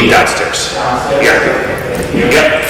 meet downstairs. Yeah. Yep.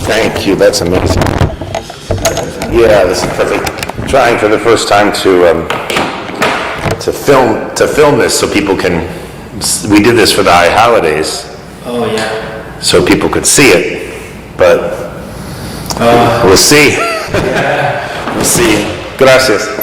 Thank you, that's amazing. Yeah, this is perfect. Trying for the first time to film this so people can. We did this for the high holidays. Oh yeah. So people could see it, but we'll see. Yeah. We'll see. Gracias.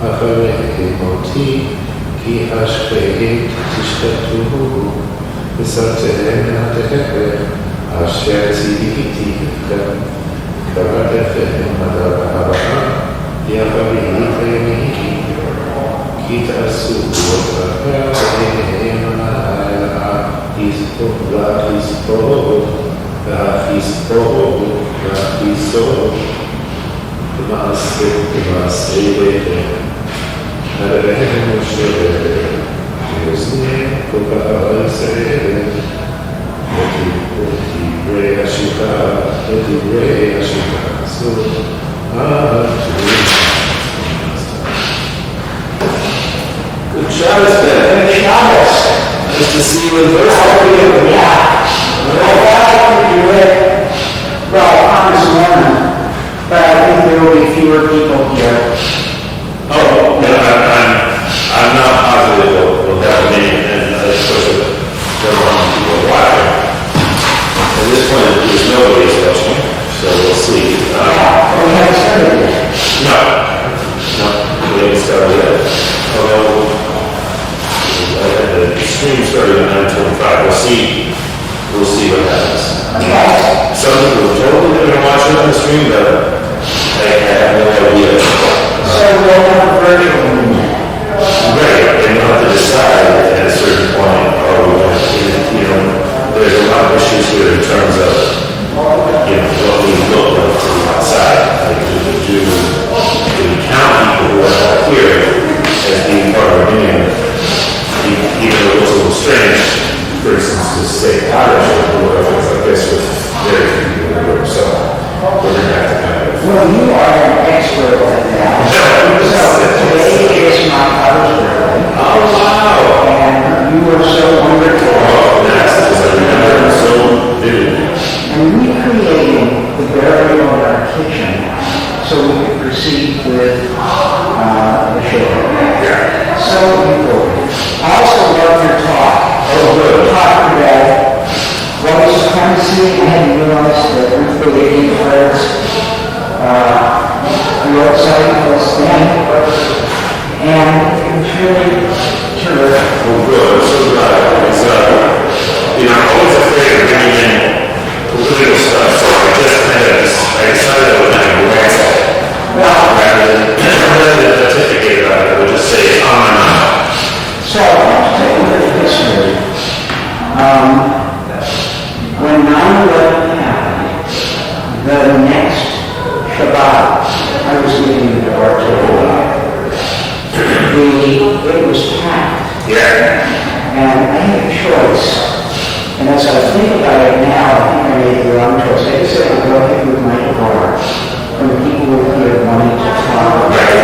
אחרי מותי, כי אשריהם תשתתו, וסרטיהם מן התכף, אשר ציוויתי אתכם, קראתכם מדע הבאה, יחרי ימי, כי תעשו אותה ועיניהם האלה, והחיספור, במעשה ביתם, נדרהם משה ויוזניהם כל הארץ האלה, ודברי השיטה, הזאת, Good Shabbos, Ben. Good Shabbos. Nice to see you in person. How are you? Yeah. Well, on this morning, but I think there will be fewer people here. Oh, I'm not positive we'll have many, and of course, there are people watching. At this point, there's nobody watching, so we'll see. We haven't started yet. No, we haven't started yet. Although, the stream started at 9:25, we'll see what happens. Okay. Some people are totally going to watch it on the stream, but I have no idea. So we'll have a virtual meeting. Right, and you'll have to decide at a certain point, there's a lot of issues here in terms of, what we look like from the outside. Like, do we count people who are not here as being part of our union? Even though it was a little strange, for instance, to say cottage or things like this with very few people in the room, so we're going to have to kind of... Well, you are an expert at that. So today is my father's birthday. Oh, wow! And you were so wonderful. Oh, that's because I remember it so vividly. And recreating the burial of our kitchen so we could proceed with the show. Yeah. So important. I also love your talk. Oh, good. Talk about white supremacy. I hadn't realized that recreating words. The website was then, and it was really terrific. Oh, good. I'm so glad. It's, I'm always afraid of bringing in political stuff, so I decided I would kind of glance at it. Well, Rather than pontificate about it, I would just say it's on my mind. so let's take a look at history. When 9/11 happened, the next Shabbat, I was leaving the door to it was packed. Yeah. And I had a choice. And as I think about it now, I think I made the wrong choice. I just said I'd go ahead with my bar. When people were here wanting to talk about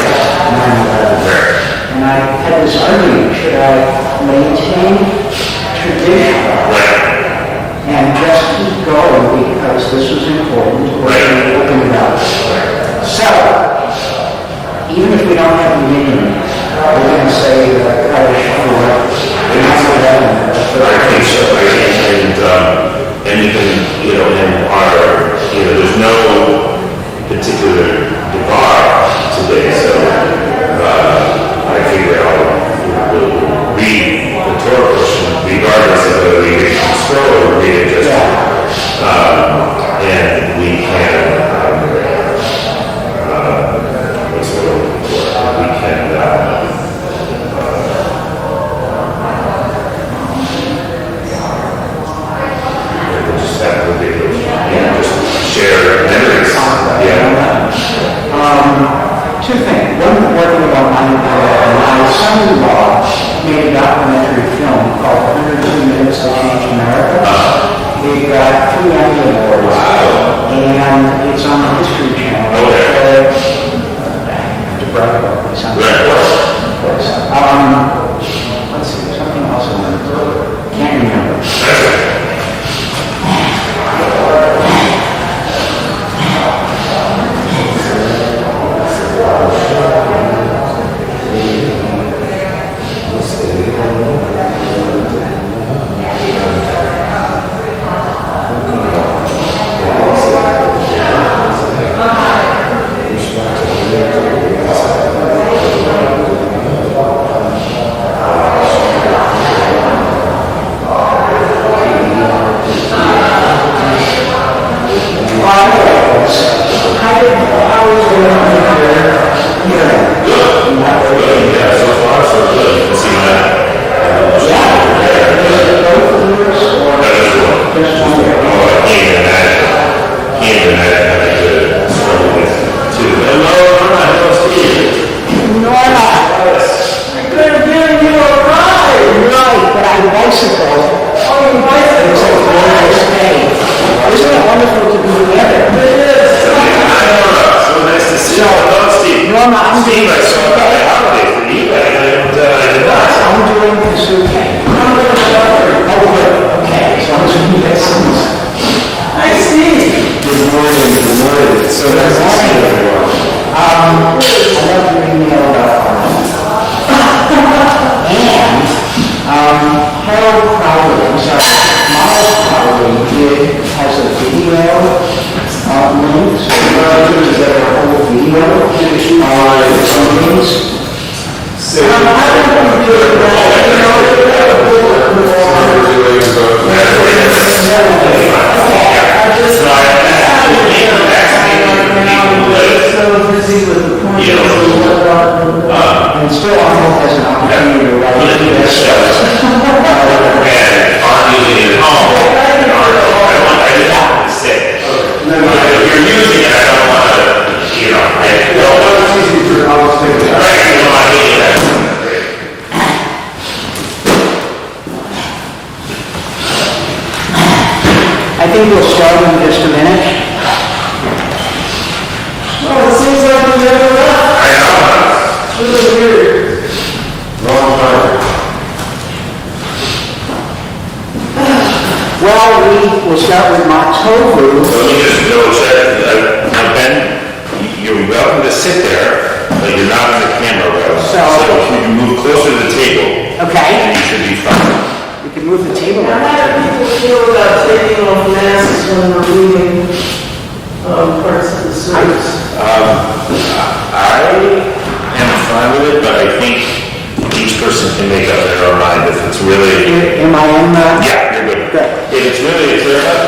9/11. And I had this argument, should I maintain tradition and just keep going because this was important, or should we open it up? So, even if we don't have a meeting, we're going to say Shuvah. I think so. And anything, in our, there's no particular bar today, so I figure we'll read the Torah portion regardless of whether we read it scroll or read it just, and we can, what's the word? We can, just have a video, just share memories. Yeah. Two things. One, working about my son-in-law made a documentary film called 102 Minutes to Change America. It got 3 Emmy Awards. Wow. And it's on the History Channel. Okay. To brag about my son. Right. Of course. Let's see, something else I wanted to can't remember. No, I'm Steve, I saw the holidays for you, I did not. I'm doing this okay. Oh, good, okay, as long as we get some. Hi, Steve. Good morning. So nice to see everyone. I love your email about Harlem. And, Harold Crowley, I'm sorry, Miles Crowley has a video link, so is there a whole video of meetings? And still almost has an opportunity to write this. I think we'll start in just a minute. Oh, it seems like we never left. I know. It's really weird. Long time. Well, we will start with Matovu. Let me just double check, now Ben, you're welcome to sit there, but you're not on the camera well. So- if you move closer to the table, Okay, you should be fine. we can move the table How around. do people feel about taking off masks when they're reading parts of the service? I am fine with it, but I think each person can make up their own mind if it's really, Am I in the? yeah, you're good. Good. If it's really a clear cut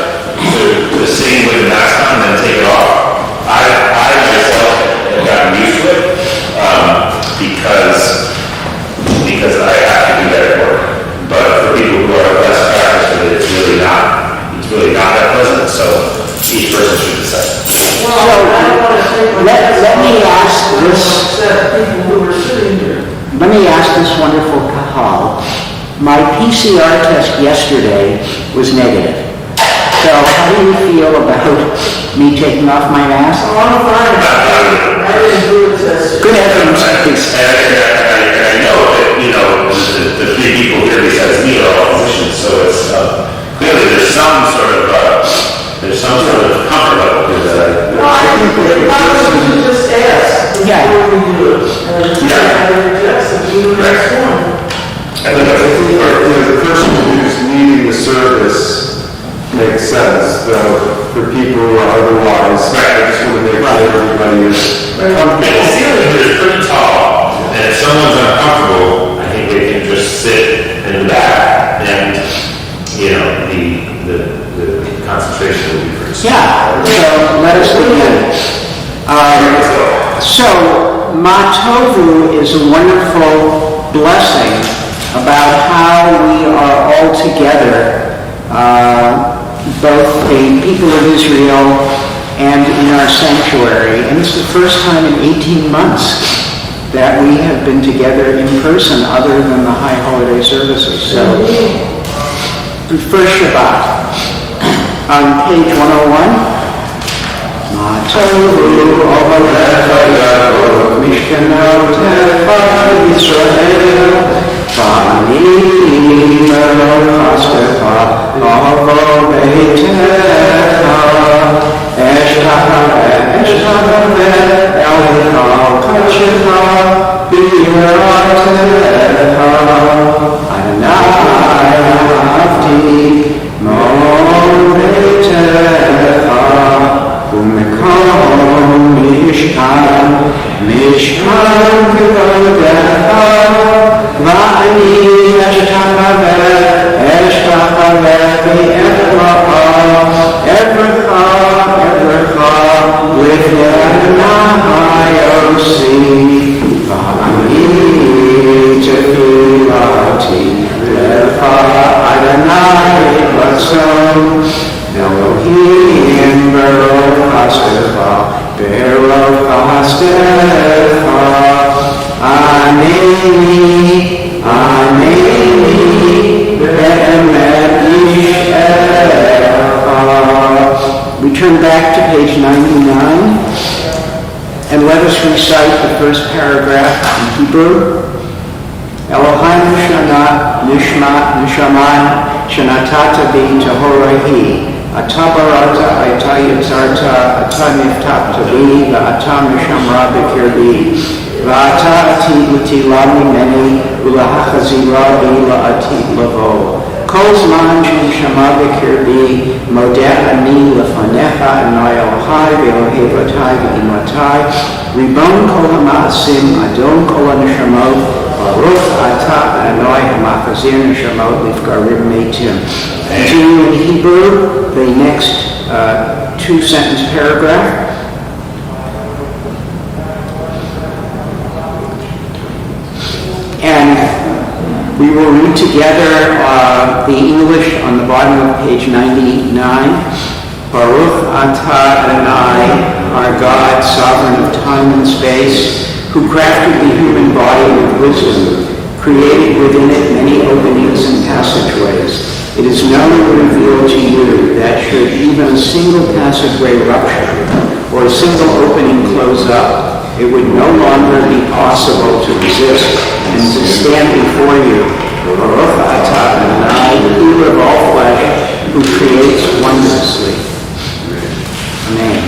to sing with the mask on and then take it off, I myself have gotten used to it, because I have to do that at work. But for people who are less practiced with it, it's really not that pleasant, so each person should decide. Well, I don't want to take my mask Let me off. ask this, Upset people who were sitting here. let me ask this wonderful kahal. My PCR test yesterday was negative. So how do you feel about me taking off my mask? Oh, I'm fine. I didn't do a test. Good heavens, And please. I know that, the three people here besides me are all physicians, so it's, clearly there's some sort of comfort level here that No, I think we should just ask Yeah. before we do it. And if I reject it, do the next one. I think the person who's needing the service makes sense, though, for people who are otherwise, I just want to make sure everybody is And the ceiling here is pretty tall, and if someone's uncomfortable, I think they can just sit in the back, and, the concentration will be pretty small. Yeah, so let us begin. So, Matovu is a wonderful blessing about how we are all together, both the people of Israel and in our sanctuary. And it's the first time in 18 months that we have been together in person other than the high holiday services. So, the first Shabbat, on page 101, Matovu Ovarecha Mishkanotecha Yisrael V'ani Merochastecha Ovareitecha Eshtachaveh Elhecha Kadshecha B'yiratecha Adonai Avti Moretecha Umekom Mishkan Kevodecha V'ani Eshtachaveh V'Evrecha with Adonai Osi V'ani Tefilati Lecha Adonai Batzon Elohim Baruch Haskecha Baruch Haskecha Aneni Be'emet Yishecha. We turn back to page 99 and let Let us recite the first paragraph in Hebrew. Elohim Shana Nishma Nishaman Shanatata Bi Tahorahi Ata Barata Ata Yitzarta Ata Niftapta Bi Va'ata Mishamra Bikirbi Va'ata Ati Utilami Meni Ulahachazira Bi La'ati Lavo Kol Zman Shama Bikirbi Modeh Ani Lefanecha Anoi Elohai Ve'ohevatai Ve'imatai Ribon Kol HaMa'asim Adon Kol HaNeshamot Baruch Ata Adonai Hamachazir Neshamot Lifgarim Meitim. Continue in Hebrew, the next two-sentence paragraph. And we will read together the English on the bottom of page 99. Baruch Ata Adonai, our God, sovereign of time and space, who crafted the human body with wisdom, created within it many openings and passageways. It is known and revealed to you that should even a single passageway rupture or a single opening close up, it would no longer be possible to resist and to stand before you. Baruch Atah Adonai, the healer of all flesh, who creates wondrously. Amen.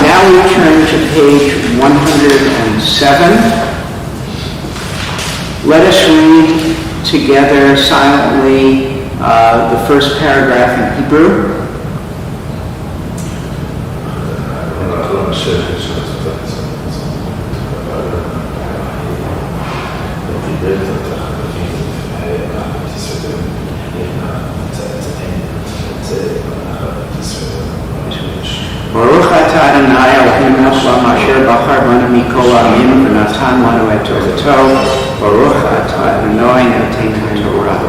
Now we turn to page 107. Let us read together silently the first paragraph in Hebrew. Baruch atah Adonai Eloheinu Olam asher bachar banu mikol ha'amim v'natan lanu et torato. Baruch atah Adonai noten Torah.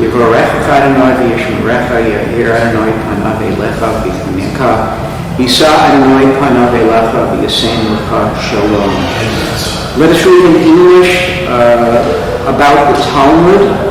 Yivorechecha Adonai v'yishmerecha, ya'ir Adonai panav elecha v'chunecha. Yisa Adonai panav elecha v'yasein lecha shalom. Let us read in English about the Talmud.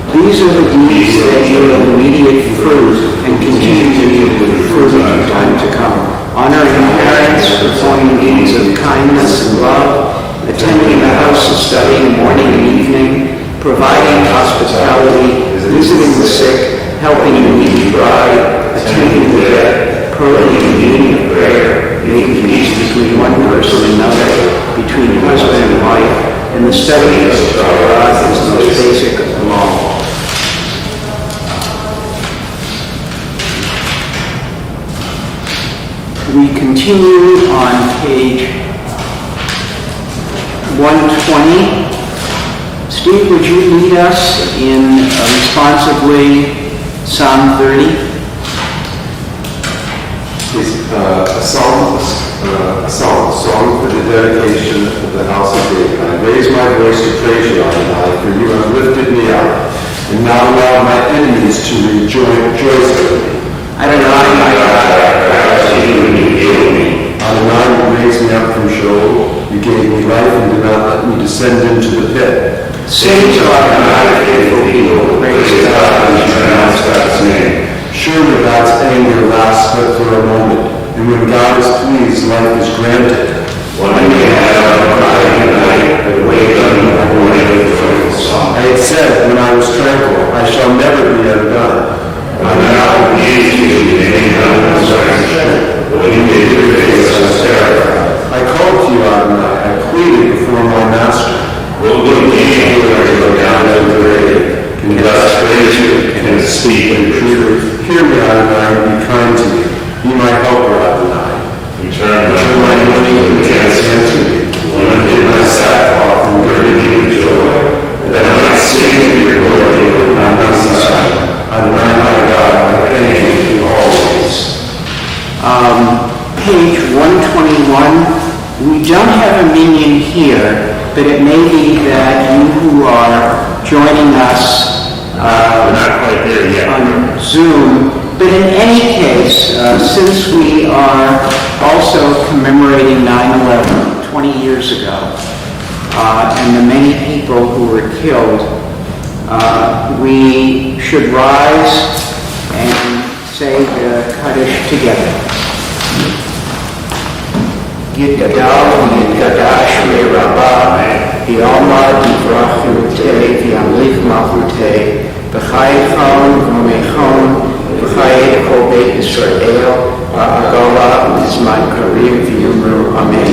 These are the deeds that yield immediate fruit and continue to yield fruit in time to come. Honoring parents, performing deeds of kindness and love, attending the house of study morning and evening, providing hospitality, visiting the sick, helping the needy bride, attending the dead, praying the meaning of prayer, making peace between one person and another, between husband and wife, and the study of Torah is the most basic of them all. We continue on page 120. Steve, would you lead us in responsively Psalm 30? A song for the dedication of the house of David. I raise my voice to praise you, Adonai, for you have lifted me up, and now allow my enemies to rejoice over me. Adonai, my God, I cry to you and you heal me. Adonai, you raised me up from Sheol. You gave me life and did not let me descend into the pit. Sing to Adonai, faithful people, praise God and pronounce God's name. Surely God's anger lasts but for a moment, and when God is pleased, life is granted. One may have a cry at night, but wake up in the morning with a joyful song. I had said, when I was tranquil, I shall never be undone. I'm now pleased to you, and I'm sorry, but when you made your face, I was terrified. I called to you, Adonai. I pleaded before my master. Will the king where you go down to the grave, can thus praise you, and speak in truth? Hear me, Adonai, and be kind to me. Be my helper, Adonai. Return my money and dance to me. when I did my sackcloth and girded you with joy, that I might sing to your glory and not be silent. Adonai, my God, I thank you always. Page 121. We don't have a minion here, but it may be that you who are joining us We're not quite there yet. on Zoom, but in any case, since we are also commemorating 9/11, 20 years ago, and the many people who were killed, We should rise and say the Kaddish together. Yitgadal v'yitgadash v'yirabah v'yomar v'yivrach v'yutei v'yamlich malchutei v'chayechon v'mechon v'chayei kol beit Yisrael v'agala v'zman karim v'yumru amen.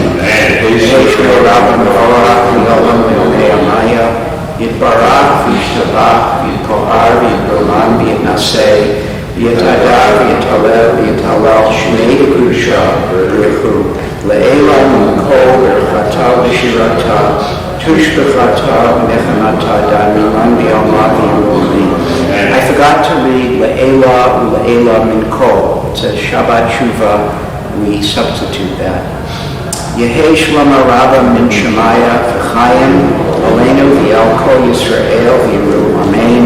V'yesh v'yirabah v'orach v'yolam v'yomei amaya yitbarach v'yishtabach v'yitkohar v'yitbolan v'yitnaseh v'yitadar v'yitalel v'yitalel shmei kedusha v'richu Le'ela Minkol Berchata V'Shirata Tushbechata V'Nechanata Da'Numan V'Yomah V'Yomah. I forgot to read Le'ela Minkol. It says Shabbat Shuvah. We substitute that. Yehei Shlama Rabba Min Shemaya V'Chayim Aleinu V'Yal Kol Yisrael V'Yiru Amen.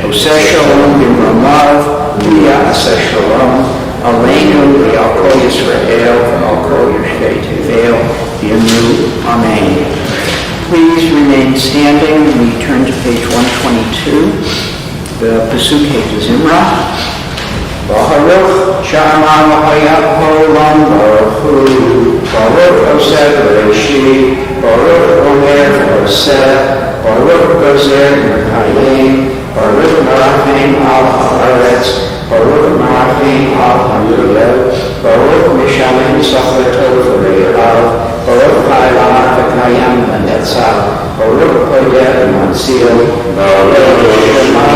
Oseh Shalom V'Ramav V'Ya'aseh Shalom Aleinu v'al kol Yisrael v'al kol Yoshvei Tevel v'yamru Amen. Please remain standing. We turn to page 122. The Pasuk Zimra. Baruch Shama V'Hayat Olam Baruch Hu Baruch Oseh Bereshit Baruch Omer V'Oseh Baruch Gozer Merkayim Baruch Marachim Al Haaretz Baruch Marachim Al Hamurlev, Baruch Mishalim Sachato V'Reirav, Baruch Ha'elah V'Kayam V'Netzach, Baruch Podeh V'Mansil, Baruch Shema,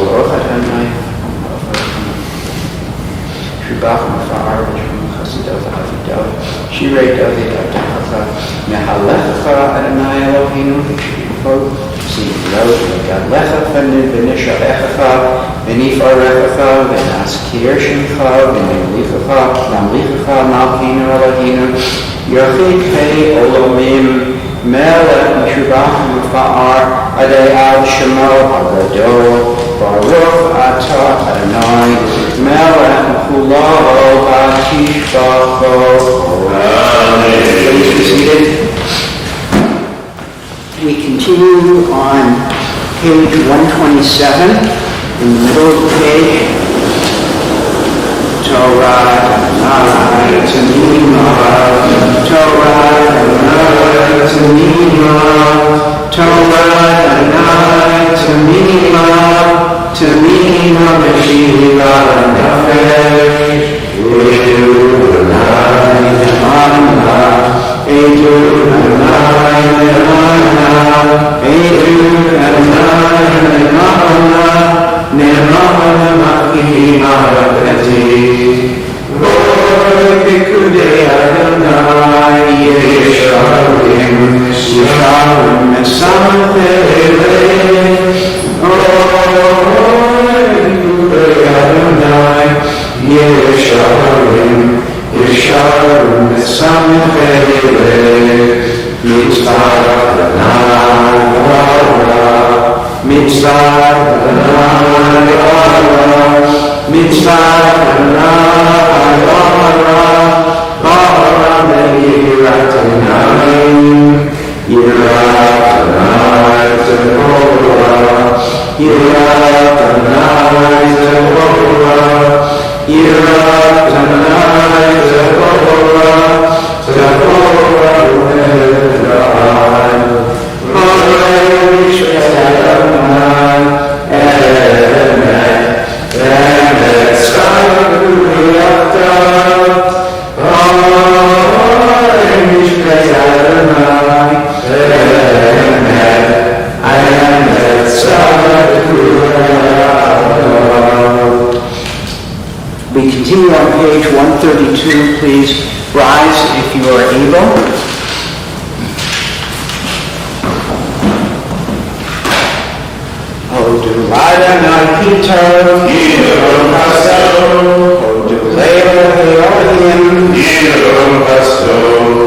Baruch Adonai, Shubach Mefa'ar V'Shum Chasidav V'Avidav, Shirei David Avdechacha, Mehalecha Adonai Eloheinu V'Shivot, Zivlot V'Gadlecha V'Nisharechacha, V'nifarechacha, v'naskir shemcha, v'namlichacha, malkeinu Eloheinu, Yochid Hei Olamim, Melech Meshubach Mefa'ar, Adei Ad Shemo Hagadol, Baruch Atah Adonai, Melech Mechulao V'Tishbacho. Amen. Please be seated. We continue on page 127. In the middle of the page, Torah Adonai Tanima, Torah Adonai Tanima, Torah Adonai Tanima, Tanima B'Shira Nefesh, Edu Adonai Nemana, Edu Adonai Nemana, Edu Adonai Nemana, Nemana Maki Marakati, Lord Bikudei Adonai Yesharim, Yesharim Esamachele, Lord Bikudei Adonai Yesharim, Yesharim Esamachele, Mitzvah Adonai V'Ara, Mitzvah Adonai V'Ara, Mitzvah Adonai V'Ara, V'Ara Me'irat Adonai, Yirat Adonai Zehovah, Yirat Adonai Zehovah, Yirat Adonai Zehovah, Zehovah U'Elohai, Hallelujah Adonai, Emet, Emet Tzadukuyata, Hallelujah Adonai, Emet, Emet Tzadukuyata. We continue on page 132. Please rise if you are able. Odu Adonai Kitov, Yidom Hasto, Odu Leila Elohim, Yidom Hasto,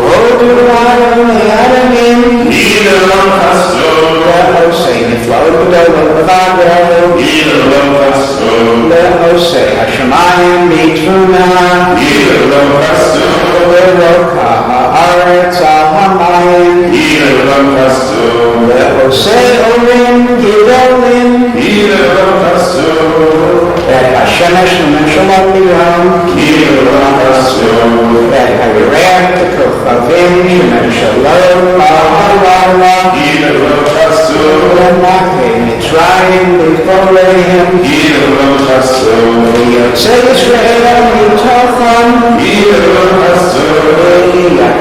Odu Adonai Adonai, Yidom Hasto, Le'osei Nifla'ot B'Dolot B'Vado, Yidom Hasto, Le'osei Hashemayim B'Tmuna, Yidom Hasto, Le'roka Ha'aretz Al Hamayim, Yidom Hasto, Le'osei Orim השמש לממשלה ביום, ואת הירח בכוכבים שממשלות בלילה, ולמטה מצרים בגבוליהם, ויוצא ישראל מתוכם,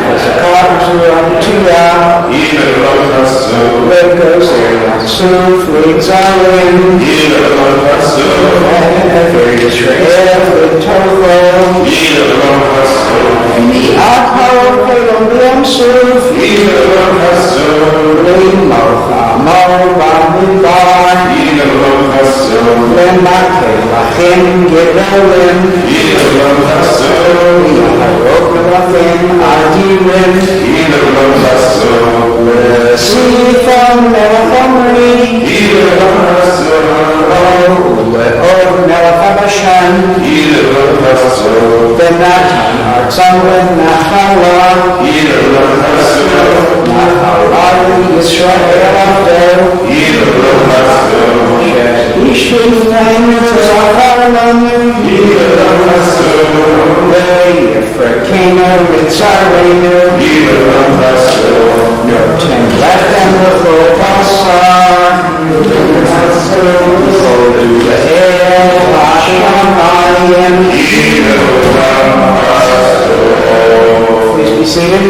חזקה וזרועותיה, וגוזר יצוף ויצרים, ועבר ישראל בתוכו, ומיעט האוכל בים סוף, לימוך עמו במדבר, למטה לכם גדולים, ויהרוג לכם אדירים, לסיפון מלך עמרי, ולאור מלך הבשן, ונתן ארצם לנחלה, נחלה לישראל עבדו, שאיש לפניהם זכר לנו, ויפרקנו לצערנו, נותן לחם לכל בשר, וכל באר השמיים. Please be seated.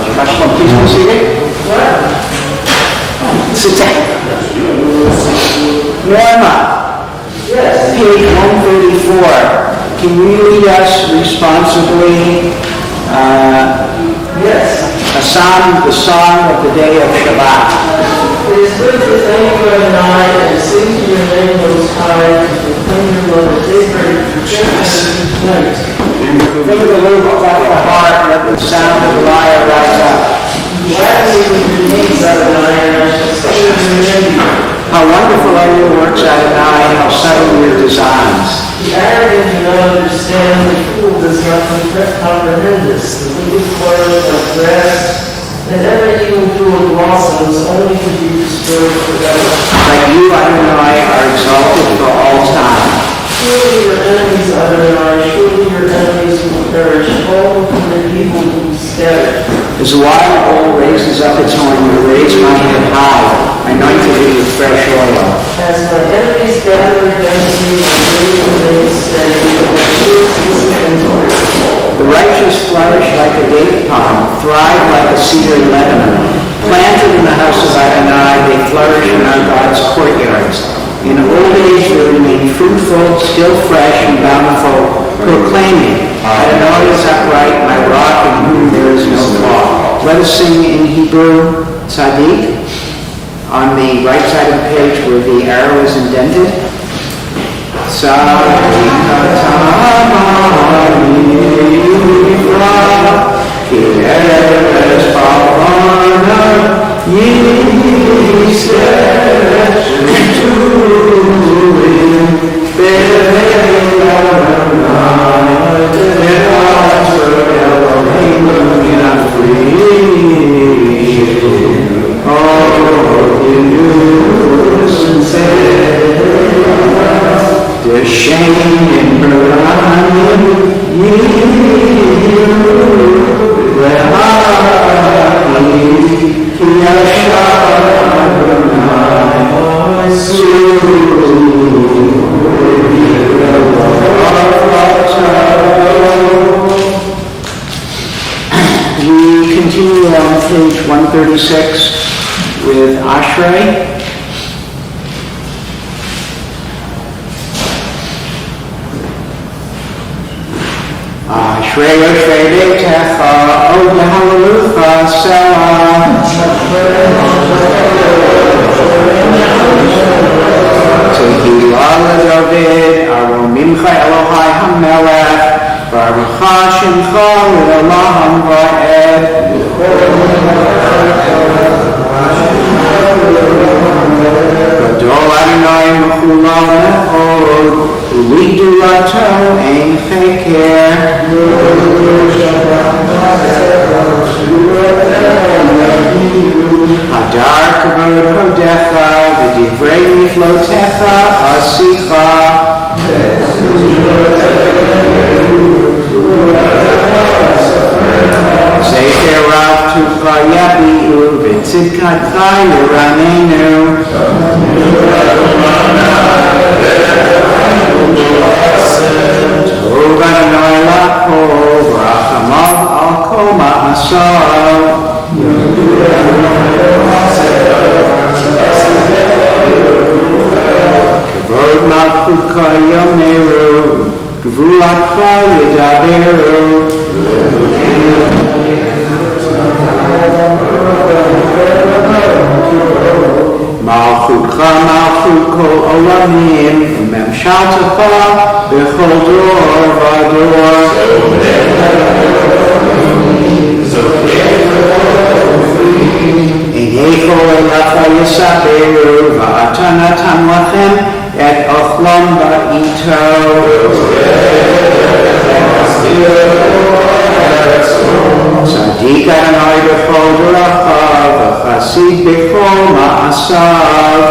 Shabbat Shalom, please be seated. Sit down. Norma. Yes. Page 134. Can you read us responsibly? Yes. The song of the day of Shabbat. It is good to thank you Adonai and sing to your name Most High, to proclaim your love and take credit for justice and complaint. Think of the Lord off the heart, let the sound of the lyre rise up. Gladly with your needs, Adonai, and I shall sing of your name. How wonderful are your works, Adonai, how subtle your designs. The arrogant do not understand, the fool does not comprehend this. The wicked flourish like grass, and every evildoer blossoms only to be destroyed forever. Like you, Adonai, are exalted for all time. Surely your enemies, Adonai, surely your enemies will perish, all from the people who scatter. As a wild bull raises up its horn, you raise my head high, anointed it with fresh oil. As my enemies gather against me, they remain steady, and my shields and The righteous flourish like a date palm, thrive like a cedar in Lebanon. Planted in the house of Adonai, they flourish in our God's courtyards. In old age they remain fruitful, still fresh and bountiful, proclaiming, Adonai is upright, my rock in whom there is no flaw. Let us sing in Hebrew, Tzaddik, on the right side of the page where the arrow is indented. We continue on page 136 with Ashrei. Ashrei Ashrei Beitecha, Od Hallelujah, Selah. Tehillah David, Aromimcha Elohai HaMelech, Barucha Shemcha L'Olam Va'ed. Gadol Adonai Mechulal Me'od, U'Gidulato Ein Cheker. בטובך יביאו, בצדקתך ירננו. טוב אדוני לכל, ורחמיו על כל מעשיו. כבוד מלכותך יאמרו, גבולתך ידברו. מלכותך מלכות כל עולמים, וממשלתך בכל דור ודור. עיניך אליך יספרו, ואתה נתן לכם את אוכלם בעיתו. צדיק אדוני בכל דרכיו, וחסיד בכל מעשיו.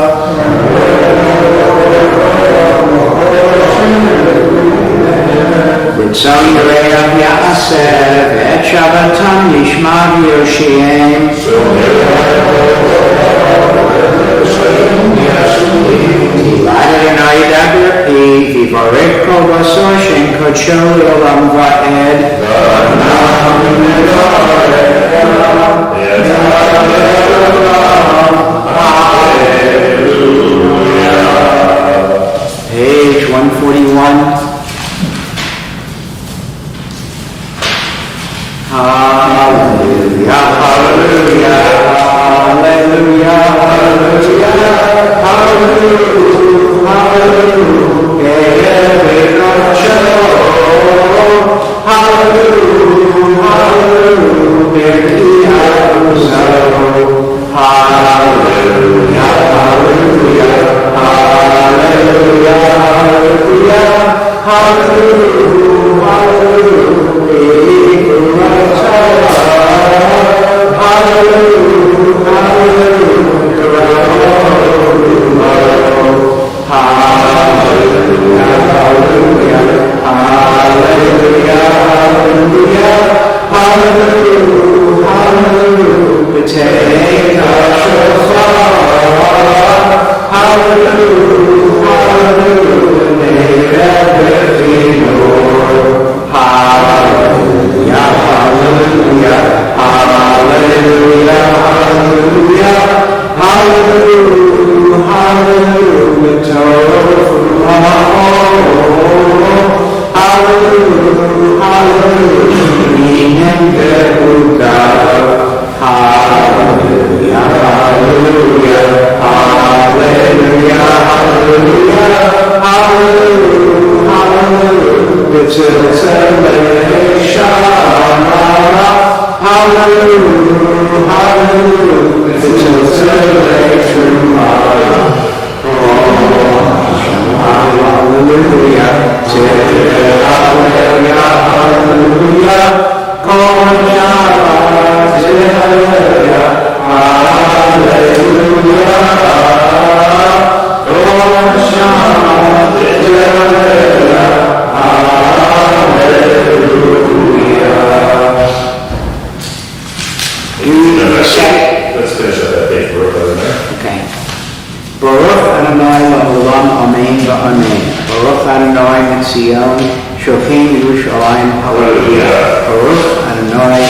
רצון ירח יעשה, ואת שבתם ישמע ויושיעם. תהילת אדוני ידבר פיו, ויברך כל בשר שם קודשו לעולם ועד. Page 141. Hallelujah, hallelujah, hallelujah, hallelujah, hallelujah, hallelujah, Let's finish up that page, Baruch Adonai. Okay. Baruch Adonai la'olam amen va'amen. Baruch Adonai Metzion, Shochem Yerushalayim, hallelujah. Baruch Adonai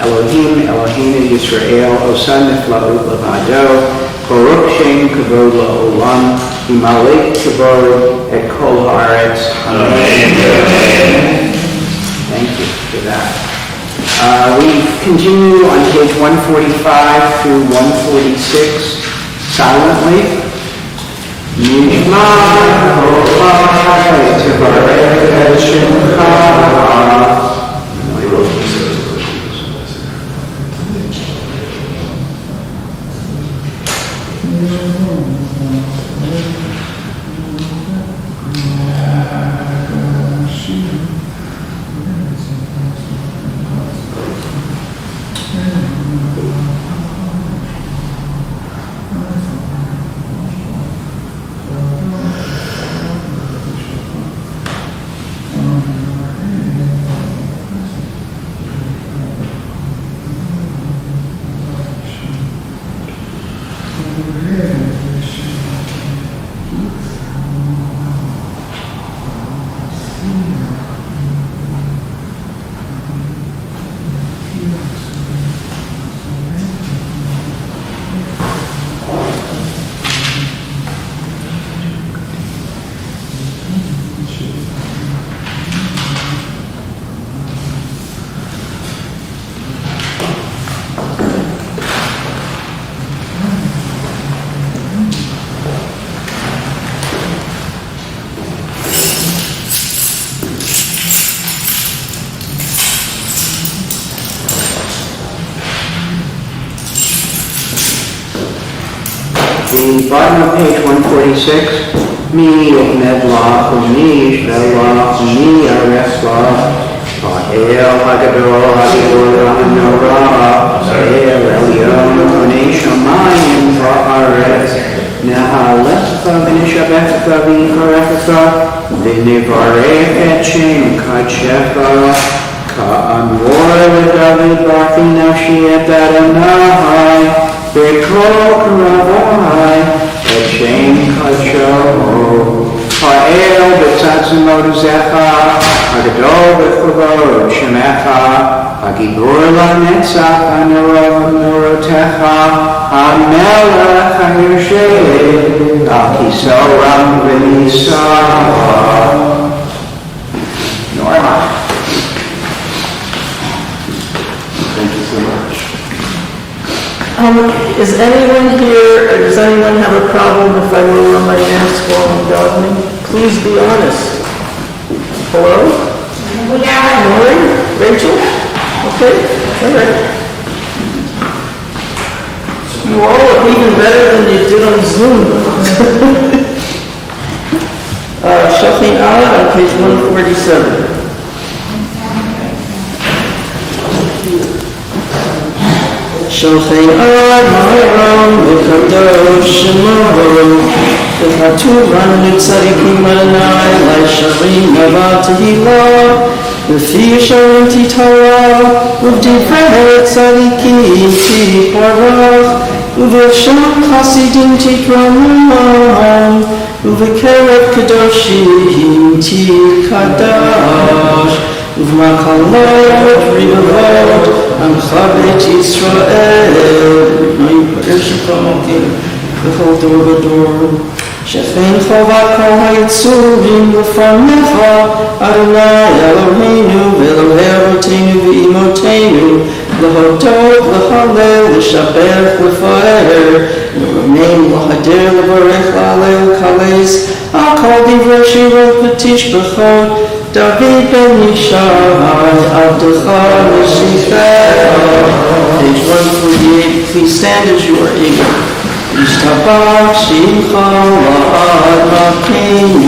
Elohim, Eloheinu Yisrael, Osan niflaut levado. Baruch Shem kavod la'olam, Himalek kavod et kol haaretz. Amen. Thank you for that. We continue on page 145 through 146 silently. Nishma Rochai Tivarech Shemcha. The bottom of page 146, mi medla, umi shvela, umi aresla, el hagadol, hagadol, hanora, el elyon, uni shamayim, va'aretz, na'alecha, v'nishabecha, v'yicharecha, v'nivarech et shem kadshecha, ka'amor v'david b'archi nafshi et Adonai, Bekol Kravai, et Shem Kadsho, Ha'el B'tzatzimot Zecha, Hagadol B'chavod Shemecha, Hagibur L'netzach Hanora V'norotecha, Hamelech HaYoshev, Al-Kiso Ram V'Nisa. Norma. Thank you so much. Is anyone here, or does anyone have a problem if I lower my mask while I'm gardening? Please be honest. Hello? Maureen? Rachel? Okay, all right. You all look even better than you did on Zoom. Shocking out on page 147. Shocking out my own, V'kadosh Shemo, V'chaturan Nitzadikim Adonai, L'sharim Nava Tehillah, V'fi Sharim Titara, V'divrei Tzadikim Tiparach, V'v'sham Chasidim Titramam, V'kerev Kadoshim Tikadash, V'makalot Rivavot, Amchavet Yisrael, my Pershikomokim, V'chol Dor V'dor, Shechein Chovat Kol HaYitzurim L'fanecha, Adonai Eloheinu V'Elohei Avotenu V'Imotenu, L'hodot L'halel L'shabech L'faer, L'ramein L'hader L'varech L'alel Kales, Al Kol Divrei Shirot V'tish B'chot, David ben Yishai, Abdecha L'shifecha. Page 148, please stand as you are able. Yishtabach Shimcha La'ad Malkeinu,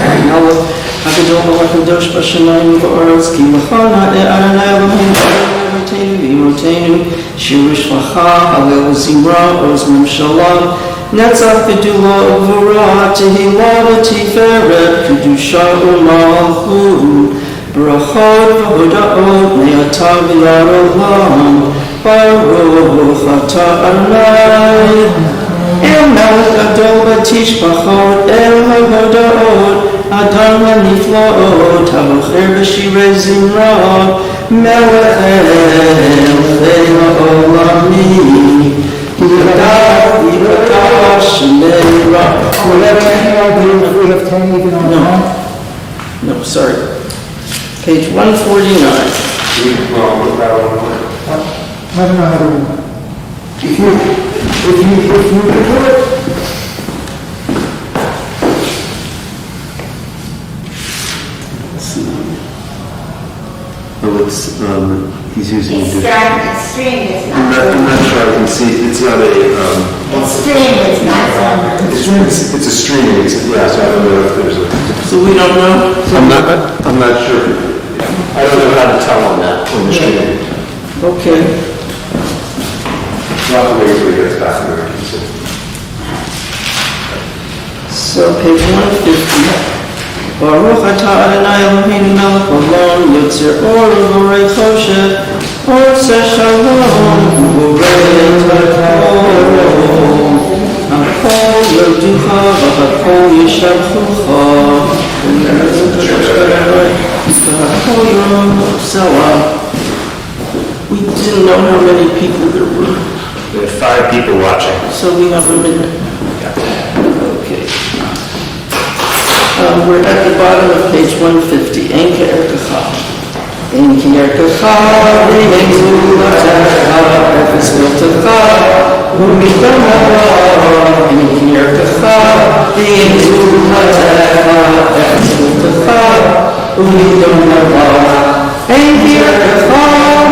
V'Yahweh HaGadol HaKadosh B'Shamayim V'Aretz, Ki L'chol Ha'eh Adonai Eloheinu V'Avotenu V'Imotenu, Shir Shvacha, Halel Zimra, Oz Memshalah, Netzach Gedula Uvura, Tehillah V'Tiferet, Kedusha U'Malchut, Brachot V'Hodaot, Me'ata V'Yad Olam, Baruch Atah Adonai, El Melech Gadol B'Tishbachot, El HaHodaot, Adam HaNiflaot, HaBocher B'Shirei Zimra, Melech Elchei HaOlamim, No, sorry. Page 149. I don't know how to, if you could do it. Oh, it's, he's using. It's streamed, it's I'm not sure I can see, it's not a, It's streamed, it's not filmed. it's a stream, yeah, so I don't know if there's a. So we don't know? I'm not sure. I don't know how to tell on that, on the stream. Okay. Not the way it gets back there. So page 150. Baruch Atah Adonai Eloheinu Melech Olam, Yotzer Or U'Vorei Choshet, Oseh Shalom, U'Vorei Hakol, Hakol Yoducha, V'Hakol Yishabchucha, V'Hakol Yom Selah. We didn't know how many people there were, We have 5 people watching. so we have a minute. Okay. We're at the bottom of page 150. Ein Ke'erkecha. Ein Ke'erkecha, V'Ein Zulatecha, Efes Miltecha, U'Midam Hara. Ein Ke'erkecha, V'Ein Zulatecha, Efes Miltecha, U'Midam Hara. Ein Ke'erkecha,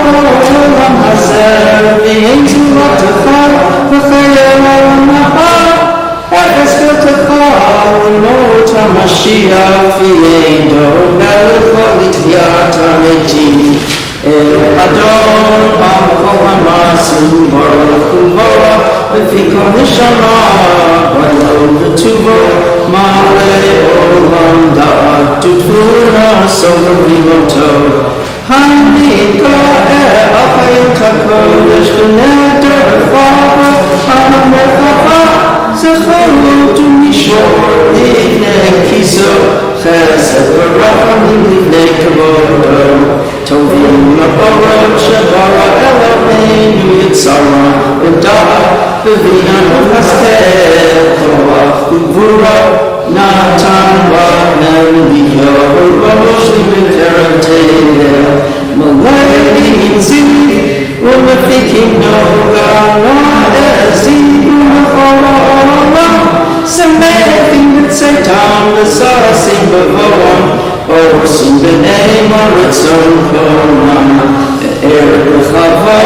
V'Olam Hazer, V'Ein Zulatecha, V'Chayei Olam Haba. Baruch Baruch V'fikol Neshama V'lo V'tuvo Ma'ale Olam Da'at Tutvura Sover V'imoto Hamika E'achayot HaKodesh V'neder V'chava Ha'amechava Zecharu Mishor Livnei Kiso Chesed V'rachamim Livnei Kavodo Tovim Ma'orot Shebara Eloheinu Yitzara V'da'at V'vina V'haskel Torach V'gvura Natan V'nem Liyo V'rosh V'terem Te'el Malay Ziv V'mefikim Noga Na'ezim Samething with Satan, the Saracen Bavoam, or Sumbenei Maritzon Konam, Eric Chavo,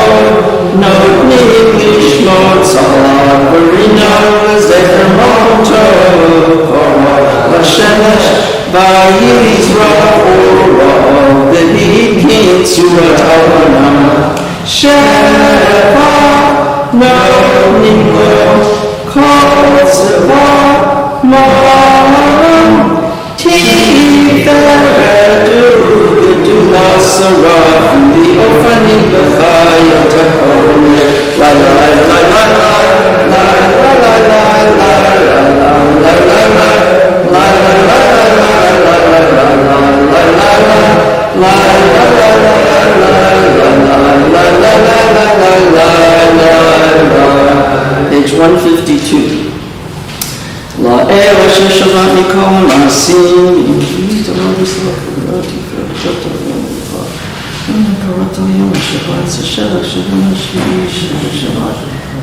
no English Lord Salah, Verino, Zecher Moto, Lashemesh, Vayizra, or the Hikin Surat Sheva, no Nimbo. Kotzva Ma'am Tiferedu Gedula Sarah the Ofanim B'chayot HaKol La la la la la la la la la Page 152. La Eva Shabbat Mikol Masim.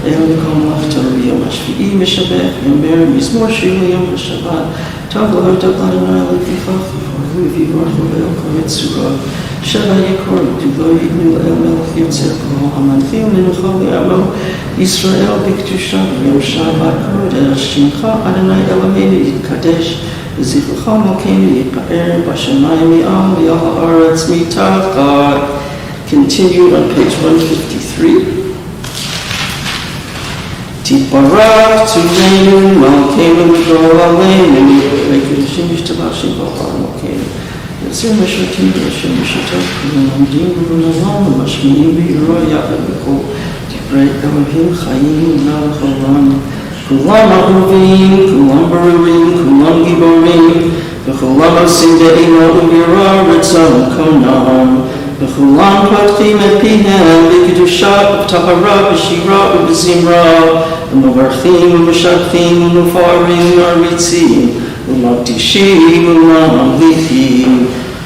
El Mikol Machtor Yom Hashvi'i Mishabech Yomer Mizmor Shilu Yom Shabbat Tov Lo Tov Adonai Lefichach V'Yivorach V'El Kol Yitzurah Sheva Yekor V'Lo Yidnu El Melech Yotzer Kol Hamanchim Menuchol Yamo Yisrael B'Kedusha Yom Shabbat Kodesh Shimcha Adonai Eloheinu Yitkadesh V'Zichrucha Malkeinu Yitpa'er B'Shamayim Mi'al V'Yal Ha'aretz Mitachad. Continued on page 153. Tiparak Tuzeinu Malkeinu V'Dol Aleinu V'Kedushin Yishtabashim V'Har Malkeinu Yetzer Meshakim V'Yashem Meshatok V'Namdim V'Nazam V'Mashmi'im V'Yiroi Yachad V'Kol Tiprei Elohim Chayim V'Nal Kulam Ahuvim, Kulam Barurim, Kulam Giborim V'Kulam Osim De'ino U'Yira Ritzam Konam V'Kulam Patchim Et Pihem V'Kedusha V'Tahara V'Shira V'Zimra V'Mavarchim V'Meshabchim V'Mufarim V'Aritzim V'Makdishim V'Mamlichim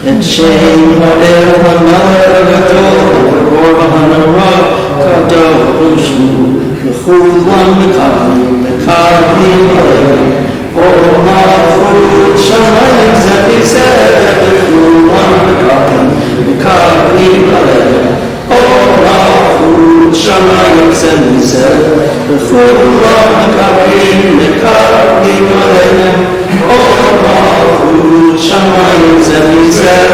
Et Shem Ha'el Ha'Melech Ha'Gadol V'Or Ha'Hanara Kadosh V'Chulam V'Kavim V'Kavim V'Or Ma'achut Shamayim Zevizeh V'Chulam V'Kavim V'Kavim Or Ma'achut Shamayim Zevizeh V'Chulam V'Kavim V'Kavim Or Ma'achut Shamayim Zevizeh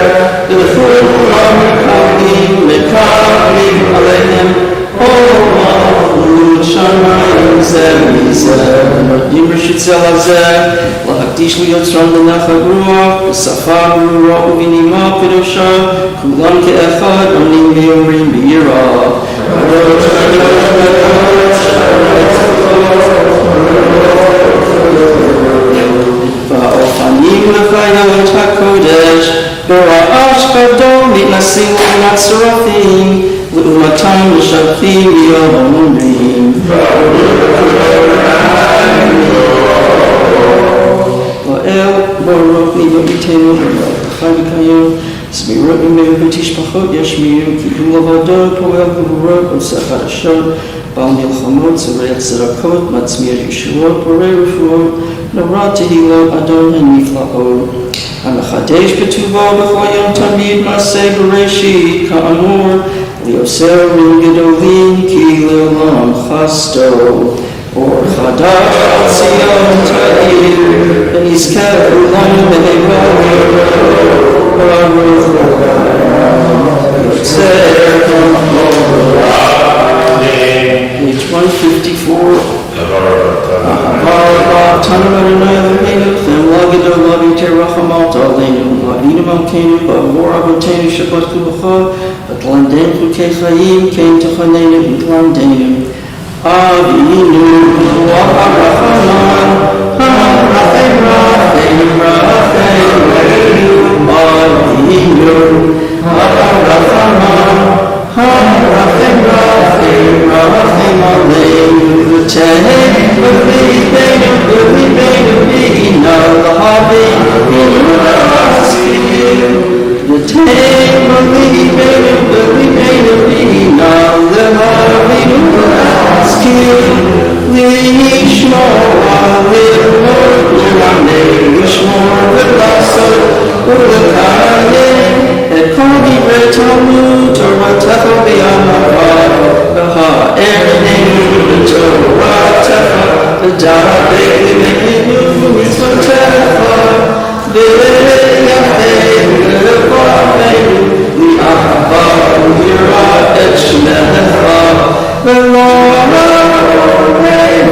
V'Chulam V'Kavim V'Kavim Shamayim Zevizeh Notnim Reshut Zelazeh Lahakdish Liyotzron L'Nachal Ruach V'Safar Ruach U'Vinima Kedusha Kulam Ke'echad Onim V'Yomrim B'Yira V'Ofanim L'Chayot HaKodesh V'Ra'ash Gadol Mitnasim V'Natzorafim L'Umatam L'Shavchim V'Yomrim La'el Baruch V'Yomritenu V'Chai V'Kayom Zmirot V'Meir V'Tishpachot Yashmiru Kidul Avadot Poel V'Urot Osech HaRashot Bal Milchamot Zerech Zerakot Matzmir Yeshuot Borei Refuot Navrat Tehilot Adon HaNiflaot HaMechadesh B'Tuvo B'Chol Yom Tamid Maseh Bereshit Ka'amur Liyoser Rin Gedolim Ki Le'olam Chasto Or Chadash Tzion Ta'ir V'Nizkeh Ulam V'Heivah Baruch Yotzer K'Mor חיים, כן תכוננו ותלמדנו. אבינו הרחמן, הרחם רחם רחם אבינו, אבינו הרחמן, הרחם רחם רחם עלינו, ותהי בליבנו בליבנו בינה להבין ולהשכיל, ותהי בליבנו בליבנו בינה להבין ולהשכיל, לשמור ללמוד ולעמל, לשמור ולעשות ולקיים את כל דברי תלמוד תורתך בענווה, והאר עינינו בתורתך, ודעת ליבנו במצוותיך, ויחנו לבבנו לאהבה וליראה את שמך, ולא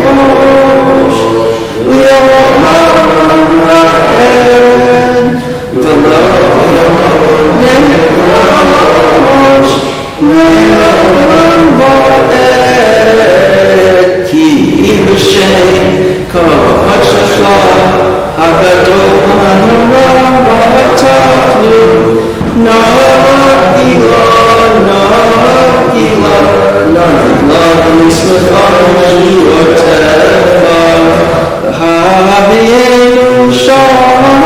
נבוש ויאמר רחם, ולא נבוש ויאמר בועד, כי בשם קודשך הגדול הנורא בתכנו, נגילה במצוותך ובשורותיך, והביאנו שלום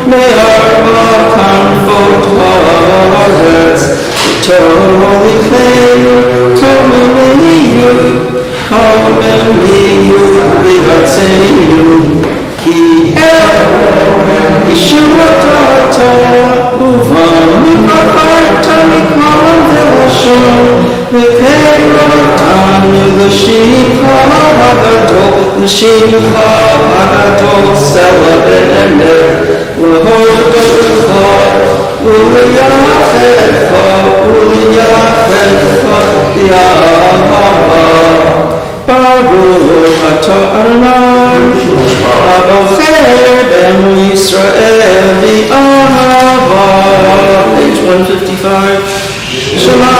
מארבע כנפות הארץ, ותוליכנו קוממיות בארצנו, כי ישועתך ובנו בחרת מכל ולשון, וקראתנו לשמך הגדול סלע ואמת, להודותך וליחדך באהבה. ברוך אתה אדוני הבוחר בנו ישראל באהבה. Page 155. Shema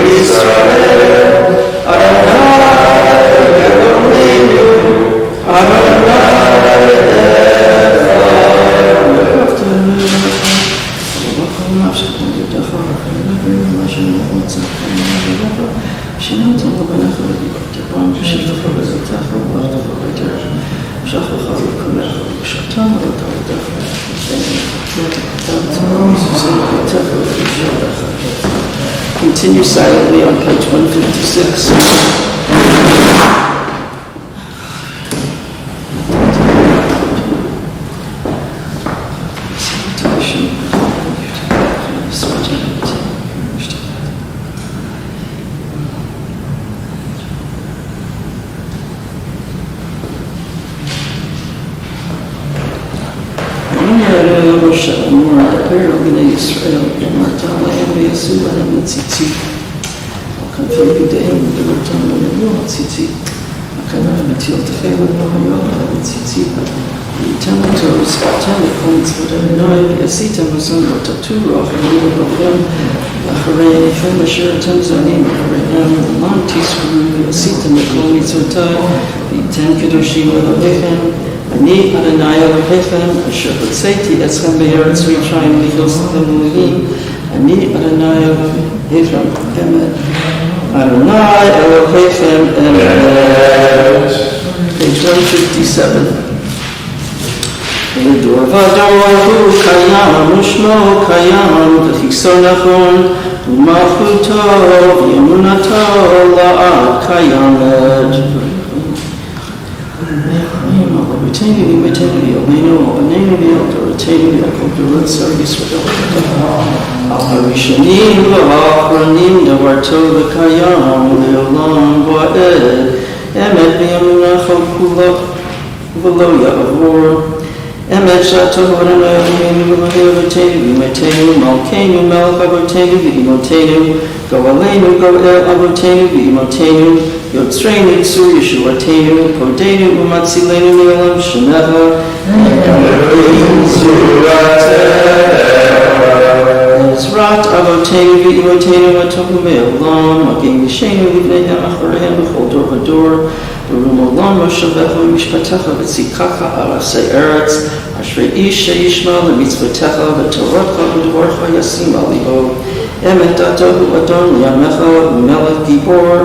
Yisrael Adonai Eloheinu Adonai Continue silently on page 156. עשית מזון ותטורו אחרינו לכם, אחרי עיניכם אשר אתם זונים אחריהם, למען תזכרו ועשיתם לכל מצוותיי, וייתן קדושים אלוהיכם. אני אדוני אלוהיכם, אשר הוצאתי אתכם בארץ מצרים לגלותם אלוהים, אני אדוני אלוהיכם אמת. אדוני אלוהיכם אמת. Page 157. ודור ודור הוא קיים, ושמו קיים, וכיסו נכון, ומלכותו ואמונתו לעד קיימת. אבותינו ואימותינו ויאמנו, בנינו וילדותינו ויעקב דורות שר ישראל. על הראשונים והאחרונים דבר טוב וקיים, ולעולם ועד, אמת ואמונה כל כולו ולא יעבור. אמת שעתו אדוני אלוהינו ואלוהי אבותינו ואימותינו, מלכנו מלך אבותינו ואימותינו, גואלנו גואל אבותינו ואימותינו, יוצרנו צור ישועתנו, פודנו ומצילנו מעולם שמך, אלוהים צורתך. בעזרת אבותינו ואמותינו הטובים מעולם, מגן ישנו לבניהם אחריהם בכל דור ודור, ברום עולם מושבך ומשפטך וצדקך ארצי ארץ, אשרי איש שישמע למצוותיך ותורתך ודברך ישים על ליבו. אמת דתו הוא אדון לימך ומלך גיבור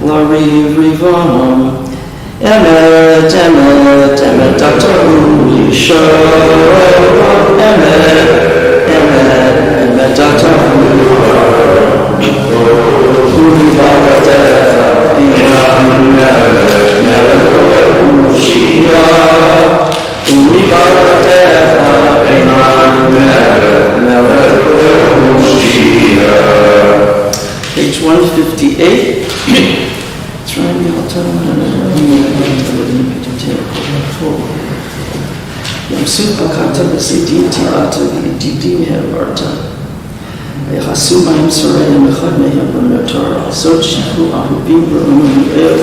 לריב ריבם. אמת, אמת, אמת דתו הוא אישו, אמת, אמת דתו הוא מבעדך בימם מלך ומושיע, ומבעדך בימם מלך ומושיע. Page 158. Trying to tell Yamsuf Bakata Basidim Tirata Didim Hervarta. Yahasu Mahim Soraya Mechad Mehem Bernatora, Sot Shiku Ahubim Berumim El,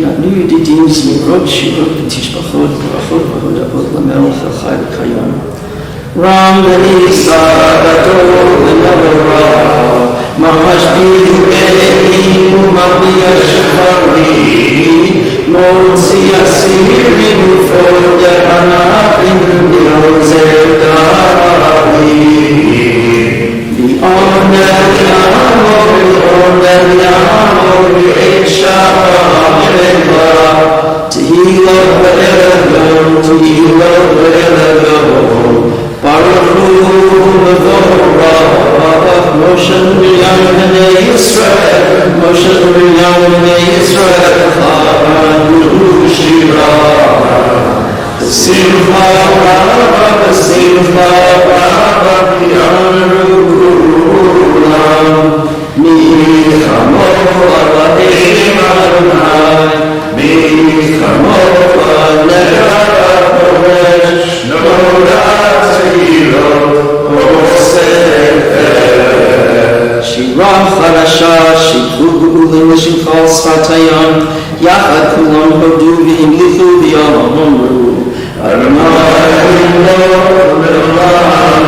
Nanu Didim Zmirot Shirot Tishbachot, Brachot Bahoda Bot Lamel Chachai Kayam. Ram Benisa Gadol Lenavara, Mahash Bidu Elohim Mabia Shvari, Motzi Asiri Mufoda Anapin Yozerdari. The honor, the Shabbat Tehillah Ve'elagon, Tehillah Ve'elagon, Baruch Hu Mevorach, Moshe Miriam B'nai Yisrael, Moshe Miriam B'nai Yisrael, Chanu Shirah, Simcha Rabba, Simcha Rabba, V'yameru Kulam, Milchamo Elohim Adonai, Milchamo Ne'ara Kodesh, Norat Tehillah, Shirah Chadasha, Shikhu G'ulim Shimchal Sfatayam, Yachad Kulam Hodu V'himlichu V'yam Amru, Adonai Eloheinu Melech Haolam,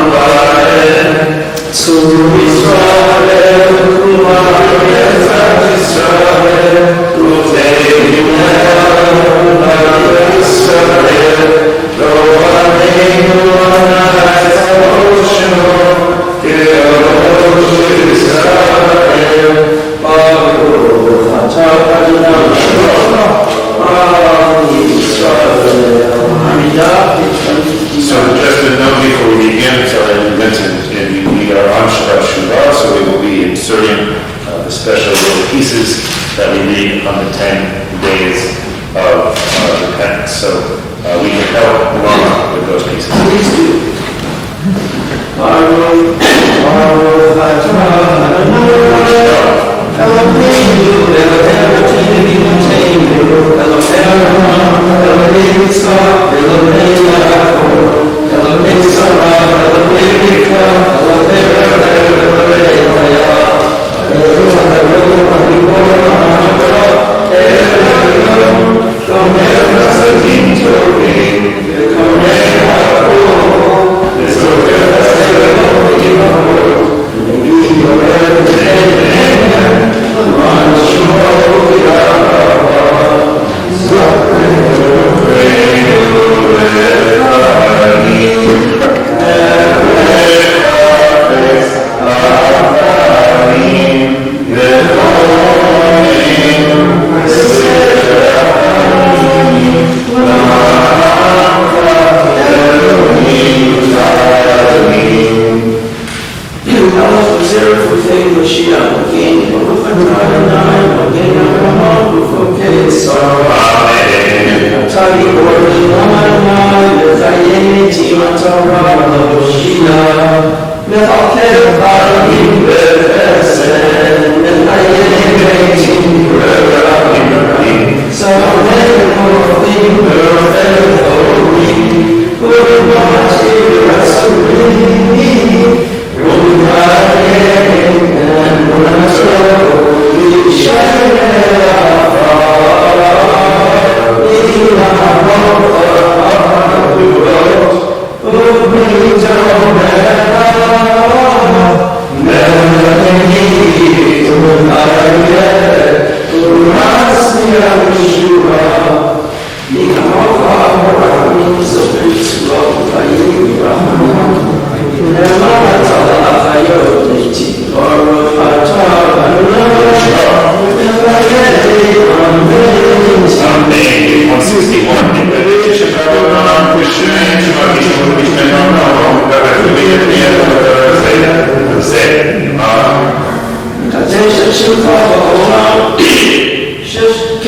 Tzur Yisrael, Kulam Yetzat Yisrael, Rutei Yisrael, Yisrael, Lo Aleinu Anai Tzavoshem, Ke'osh Yisrael, Baruch Atah Adonai Yisrael. So just a note before we begin, so I mentioned we are on Shabbat Shuvah, so we will be inserting the special little pieces that we read on the 10 days of repentance. So we can help along with those pieces. Please do. Baruch Atah Eloheinu Eloheinu Yitzchak, Eloheinu Yaakov, Eloheinu Sarah, Eloheinu Rivka,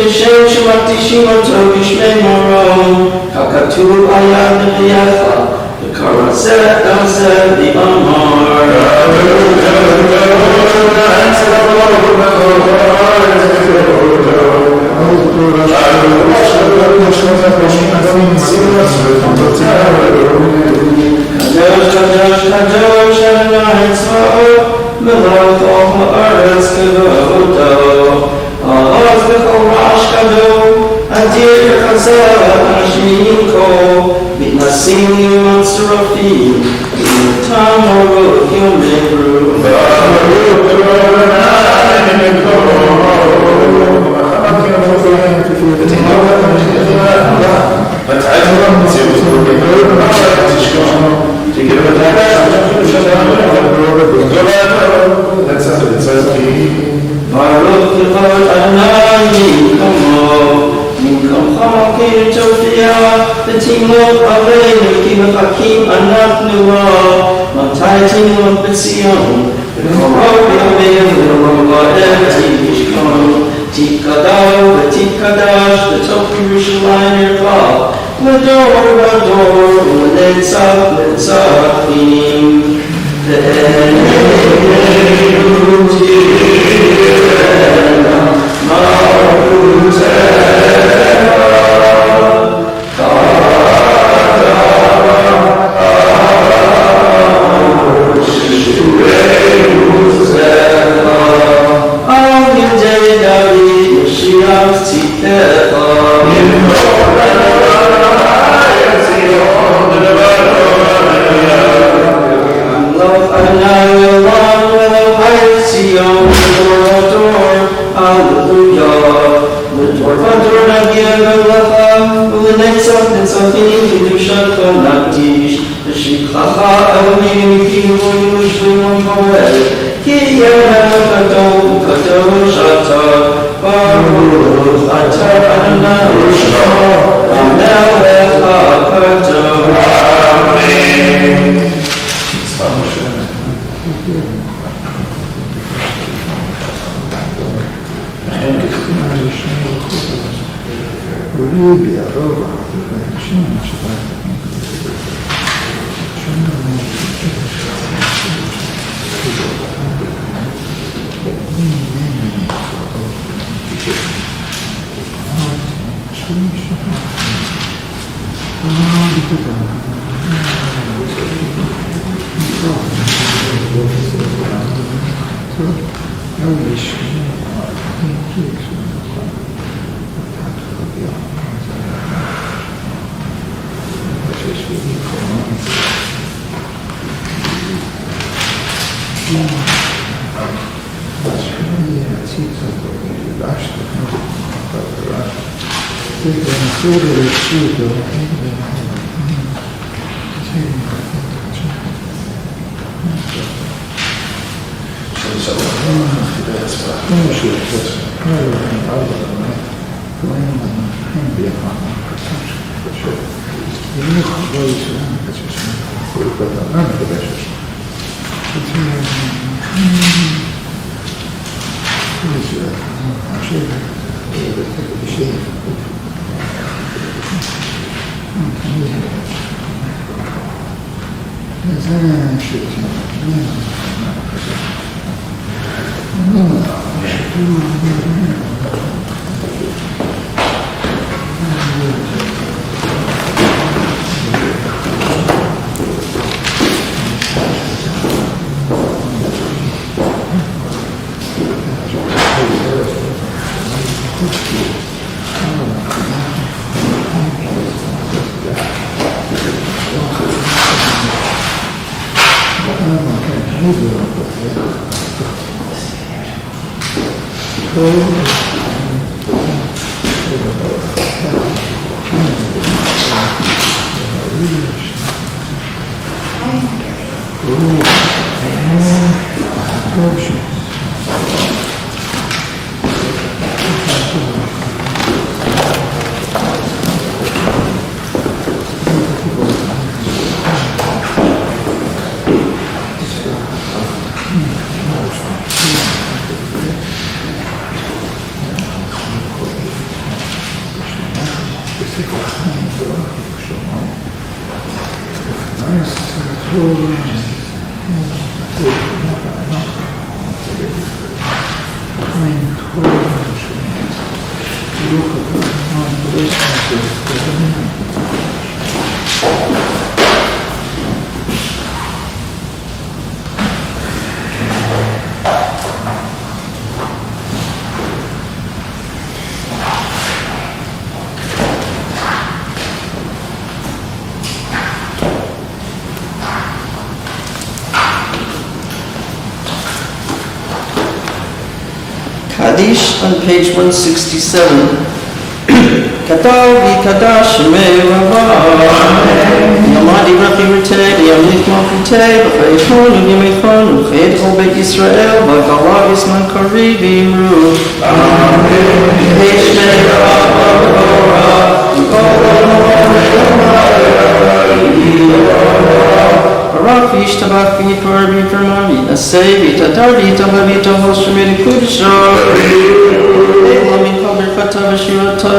כשם שמקדישים אותו בשמי מרום, ככתוב היה בחייך, וקרא זה גם זה באמר. קדוש קדוש קדוש אדוני צבאות מלך כל הארץ כבודו. עוז בכל רעש גדול, אדיר וחזק אנשים כה, מתנסים ומצורפים, ומתם אורות יאמרו. ברוך לכבוד אדוני ממקומך מכיר תופיע ותמלוך עלינו כי מחכים אנחנו לו מתי תמלוך בציון וקרוב בימינו ולמועד תשכון תתקדש ותתקדש בתוך ירושלים ירבע לדור ודור ולנצח נצחים Kaddish on page 167. Katav v'kadash shemei Rava. Yamadi Rafi Rutei, Yamlik Malkutei, B'chaychon u'yamechon, u'ched chol Beit Yisrael, B'galav Yisman Kari v'imru. Amen. Hey shemei Rava, Barak v'yishtabach v'yipar v'yipar v'yinasei v'yitadar v'yitavah v'yitavah shemei Kudusha. Eila min kol birchata v'shirata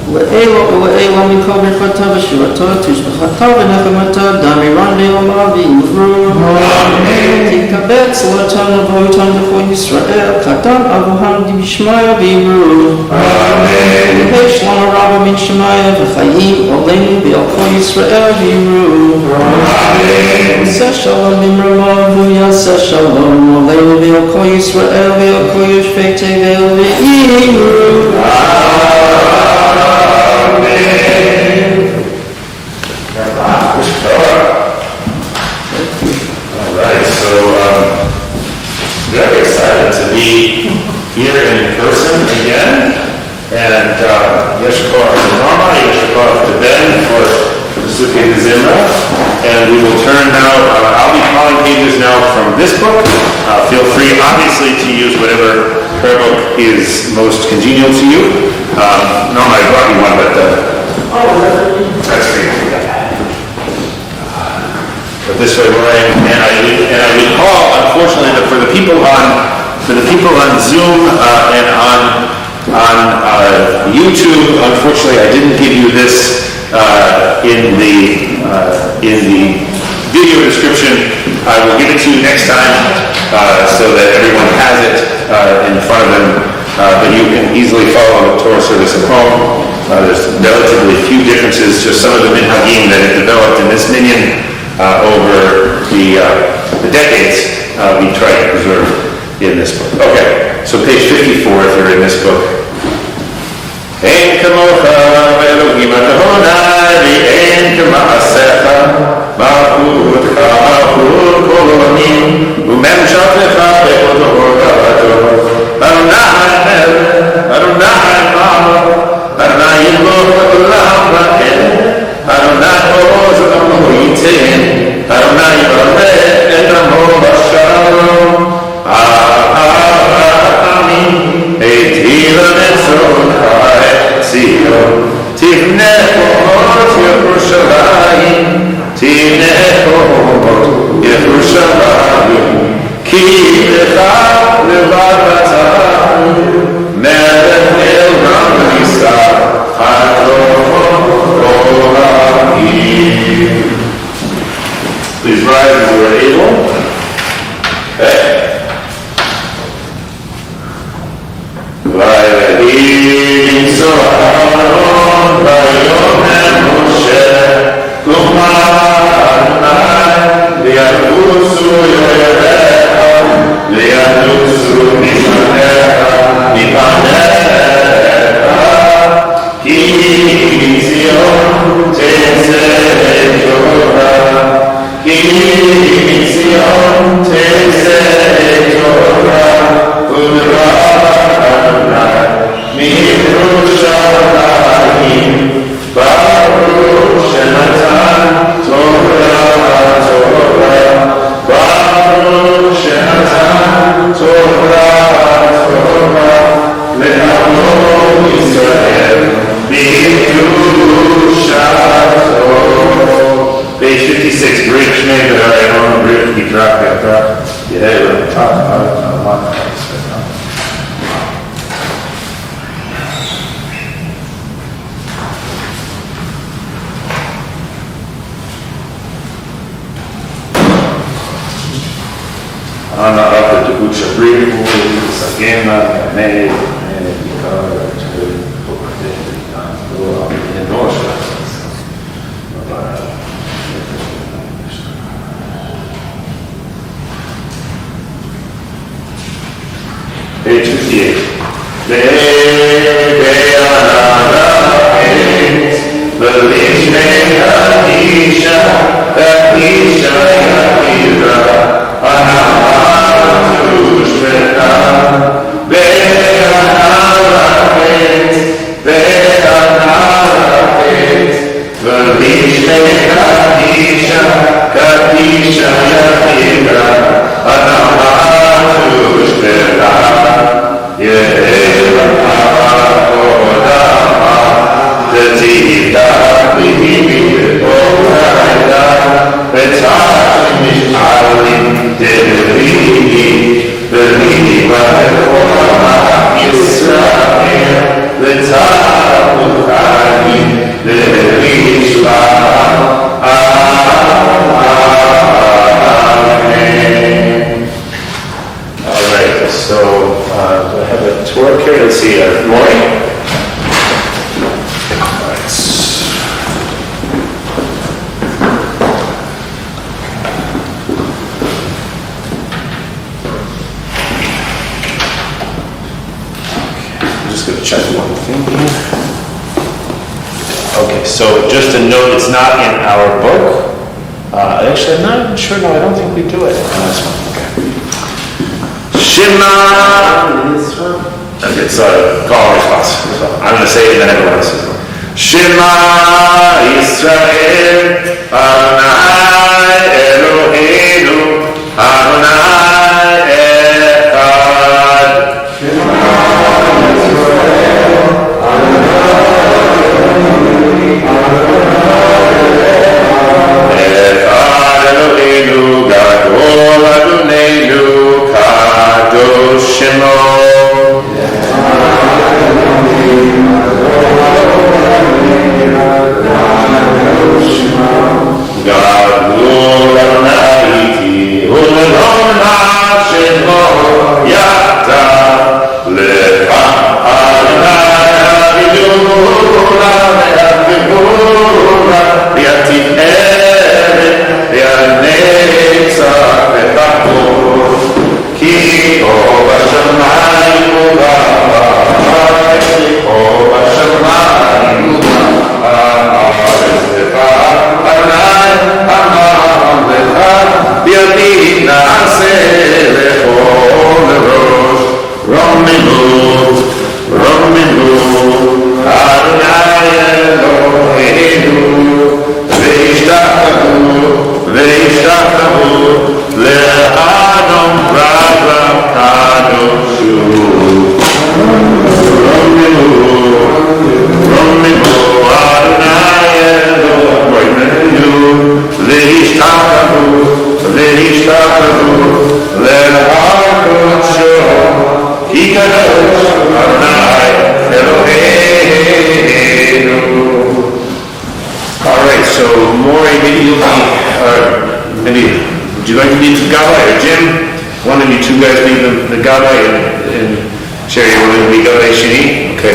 Eila min kol birchata v'shirata Tishbachata v'nechamata Damiran v'yilama v'yivru. Tikabet tzolatan avoitan b'chol Yisrael Kadam avoham d'bishmaya v'yivru. V'hesh lama rabba min shemaya v'chayim Olenu v'yal kol Yisrael v'yivru. Yaseh shalom v'imrama v'yaseh shalom Olenu v'yal kol Yisrael v'yal kol Yoshvei Tevel v'yivru. Very excited to be here in person again, and Yeshua Mama, Yeshua to Ben for participating in Zimra, and we will turn now, I'll be calling pages now from this book. Feel free, obviously, to use whatever prayer book is most congenial to you. No, I brought you one, but that's great. But this way, and I recall, unfortunately, that for the people on Zoom and on YouTube, unfortunately, I didn't give you this in the video description. I will give it to you next time so that everyone has it in front of them. But you can easily follow the Torah service at home. There's relatively few differences, just some of the minhagim that have developed in this minyan over the decades we try to preserve in this book. Okay, so page 54 if you're in this book. Ein kamocha Elohim Adonai v'ein k'ma'asecha malchutcha malchut kol olamim u'memshatecha bechol dor gavato Adonai melech Adonai malach Adonai yimloch b'olam va'ed Adonai oz Adonai yitin Adonai yivaleh et amo b'shalom Amen. Etila Netzon Chai Tzio Kuchabriku, Sagema, Mene, Page 58. So just a note, it's not in our book. Actually, I'm not even sure. No, I don't think we do it on this one. Okay. Shema. Okay, so call and response. So I'm going to say it and then everyone else says it. Shema Yisrael Adonai Eloheinu Adonai Echad. Shema Yisrael Eloheinu Gadol Adonenu Kadosh Shemo. Gadol Adonai Ki Ulon HaShemo Yata Lecha Adonai Avidura Ve'Avidura Ve'Atiferet Ve'Anetzach Ve'Chakor Ki Tov HaShamayim U'Ha'aretz Tov HaShamayim U'Ha'aretz Le'Chad Adonai Amam Le'Chad Bi'adi Na'aseh Le'chol Rosh Rominu Adonai Eloheinu Ve'ishtachavu le'Adon Rav Kadoshu Rominu Adonai Eloheinu Ve'ishtachavu le'Adon Ki Kadosh Adonai Eloheinu. All right, so Maury, maybe you'll be, maybe, would you like to be the Gabbai, or Jim? One of you two guys be the Gabbai, and Sherry, you're going to be Gabbai Shini? Okay.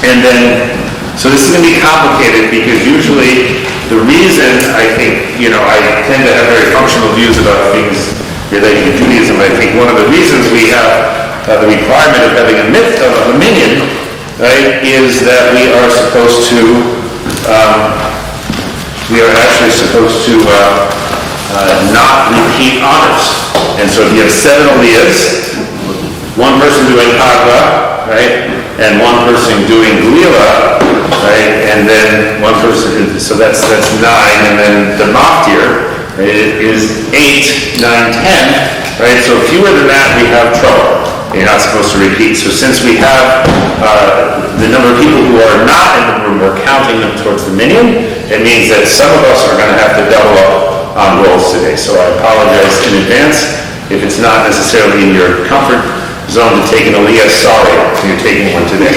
And then, so this is going to be complicated because usually the reason I think, I tend to have very functional views about things related to Judaism. I think one of the reasons we have the requirement of having a myth of a minion, right, is that we are supposed to, not repeat honors. And so if you have 7 aliyahs, one person doing Hagla, right, and one person doing Glila, right, and then one person, so that's 9, and then the Maftir, right, is 8, 9, 10, right, so fewer than that we have trouble. You're not supposed to repeat. So since we have the number of people who are not in the room, we're counting them towards the minion, it means that some of us are going to have to double up on rolls today. So I apologize in advance if it's not necessarily in your comfort zone to take an aliyah. Sorry, you're taking one today.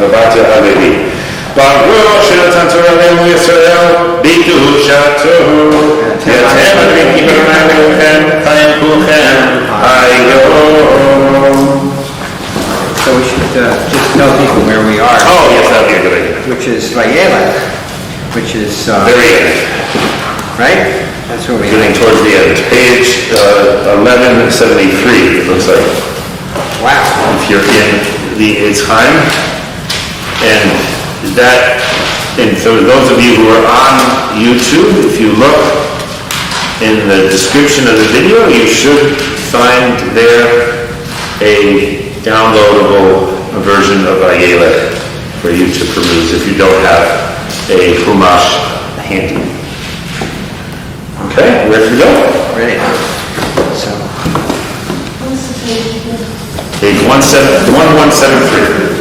Vavata Alevi. Baruch שנתן תורה לעמו ישראל, בקדושתו. יתם אדוני אדוני אלוהיכם, חיים כולכם, היום. So we should just tell people where we are, Oh, yes, that'd be a good idea. which is Vayelech, which is, Very end, right? That's where we getting are. towards the end. Page 1173, it looks like. Wow. If you're in the time, and that, and so those of you who are on YouTube, if you look in the description of the video, you should find there a downloadable version of Vayelech for you to peruse if you don't have a Chumash handy. Okay, where to go? Ready? So, Page 1173.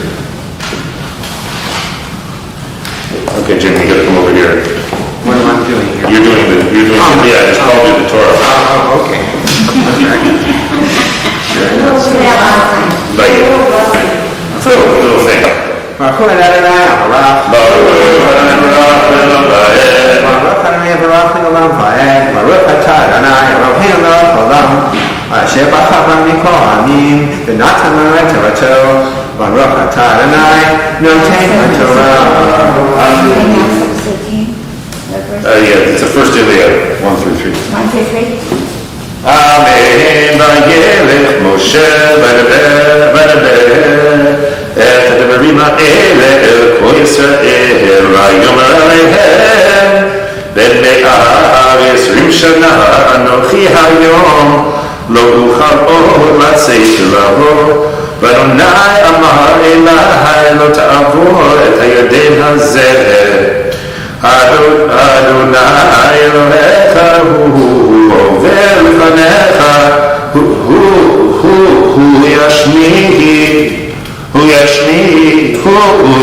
Okay, Jim, you gotta come over here. what am I doing here? You're doing, yeah, I just called you the Torah. Oh, okay. Like, little thing. Baruch Adonai Abarach. Baruch Adonai Abarach Le'olam Va'ed. Baruch Atah Adonai Eloheinu Melech Haolam. Asher b'chava mikol ha'amim v'natan לנו את תורתו. Baruch Atah Adonai Noten HaTorah. Yeah, it's the first Iliad, 1 through 3. 1 through 3. Amen, וילך משה ודבר את הדברים האלה אל כל ישראל, ויאמר עליהם, בן 120 שנה אנוכי היום, לא אוכל עוד לצאת לבוא, ואדוני אמר אלי, לא תעבור את הירדן הזה. אדוני אלוהיך הוא עובר לפניך, הוא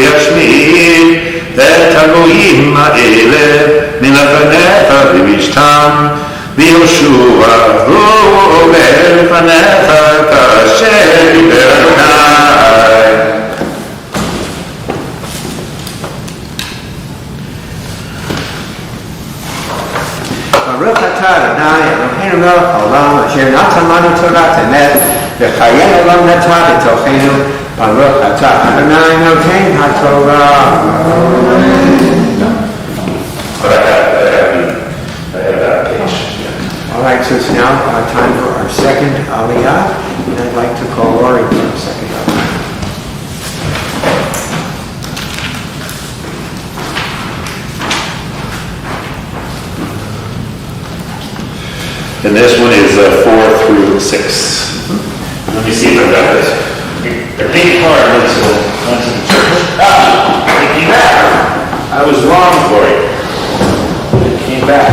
ישמיד את הגויים האלה מלפניך ובשתם, ויהושע הוא עובר לפניך כאשר דיבר אדוני. Baruch Atah Adonai Eloheinu Melech Haolam Asher natan lanu Torat Emet v'chayei olam natan b'tochenu. Baruch Atah Adonai Noten HaTorah. But I have that page. All right, so it's now time for our second Aliyah, and I'd like to call Lori for our second Aliyah. And this one is 4 through 6. Let me see if I've got this. The pink card went to the church. It came back. I was wrong for it. It came back.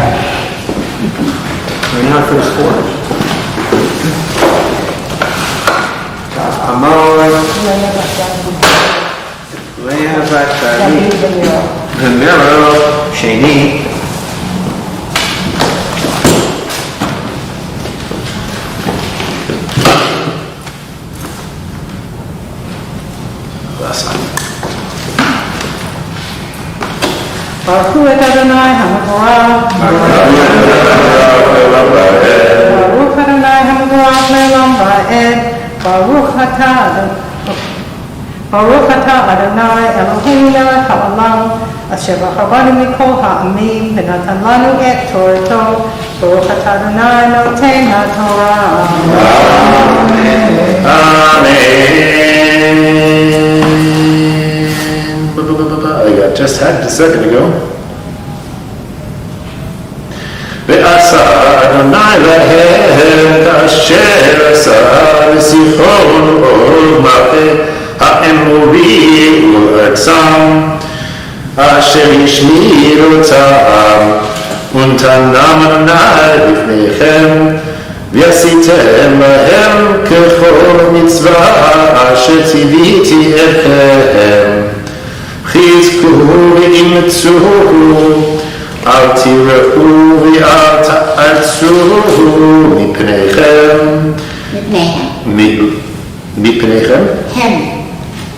We're now first four. Amor, Leah Vatari, V'mero, Sheni. Baruch Adonai HaMevorach. Baruch Adonai HaMevorach Le'olam Va'ed. Baruch Atah Adonai Eloheinu Melech Haolam Asher b'chavanu mikol ha'amim v'natan lanu et Torato. Baruch Atah Adonai Noten HaTorah. Amen. just had it a second ago. ועשה אדוני להם כאשר עשה לסיחון ולמלכי האמורי ולארצם אשר השמיד אותם ונתנם אדוני לפניכם ועשיתם להם ככל מצווה אשר ציוויתי אתכם חזקו ואמצו אל תיראו ואל תעצו מפניכם. מפניכם?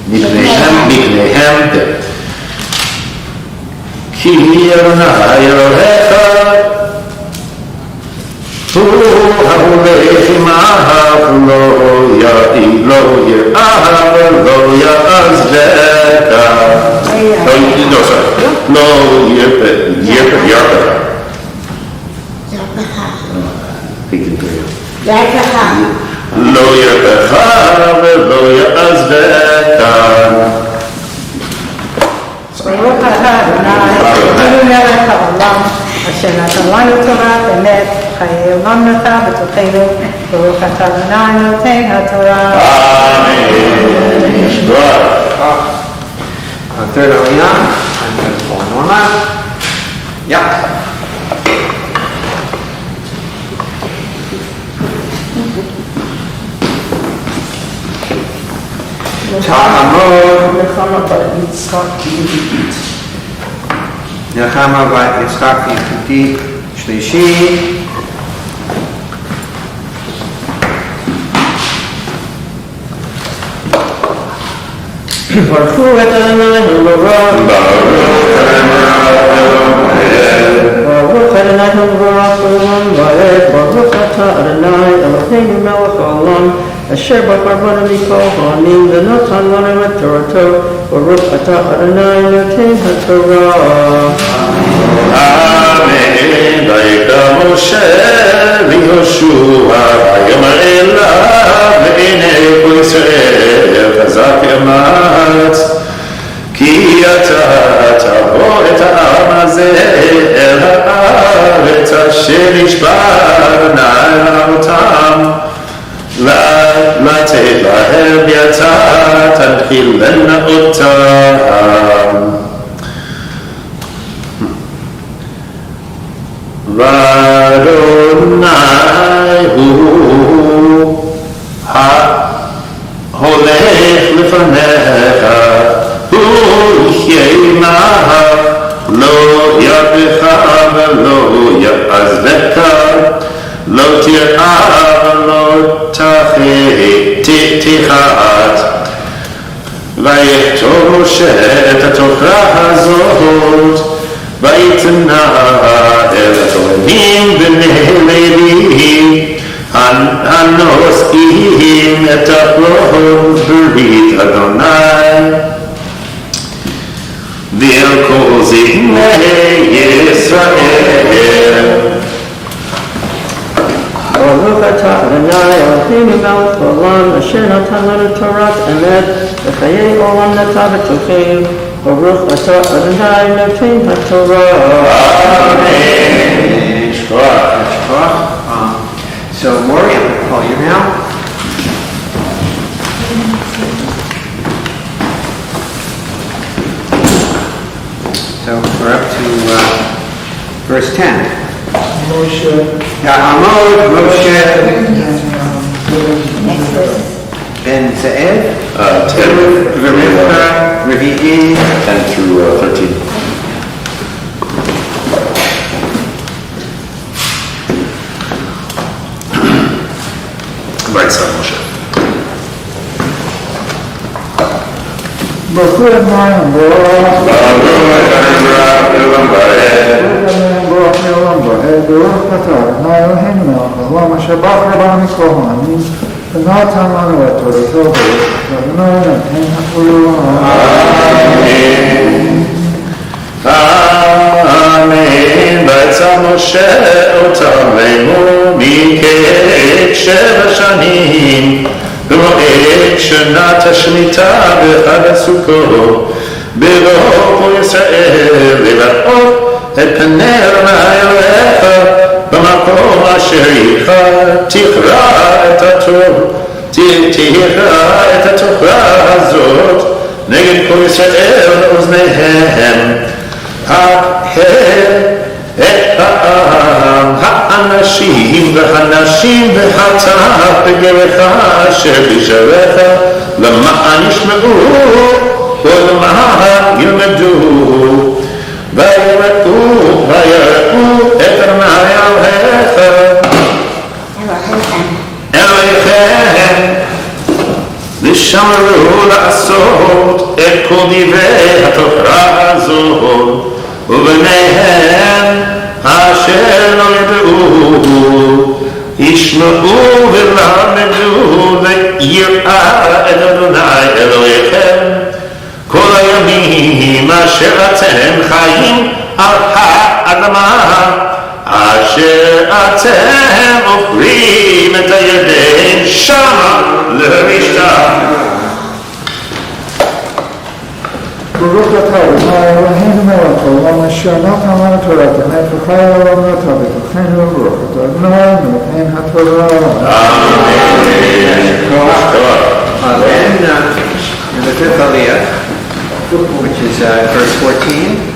מפניהם. כי אדוני אלוהיך הוא ההולך עמך לא יראה ולא יעזבך. לא ירפך ולא יעזבך. ברוך אתה אדוני מלך העולם אשר נתן לנו תורת אמת חיי עולם נטע בתוכנו. ברוך אתה אדוני נותן התורה. Amen. Shuvah. Third Aliyah, I'm going to pull Norma. Yep. נחמה בת יצחק יחותי שלישי. ברכו את אדוני ולברוך. ברוך אדוני ולברוך ולעולם ועד. ברוך אתה אדוני אלוהינו מלך העולם אשר בחרבנו מכל העמים ונתן לנו את תורתו. ברוך אתה אדוני נותן התורה. Amen. ויקרא משה ויהושע ויאמר אליו לעיני כל ישראל חזק אמץ כי אתה תבוא את העם הזה אל הארץ אשר נשבע אדוני לאבותם לתת להם ואתה תנחילנה אותם. ואדוני הוא ההולך לפניך, הוא יחיה עמך, לא ידך ולא יעזבך, לא תירא ולא תחת. ויכתוב משה את התורה הזאת ויתנה אל הכהנים בני לוי הנושאים את אחרון ברית אדוני ואל כל זקני ישראל. ברוך אתה אדוני אלוהינו מלך העולם אשר נתן לנו תורת אמת וחיי עולם נטע בתוכנו. ברוך אתה אדוני נותן התורה. Amen. Shuvah. So, Maury, I'm going to call you now. So, we're up to verse 10. Ya'amod Moshe ben Ze'ev, 10 Rivka, Revi'i, 10 through 13. Vaysa Moshe. ברכו אדוני וברוך. ברוך לעולם ועד. ברוך אתה אדוני אלוהינו מלך העולם אשר בחר בנו מכל העמים ונתן לנו את תורתו. ברוך אדוני נותן התורה. Amen. ויצא משה אותם לאמור מקץ 7 שנים במועד שנת השמיטה בחג הסוכות ברוב כל ישראל לראות את פני אדוני אלוהיך במקום אשר תקרא את התורה הזאת נגד כל ישראל לאוזניהם את האנשים והנשים והטף בגרך אשר בשעריך למען ישמעו ולמען ילמדו ויראו את אדוני אלוהיכם ושמרו לעשות את כל דברי התורה הזאת וביניהם אשר לא ידעו ישמעו ולמדו ויראה את אדוני אלוהיכם כל הימים אשר אתם חיים על האדמה אשר אתם עוברים את הירדן שמה לרשתה ברוך אתה אדוני אלוהינו מלך העולם אשר נתן לנו תורתך וחיי העולם נתן בתוכנו ברוך אתה אדוני נותן התורה. Then, in the fifth aliyah, which is verse 14,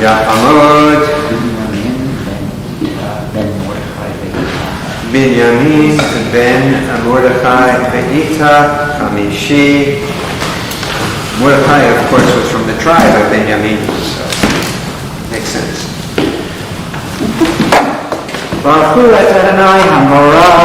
Ya'amod Binyamin ben Mordechai Ve'ita Hamishi. Mordechai, of course, was from the tribe of Benjamin, so makes sense. Baruch Adonai HaMorach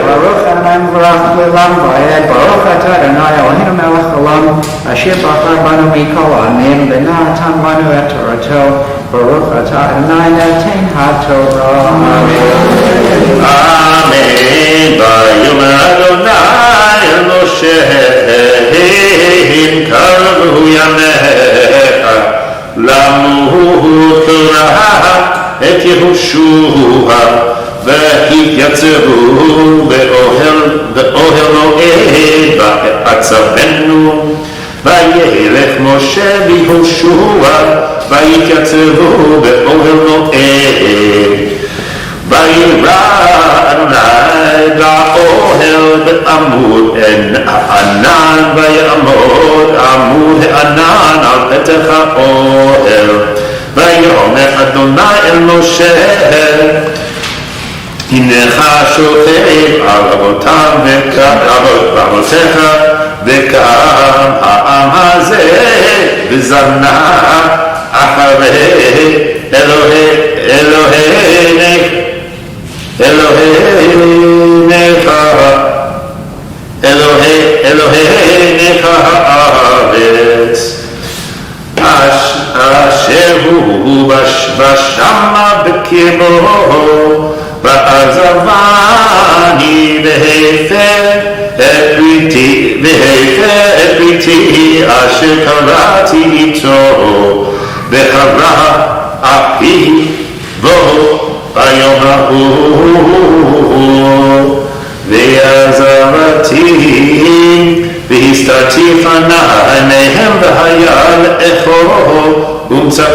Baruch Adonai Morach Le'olam Va'ed Baruch Adonai Eloheinu Melech Olam Asher Bachar Banu Mikol Amim V'natan Banu Et Torato Baruch Adonai Noten HaTorah Amen. Vayomer Adonai el Moshe Karevu Yamecha Lamu Torah et Yehoshua והתייצבו באוהל מועד ועצבנו וילך משה ויהושע ויתייצבו באוהל מועד וירא אדוני באוהל בעמוד הענן ויעמוד עמוד הענן על פתח האוהל ויאמר אדוני אל משה הנך שוכב על אבותיו ואבותיך וקם העם הזה וזנה אחרי אלוהיך הארץ אשר הוא בשמה בקרבו ועזבני והפר את בריתי אשר קראתי איתו וחברה אחיו ביום ההוא ועזבתי והסתרתי פניי מהם והיה לאכול ומצאו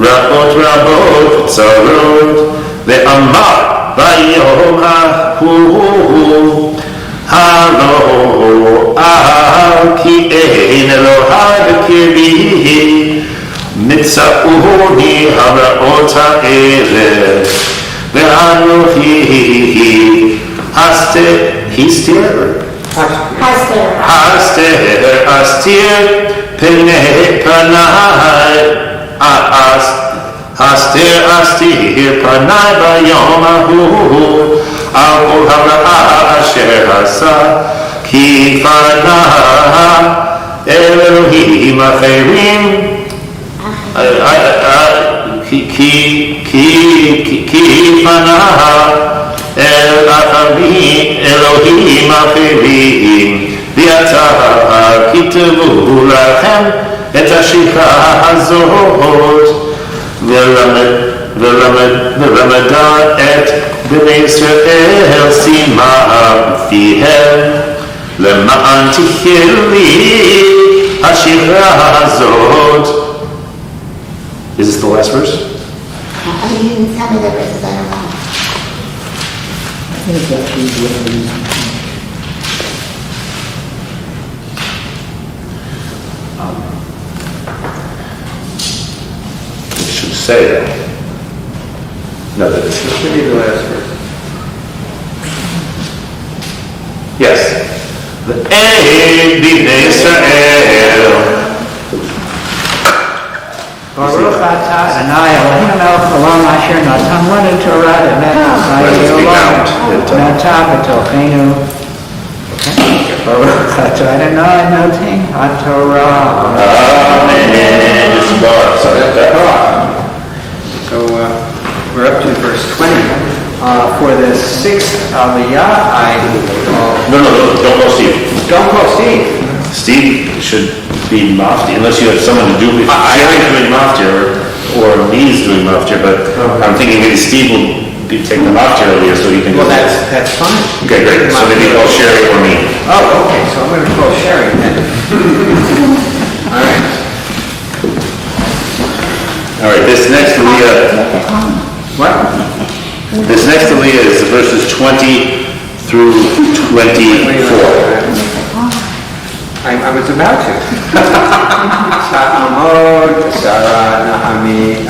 רעות רבות צרות ואמר ביום ההוא הלא כי אין אלוהי בקרבי מצאוני הרעות האלה ואנוכי הסתר פני פניי אסתיר פניי ביום ההוא על כל הרעה אשר עשה כי פניי אלוהים אחרים כי פניי אלוהים אחרים ועתה כתבו לכם את השיחה הזאת ולמדה את בני ישראל שימה בפיהם, למען תחיה לי השירה הזאת. Is this the last verse? You didn't tell me the verses, I don't know. It should say that. No, that is Should be the last verse. Yes. B'nei Israel. Baruch atah Adonai Eloheinu melech haolam asher natan lanu Torah Let's be bound. natan b'tochenu. Baruch atah Adonai noten haTorah. Amen. It's bar. So that. So we're up to verse 20. For the sixth Aliyah, No, don't go Steve. don't call Steve. Steve should be mafti, unless you have someone to do it. Jerry's doing mafti, or me's doing mafti, but I'm thinking maybe Steve will be taking the mafti earlier so he can do Well, that. that's fine. Okay, great. So maybe call Sherry or me. Oh, okay, so I'm gonna call Sherry then. All right. All right, this next Aliyah, What? this next Aliyah is verses 20 through 24. I was about to. Sa'amod, Sarah, Nahami,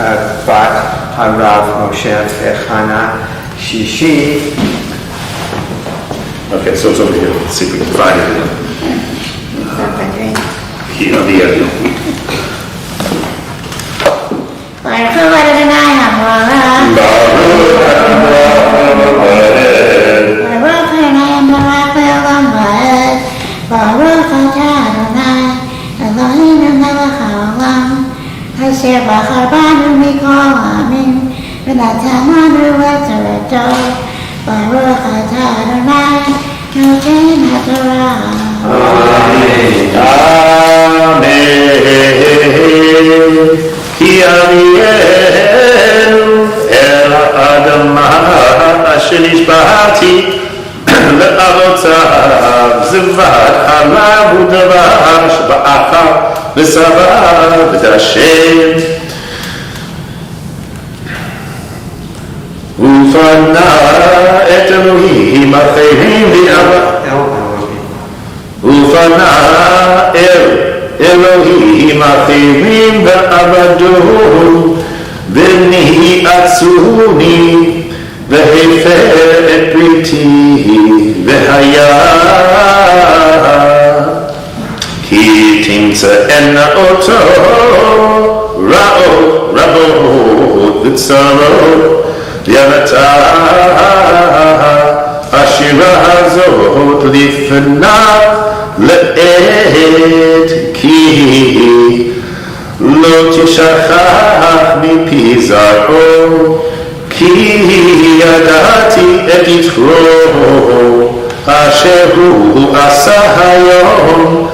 Bat, Harav, Moshe, Echana, Shishi. Okay, so it's over here. Let's see if we can find it. Here, Aliyah. Baruch Adonai haMelech. Baruch Adonai haMelech le'olam va'ed. Baruch atah Adonai Eloheinu melech haolam asher bachar banu mikol ha'amim v'natan lanu et torato. Baruch atah Adonai noten haTorah. Amen. Ki Ariel el האדמה אשר נשבעתי לאבותיו זבת חלב ודבש באחר ושבע ודשן ופנה את אלוהים אחרים ופנה אל אלוהים אחרים ועבדו ונעצוני והפר את בריתי והיה כי תמצאנה אותו רבות וצרות ירתה השירה הזאת לפניו לעת כי לא תשכח מפי זרעו כי ידעתי את יתרו אשר הוא עשה היום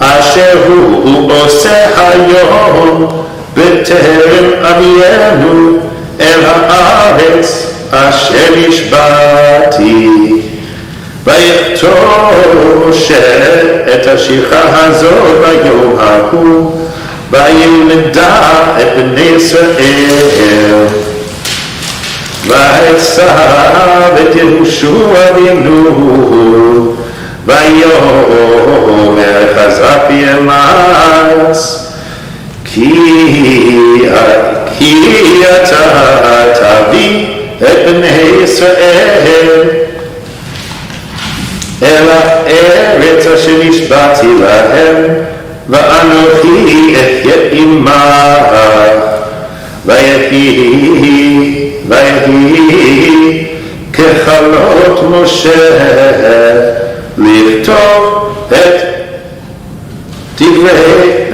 אשר הוא עושה היום בטרם אבינו אל הארץ אשר נשבעתי ויכתוב את השירה הזאת ביום ההוא וילמדה את בני ישראל ויצב את יהושע אבינו ויאמר חזקי אמץ כי אתה תביא את בני ישראל אל הארץ אשר נשבעתי להם ואנוכי אחיה עמך ויהי ככלות משה לכתוב את דברי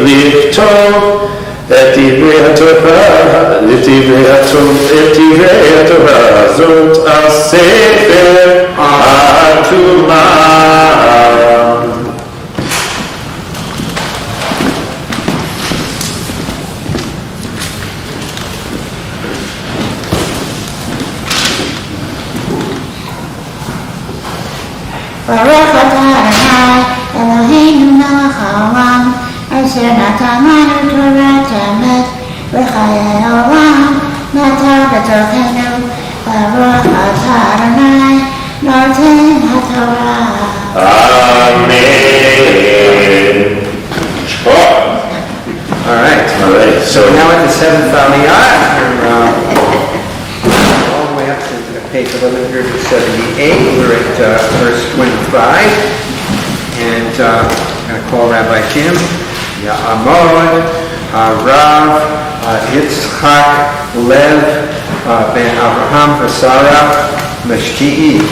לכתוב את דברי התורה לכתוב את דברי התורה הזאת על ספר Baruch atah Adonai Eloheinu melech haolam asher natan lanu Torah emet v'chayei olam natan b'tochenu Baruch atah Adonai noten haTorah. Amen. All right. So we're now at the 7th Aliyah, all the way up to page 1178. We're at verse 25. And I'm going to call Rabbi Jim. Ya'amod Rav Yitzchak Lev ben Abraham v'Sara Mashki'i.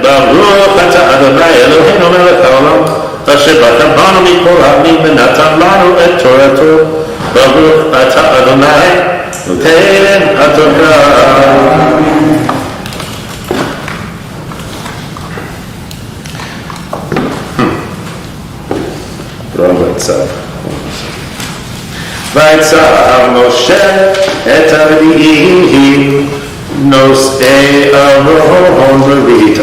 ברוך אתה אדוני אלוהינו מלך העולם אשר באת בנו מכל העמים ונתן לנו את תורתו ברוך אתה אדוני נותן התורה. ויצב משה את הלוויים נושאי אהרון ברית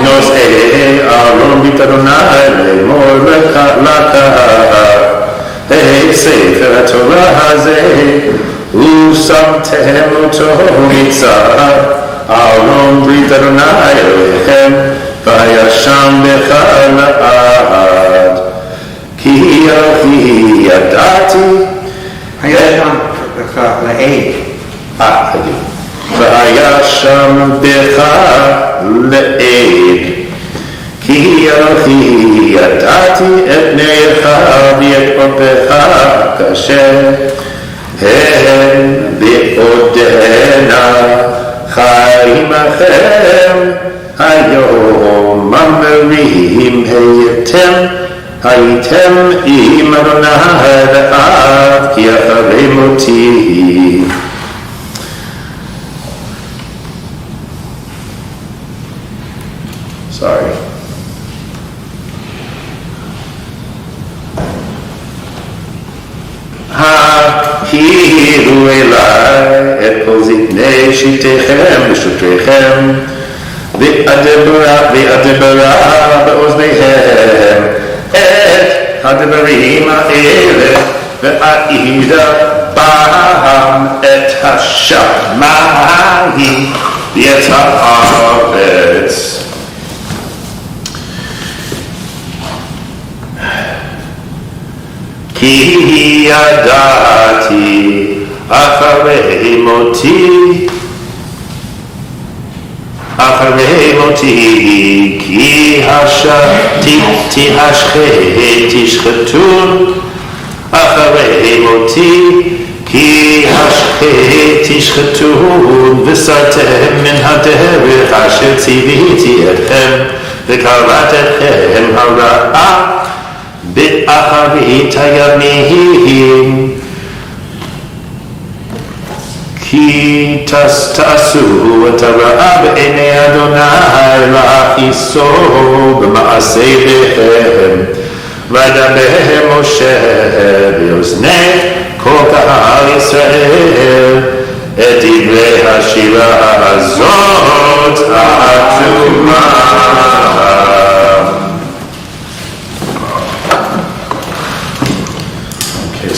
נושאי אהרון ברית אדוני לאמור לקהל ספר התורה הזה ושמתם אותו מצד אהרון ברית אדוני אלוהיכם והיה שם בך לעד כי ידעתי היה שם בך לעד. והיה שם בך לעד כי ידעתי את פניך ואת עורפך כאשר הם בעודנה חיים לכם היום ממרים הייתם עם אדוני לעד כי אחרי מותי. Sorry. ה"הירו אליי את כל זקני שבטיכם ושוטריכם ואדברה באוזניהם את הדברים האלה ואעידה בהם את השמיים ואת הארץ. כי ידעתי אחרי מותי כי תשחטון אחרי מותי כי תשחטון וסרתם מן הדרך אשר ציוויתי אתכם וקראתכם הרעה באחרית הימים כי תעשו את הרעה בעיני אדוני להכניסו במעשה ידיכם וידבר משה באוזני כל קהל ישראל את דברי השירה הזאת העצומה.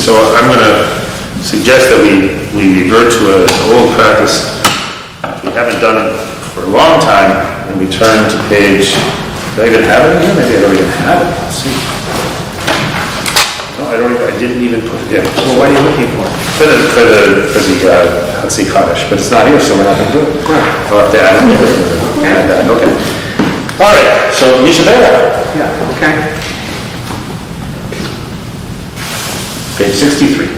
So I'm going to suggest that we revert to an old practice we haven't done it for a long time, and we turn to page. Do I even have it in here? Maybe I don't even have it. Let's see. No, I didn't even put it in. Well, what are you looking for? For the Hatsi Kaddish, but it's not here, so we're not going to do it. I'll have to add it. Add that. Okay. All right. So Yishabera. Yeah. Okay. Page 63.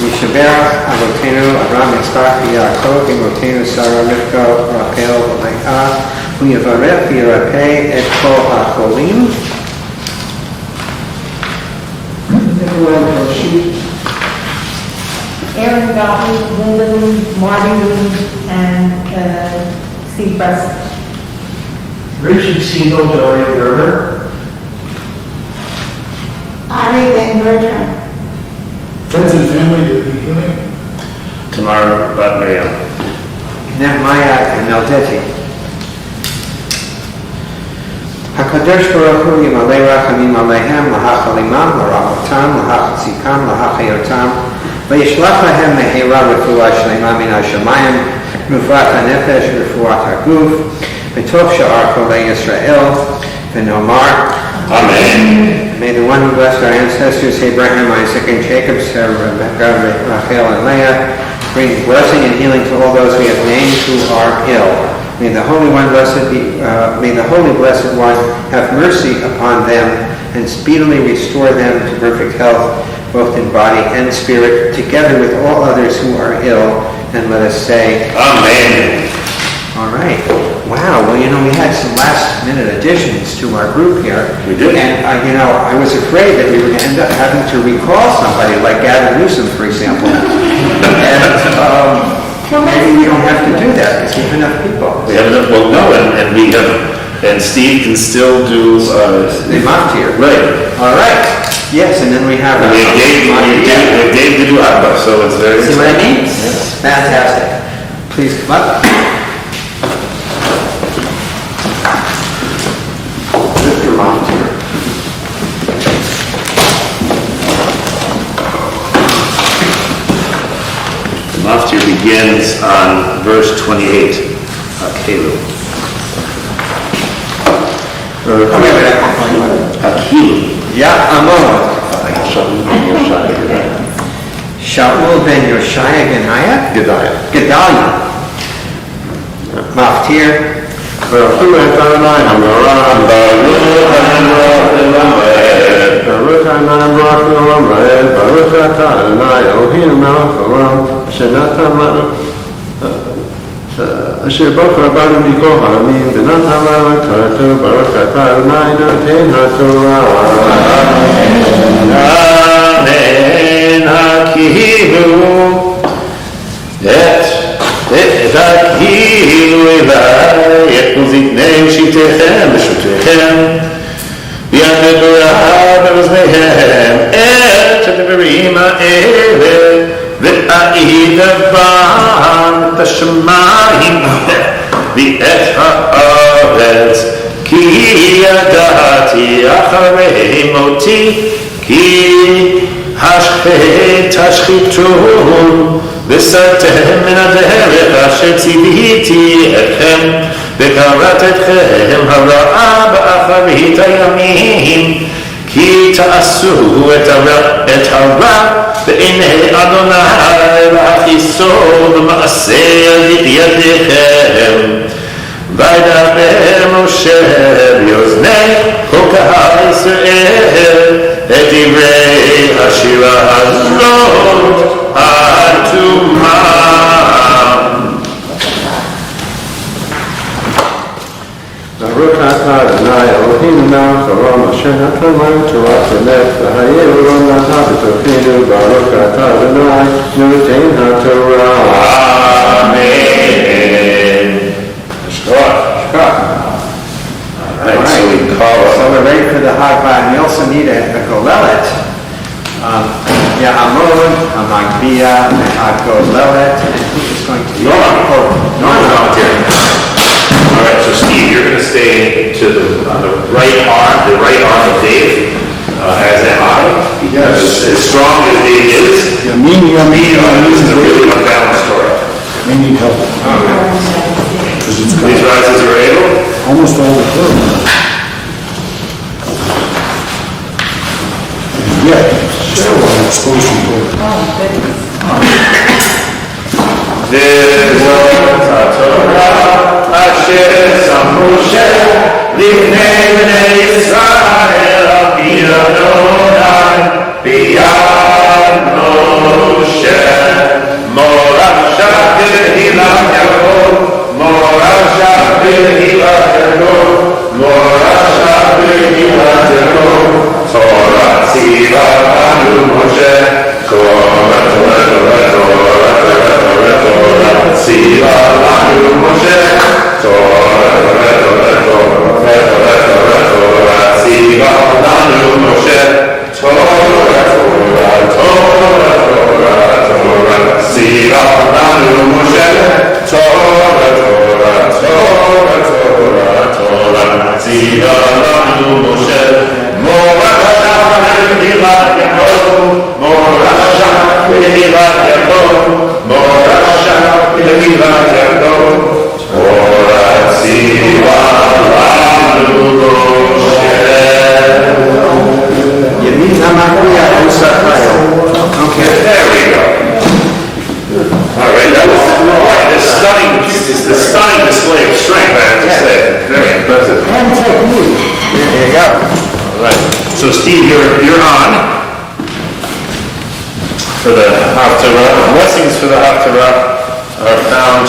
Yishabera Avotenu Avinu, Avraham, Yitzchak, Yaakov, Imotenu, Sarah, Rivka, Rachel, Leah, Hu Yevarech v'Yirapeh et kol hacholim. Aaron Gottlieb, Linda Lee, Marty Lee, and Steve Preston. Richard Siegel, Dory Gerber. Ari Ben Bertrand. Friends and family to be healing. Tamara Bat Miriam. Nehemiah and Meldeti. HaKadosh Baruch Hu Yimalei Rachamim Aleihem Lahachalimam Larachotam Lahachatzikam Lahachayotam Vayishlach Lahem Mehera Refuah Shlema Min HaShamayim Rufat HaNefesh Refuat HaGuf B'tov Sha'ar Kolei Yisrael V'nomar Amen. May the one who blessed our ancestors Abraham, Isaac, and Jacob, Sarah, Rebecca, Rachel, and Leah, bring blessing and healing to all those we have named who are ill. May the Holy One may the Holy Blessed One have mercy upon them and speedily restore them to perfect health, both in body and spirit, together with all others who are ill. And let us say, Amen. all right. Wow. Well, we had some last-minute additions to our group here. We did. And, I was afraid that we were going to end up having to recall somebody, like Gavin Newsom, for example. And maybe we don't have to do that because we have enough people. We have enough, well, no, and we have, and Steve can still do, The Maftir. right. All right. Yes, and then we have... We have Dave to do Abba, so it's very... See what I mean? Fantastic. Please come up. Mr. Maftir. The Maftir begins on verse 28, Hakilu. Hakilu. Ya'amon. Shaul ben Yoshaya Gedalia. Maftir. אשר ברוך רבנו מכל העמים ונתן לנו את תורתו ברוך אתה אדוני נותן התורה. Amen. Hakilu. Hakilu Elai et muziknei shitechem v'shutechem v'yamid Torah b'oznehem et הדברים האלה ואעיד בם את השמיים ואת הארץ כי ידעתי אחרי מותי כי השחיתון וסרתם מן הדרך אשר ציוויתי אתכם וקראת אתכם הרעה באחרית הימים כי תעשו את הרע בעיני אדוני והכיסו במעשה ידיכם וידבר משה באוזני כל קהל ישראל את דברי השירה הזאת על תומם. ברוך אתה אדוני אלוהינו מלך העולם אשר נתן לנו תורת אמת והיה העולם נטע בתוכנו ברוך אתה אדוני נותן התורה. Amen. Shuvah. All right, so we call So we're ready for the Haggadah. We also need a Golelet. Ya'amon, Amagbia, Golelet. And who is going to be? Norman volunteering. All right, so Steve, you're going to stay on the right arm of Dave, as am I. Yes. As strong as Dave is, this is a really unbalanced story. We need help. Please rise as you're able. Almost all the time. Yeah, so I'm supposed to go. This Torah asher sam Moshe lifnei bnei Yisrael min Adonai biyad Moshe So Steve, you're on for the Haftarah. Blessings for the Haftarah are found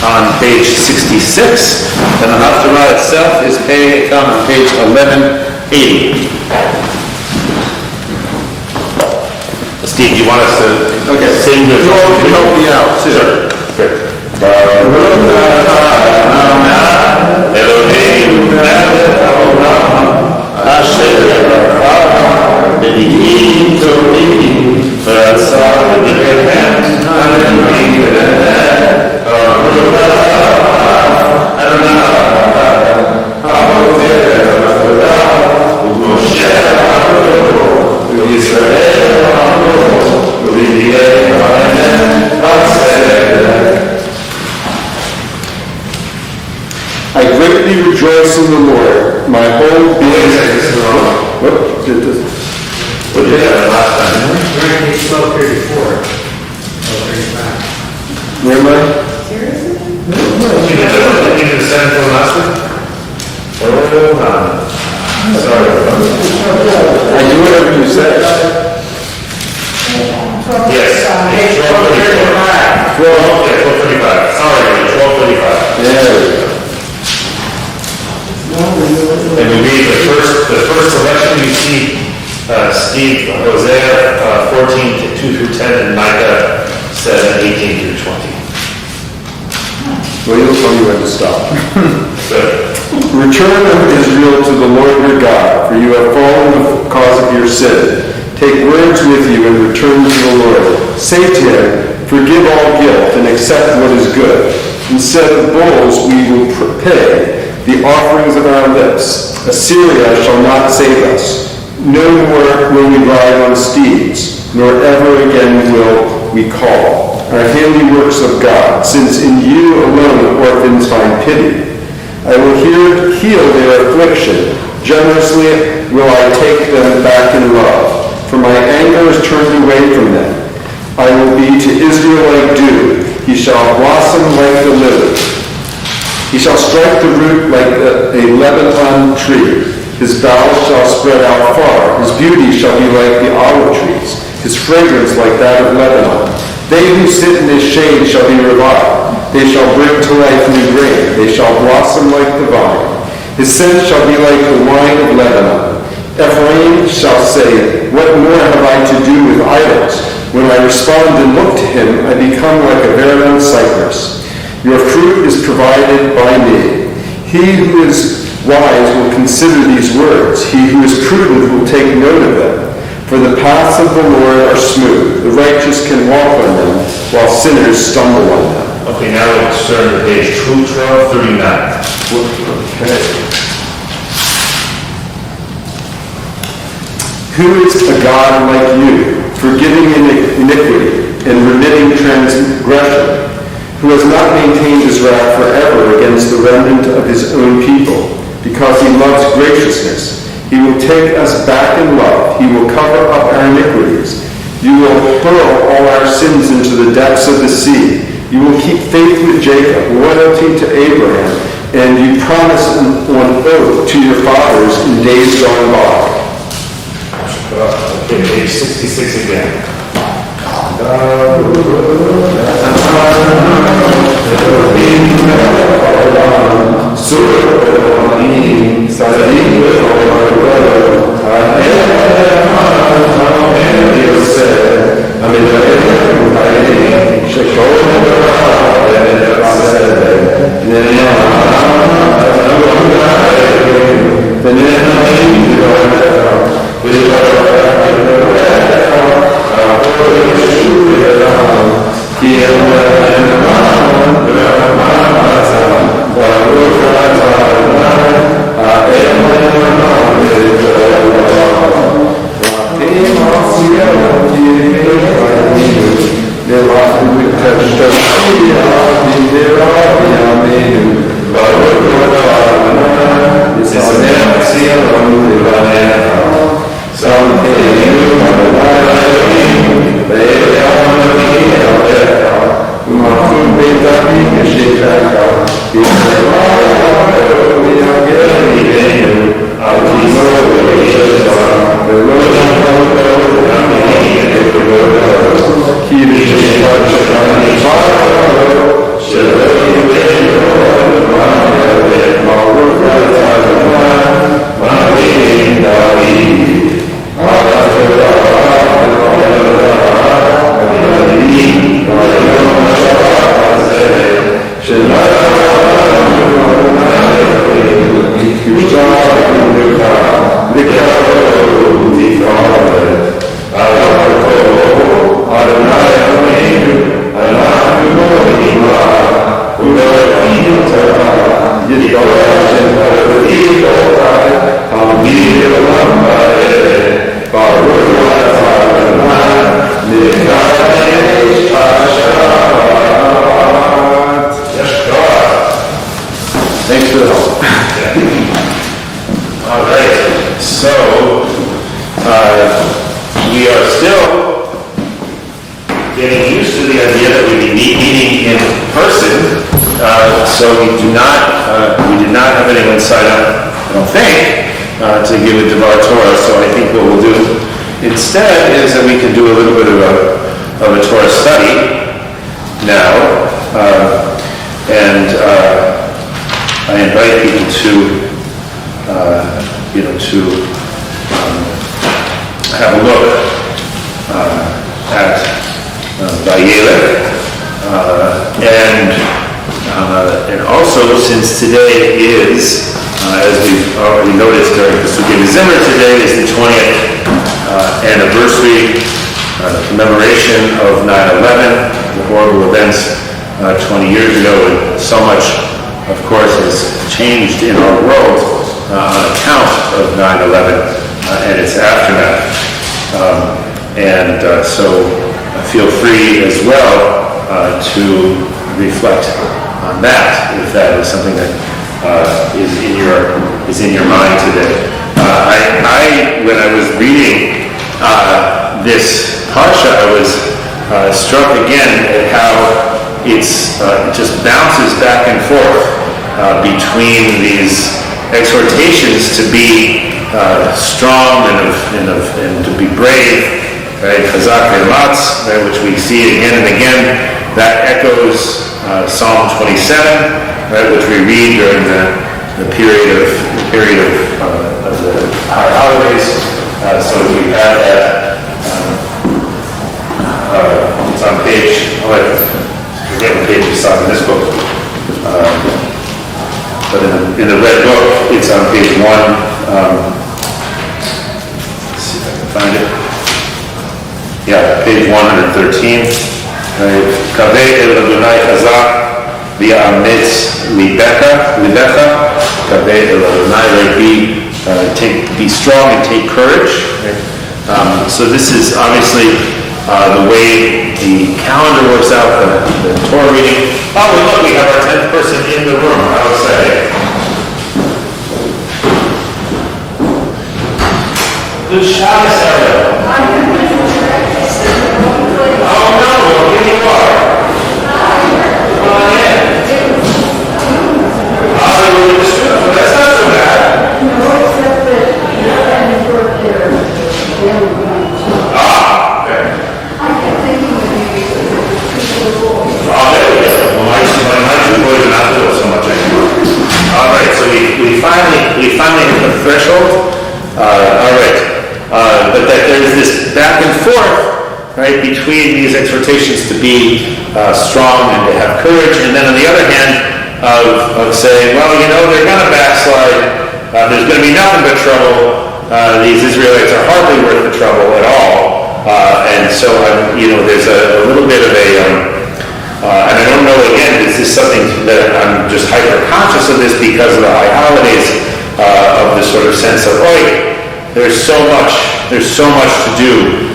on page 66, and the Haftarah itself is found on page 1180. Steve, you want us to sing the... Help me out, too. Sure. Elohim Asher B'Digim Tovim V'Atzah B'Dechem I greatly rejoice in the Lord. My whole being... What did this? What did you have last time? We're in page 1234. Where am I? You did the same for last week? Sorry. I do whatever you say. Yes, page 1235. 1235. Sorry, 1235. There we go. And we read the first selection you see, Steve, Hosea 14, 2 through 10, and Micah 7, 18 through 20. Well, you'll tell me when to stop. Good. Return, O Israel, to the Lord your God, for you have fallen because of your sin. Take words with you and return to the Lord. Say to him, forgive all guilt and accept what is good. Instead of bulls we will pay the offerings of our lips. Assyria shall not save us. No more will we ride on steeds, nor ever again will we call our handiworks of God, since in you alone orphans find pity. I will heal their affliction. Generously will I take them back in love, for my anger is turned away from them. I will be to Israel like dew. He shall blossom like the lily. He shall strike the root like a Lebanon tree. His boughs shall spread out far. His beauty shall be like the olive trees. His fragrance like that of Lebanon. They who sit in his shade shall be revived. They shall bring to life new grain. They shall blossom like the vine. His scent shall be like the wine of Lebanon. Ephraim shall say, what more have I to do with idols? When I respond and look to him, I become like a barren cypress. Your fruit is provided by me. He who is wise will consider these words. He who is prudent will take note of them. For the paths of the Lord are smooth. The righteous can walk on them, while sinners stumble on them. Okay, now let's turn to page 1239. Okay. Who is a God like you, forgiving iniquity and remitting transgression, who has not maintained his wrath forever against the remnant of his own people, because he loves graciousness. He will take us back in love. He will cover up our iniquities. You will hurl all our sins into the depths of the sea. You will keep faith with Jacob, loyalty to Abraham, and you promised on oath to your fathers in days gone by. Okay, page 66 again. Yeah. Thanks for the help. All right, so, we are still getting used to the idea that we'd be meeting in person. So we did not have anyone sign up, I don't think, to give a Devar Torah. So I think what we'll do instead is that we can do a little bit of a Torah study now. I invite people to have a look at Vayelech, and also, since today is, as we've already noticed during the Sugya Zimmer, today is the 20th anniversary commemoration of 9/11, the horrible events 20 years ago, and so much, of course, has changed in our world on account of 9/11 and its aftermath. So feel free as well to reflect on that, if that is something that is in your mind today. When I was reading this parsha, I was struck again at how it just bounces back and forth between these exhortations to be strong and to be brave, right? Chazak ve'amatz, right, which we see again and again. That echoes Psalm 27, right, which we read during the period of the high holidays. So we have that. It's on page. Forget what page it's on in this book. But in the red book, it's on page 1. Let's see if I can find it. Yeah, page 113. Kaveh el Adonai chazak v'ametz libecha. Kaveh el Adonai, be strong and take courage. Right? So this is obviously the way the calendar works out, the Torah reading. Oh, look, we have our 10th person in the room. How exciting. Good Shabbos, everyone. Oh, no, well, here you are. Come on in. Hollywood is true, but that's not so bad. No, except that you haven't worked there. Okay. I kept thinking that maybe Oh, there we go. Well, my two boys are not doing so much anymore. All right, so we finally hit the threshold. All right, but that there's this back and forth, right, between these exhortations to be strong and to have courage, and then on the other hand, of saying, well, they're going to backslide. There's going to be nothing but trouble. These Israelites are hardly worth the trouble at all. And so, there's a little bit of and I don't know, again, is this something that I'm just hyper-conscious of this because of the high holidays, of the sort of sense of, there's so much to do.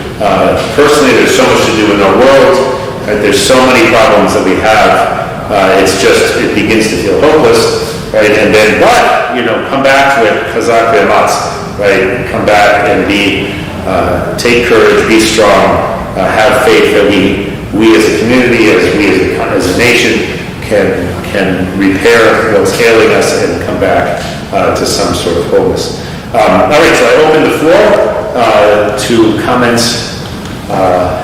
Personally, there's so much to do in our world. Right? There's so many problems that we have. It begins to feel hopeless, right? And then, come back to it, chazak ve'amatz, right? Come back and take courage, be strong, have faith that we as a community, as a nation, can repair what's ailing us and come back to some sort of wholeness. All right, so I open the floor to comments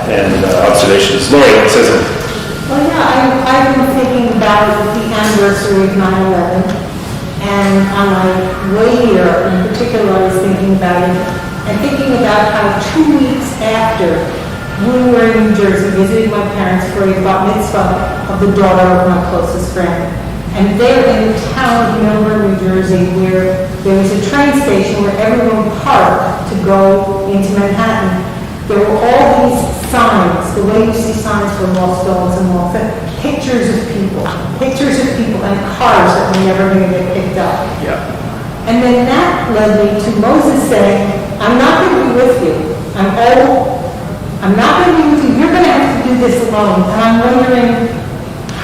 and observations. Lori, what says it? Well, yeah, I've been thinking about the anniversary of 9/11, and on my way here, in particular, I was thinking about it, and thinking about how 2 weeks after we were in New Jersey, visiting my parents for a bat mitzvah of the daughter of my closest friend. And there in the town of Millburn, New Jersey, where there was a train station where everyone parked to go into Manhattan, there were all these signs, the way you see signs for lost dogs and lost, pictures of people and cars that were never going to get picked up. Yeah. And then that led me to Moses saying, I'm not going to be with you. I'm old. I'm not going to be with you. You're going to have to do this alone. And I'm wondering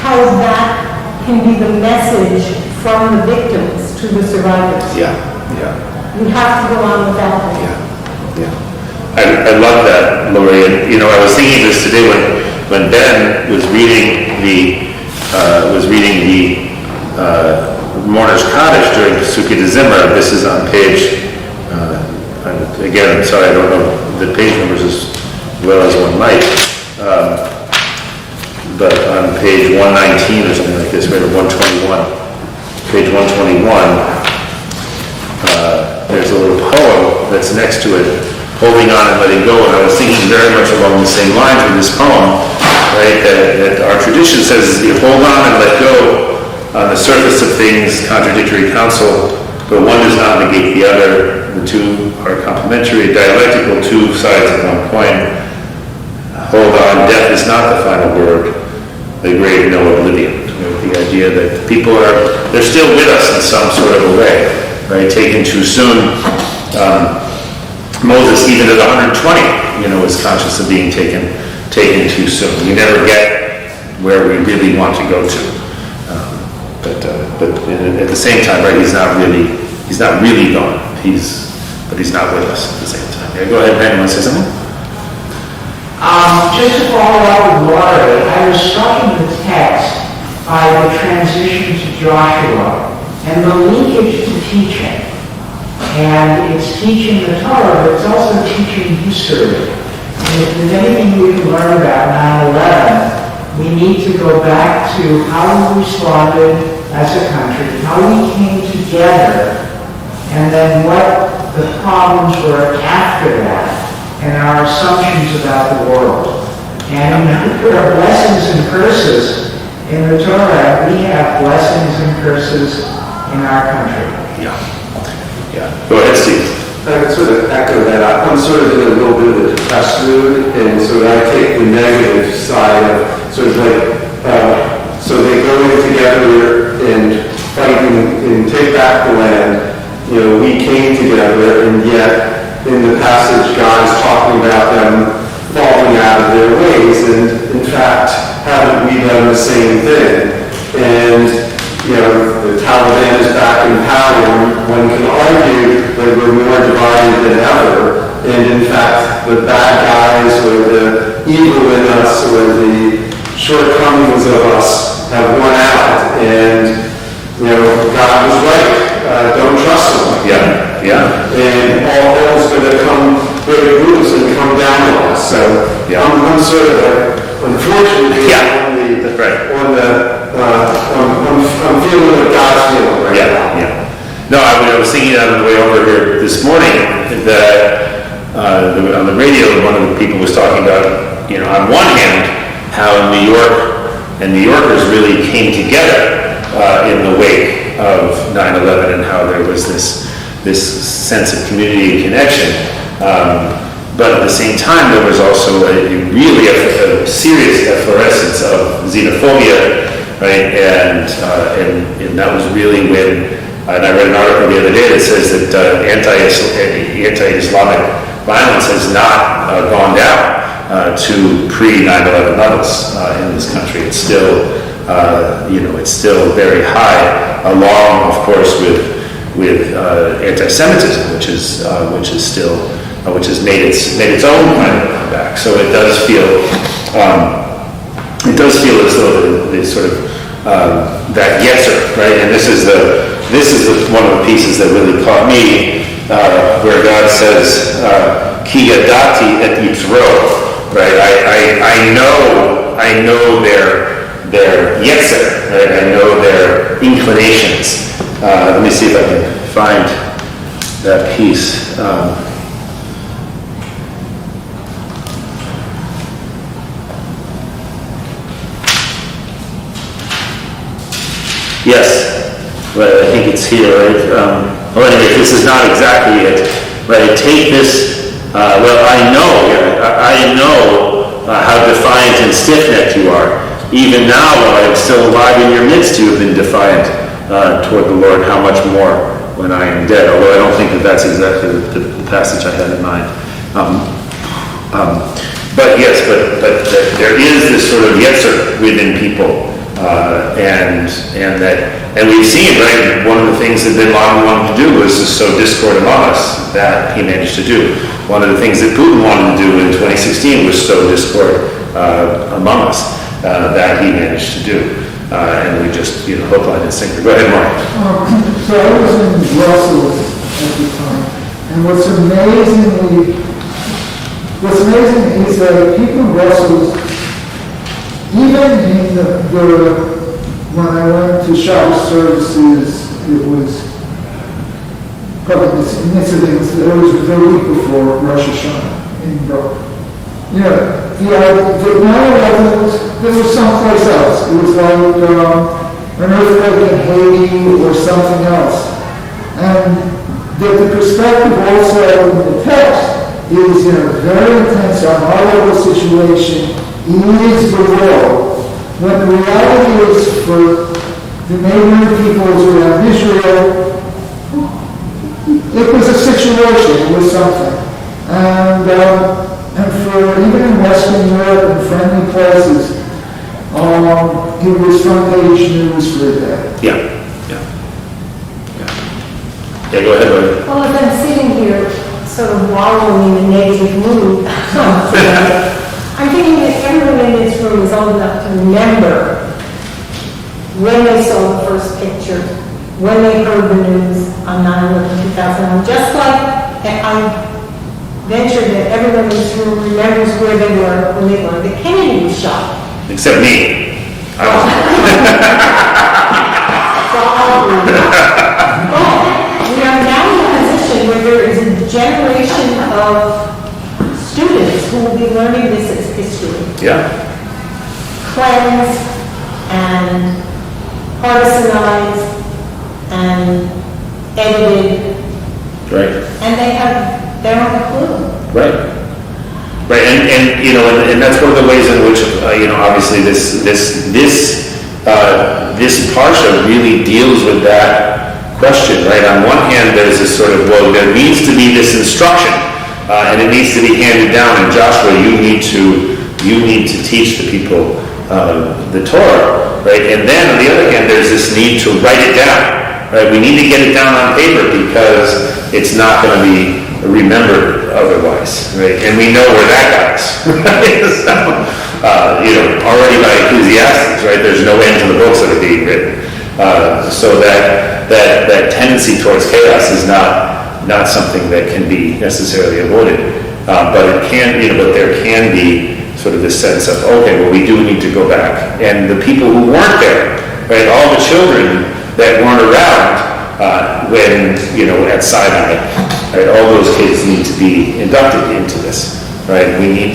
how that can be the message from the victims to the survivors. Yeah. You have to go on without me. Yeah. I love that, Lori. And, I was thinking this today when Ben was reading the Mourner's Cottage during Pesukei de Zimra. This is on page, again, I'm sorry, I don't know the page numbers as well as one might, but on page 119 or something like this, right, or 121, page 121, there's a little poem that's next to it, holding on and letting go, and I was thinking very much along the same lines with this poem, right, that our tradition says you hold on and let go. On the surface of things, contradictory counsel, but one does not negate the other. The two are complementary, dialectical, two sides of one coin. Hold on, death is not the final word. The grave no oblivion. The idea that people they're still with us in some sort of a way, right? Taken too soon. Moses, even at 120, was conscious of being taken too soon. We never get where we really want to go to. But at the same time, right? He's not really gone. But he's not with us at the same time. Yeah, go ahead, Ben. You want to say something? Just to follow up with Laurie, I was struck in the text by the transition to Joshua and the linkage to teaching. And it's teaching the Torah, but it's also teaching history. And if there's anything we can learn about 9/11, we need to go back to how we responded as a country, how we came together, and then what the problems were after that, and our assumptions about the world. And there are blessings and curses in the Torah. We have blessings and curses in our country. Yeah. Go ahead, Steve. I could sort of echo that. I'm sort of in a little bit of a depressed mood, and so I take the negative side of sort of like, so they go in together and fight and take back the land. We came together, and yet in the passage, God is talking about them falling out of their ways, and in fact, haven't we done the same thing? And the Taliban is back in power. One can argue that we're more divided than ever, and in fact, the bad guys or the evil in us or the shortcomings of us have won out, and God was right. Don't trust them. Yeah. And all hell's going to come break loose and come down on us. So I'm sort of unfortunately I'm feeling what God's feeling right now. Yeah. No, I was thinking on the way over here this morning that on the radio, one of the people was talking about, on one hand, how New York and New Yorkers really came together in the wake of 9/11, and how there was this sense of community and connection. But at the same time, there was also a serious efflorescence of xenophobia, right? And that was really when, and I read an article the other day that says that anti-Islamic violence has not gone down to pre-9/11 levels in this country. It's still, it's still very high, along, of course, with anti-Semitism, which has made its own kind of comeback. So it does feel as though the sort of that yetzer, right? And this is one of the pieces that really caught me, where God says, ki yadati et yitro, right? I know their yetzer, right? I know their inclinations. Let me see if I can find that piece. Yes, right, I think it's here, right? Well, anyway, this is not exactly it, right? Take this, I know how defiant and stiff-necked you are. Even now, while I am still alive in your midst, you have been defiant toward the Lord. How much more when I am dead? Although I don't think that that's exactly the passage I had in mind. But yes, but there is this sort of yetzer within people. And we've seen, right, one of the things that Bin Laden wanted to do was to sow discord among us. That he managed to do. One of the things that Putin wanted to do in 2016 was sow discord among us. That he managed to do. And we just, hook, line, and sinker. Go ahead, Mark. So I was in Brussels at the time, and what's amazing is that people in Brussels, even in when I went to Shabbat services, it was probably an incident that was the week before Rosh Hashanah in Brussels. The 9/11, there was someplace else. It was like an earthquake in Haiti or something else. And the perspective also in the text is very intense on our level situation is the war. When the reality is for the neighboring peoples around Israel, it was a situation, it was something. And for even in Western Europe and friendly places, it was front page news for a day. Yeah, go ahead, Lloyd. Well, as I'm sitting here, sort of wallowing in a negative mood, I'm thinking that everyone in this room is old enough to remember when they saw the first picture, when they heard the news on 9/11/2001. Just like I venture that everyone in this room remembers where they were when they learned that Kennedy was shot. Except me. I was. We are now in a position where there is a generation of students who will be learning this as history. Yeah. Cleansed and partisanized and edited. Right. And they don't have a clue. Right. And that's one of the ways in which, obviously this parsha really deals with that question, right? On one hand, there's this sort of, there needs to be this instruction, and it needs to be handed down. And Joshua, you need to teach the people the Torah, right? And then on the other hand, there's this need to write it down, right? We need to get it down on paper because it's not going to be remembered otherwise, right? And we know where that got us, right? So, already by Ecclesiastes, right? There's no end to the books that are being written. So that tendency towards chaos is not something that can be necessarily avoided. But it can, but there can be sort of this sense of, okay, well, we do need to go back. And the people who weren't there, right? All the children that weren't around when, at Sinai, right? All those kids need to be inducted into this, right? We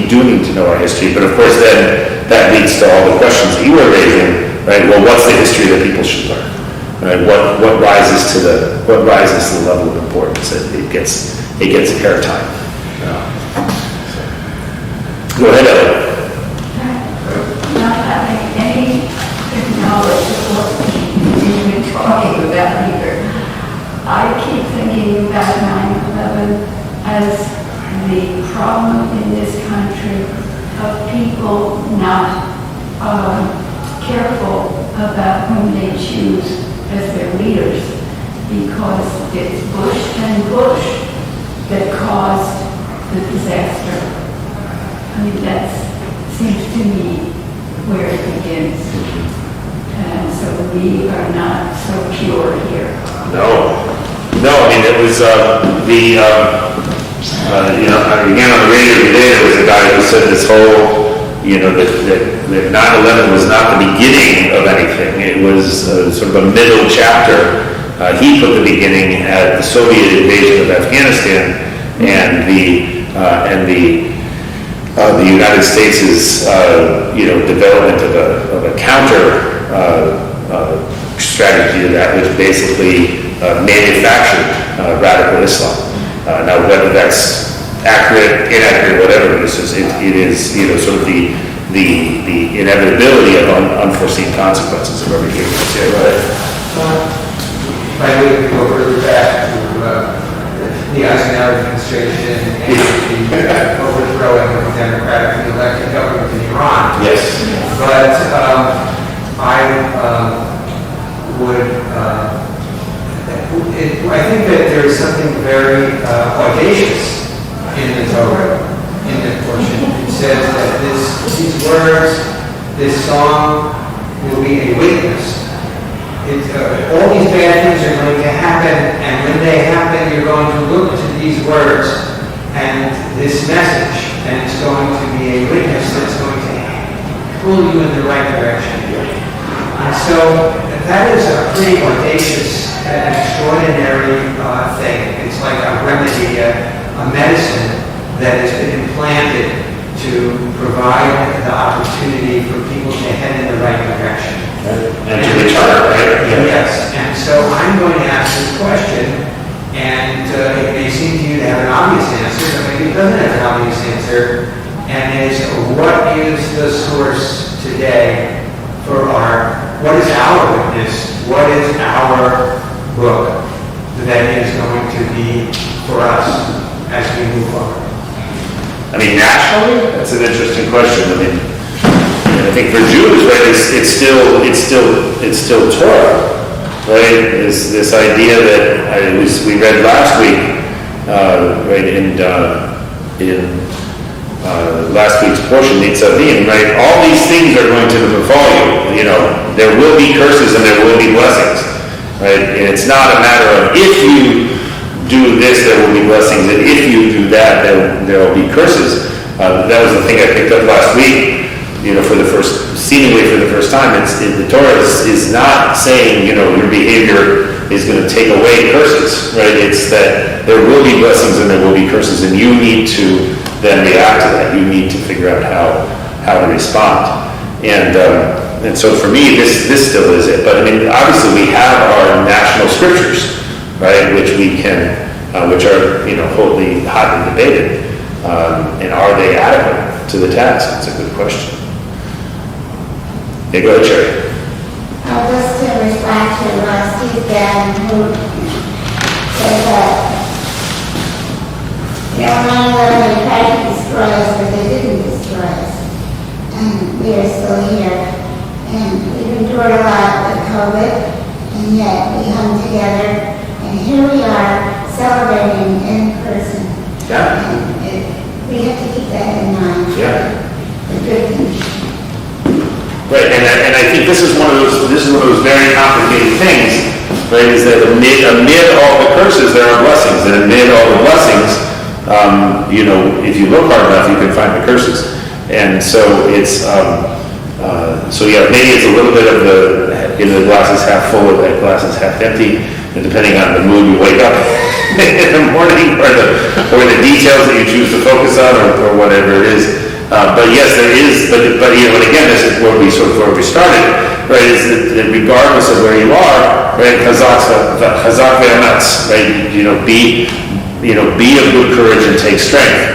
do need to know our history. But of course, then that leads to all the questions that you were raising, right? Well, what's the history that people should learn? Right? What rises to the level of importance? It gets airtime. Go ahead, Ellen. Not having any knowledge of what we've been talking about here, I keep thinking about 9/11 as the problem in this country of people not careful about whom they choose as their leaders, because it's Bush and Bush that caused the disaster. I mean, that seems to me where it begins. so we are not so pure here. No, I mean, it was, again, on the radio today, there was a guy who said this whole, that 9/11 was not the beginning of anything. It was sort of a middle chapter. He put the beginning at the Soviet invasion of Afghanistan and the United States' development of a counter strategy to that, which basically manufactured radical Islam. Now, whether that's accurate, inaccurate, whatever, it is sort of the inevitability of unforeseen consequences of everything. Yeah, go ahead. If I would go further back to the Eisenhower administration and the overthrowing of a democratically elected government in Iran. Yes. But I think that there is something very audacious in the Torah, in the portion. It says that these words, this song, will be a witness. All these bad things are going to happen, and when they happen, you're going to look to these words and this message, and it's going to be a witness that's going to pull you in the right direction. And so that is a pretty audacious and extraordinary thing. It's like a remedy, a medicine that has been implanted to provide the opportunity for people to head in the right direction. And to return, right? Yes, and so I'm going to ask this question, and it may seem to you to have an obvious answer, but maybe it doesn't have an obvious answer, and is what is the source today for what is our witness, what is our book that is going to be for us as we move forward? I mean, nationally, that's an interesting question. I mean, I think for Jews, right, it's still Torah, right? This idea that we read last week, right, in last week's portion, Nitzavim, right? All these things are going to befall you. There will be curses and there will be blessings, right? And it's not a matter of if you do this, there will be blessings, and if you do that, there will be curses. That was the thing I picked up last week. Seemingly for the first time, the Torah is not saying, your behavior is going to take away curses, right? It's that there will be blessings and there will be curses, and you need to then react to that. You need to figure out how to respond. And so for me, this still is it. But I mean, obviously we have our national scriptures, right, which are, hotly debated. And are they adequate to the task? That's a good question. Yeah, go ahead, Sherry. Just to respond to Steve Gann, who said that they tried to destroy us, but they didn't destroy us. And we are still here. And we've endured a lot with COVID, and yet we hung together. And here we are celebrating in person. Yeah. And we have to keep that in mind. Yeah. The good things. Right, and I think this is one of those very complicated things, right? Is that amid all the curses there are blessings, and amid all the blessings, if you look hard enough, you can find the curses. And so it's maybe it's a little bit of the glass is half full, or that glass is half empty, and depending on the mood you wake up in the morning, or the details that you choose to focus on, or whatever it is. But yes, there is, but and again, this is where we started, right, is that regardless of where you are, right, chazak ve'ametz, right, be of good courage and take strength,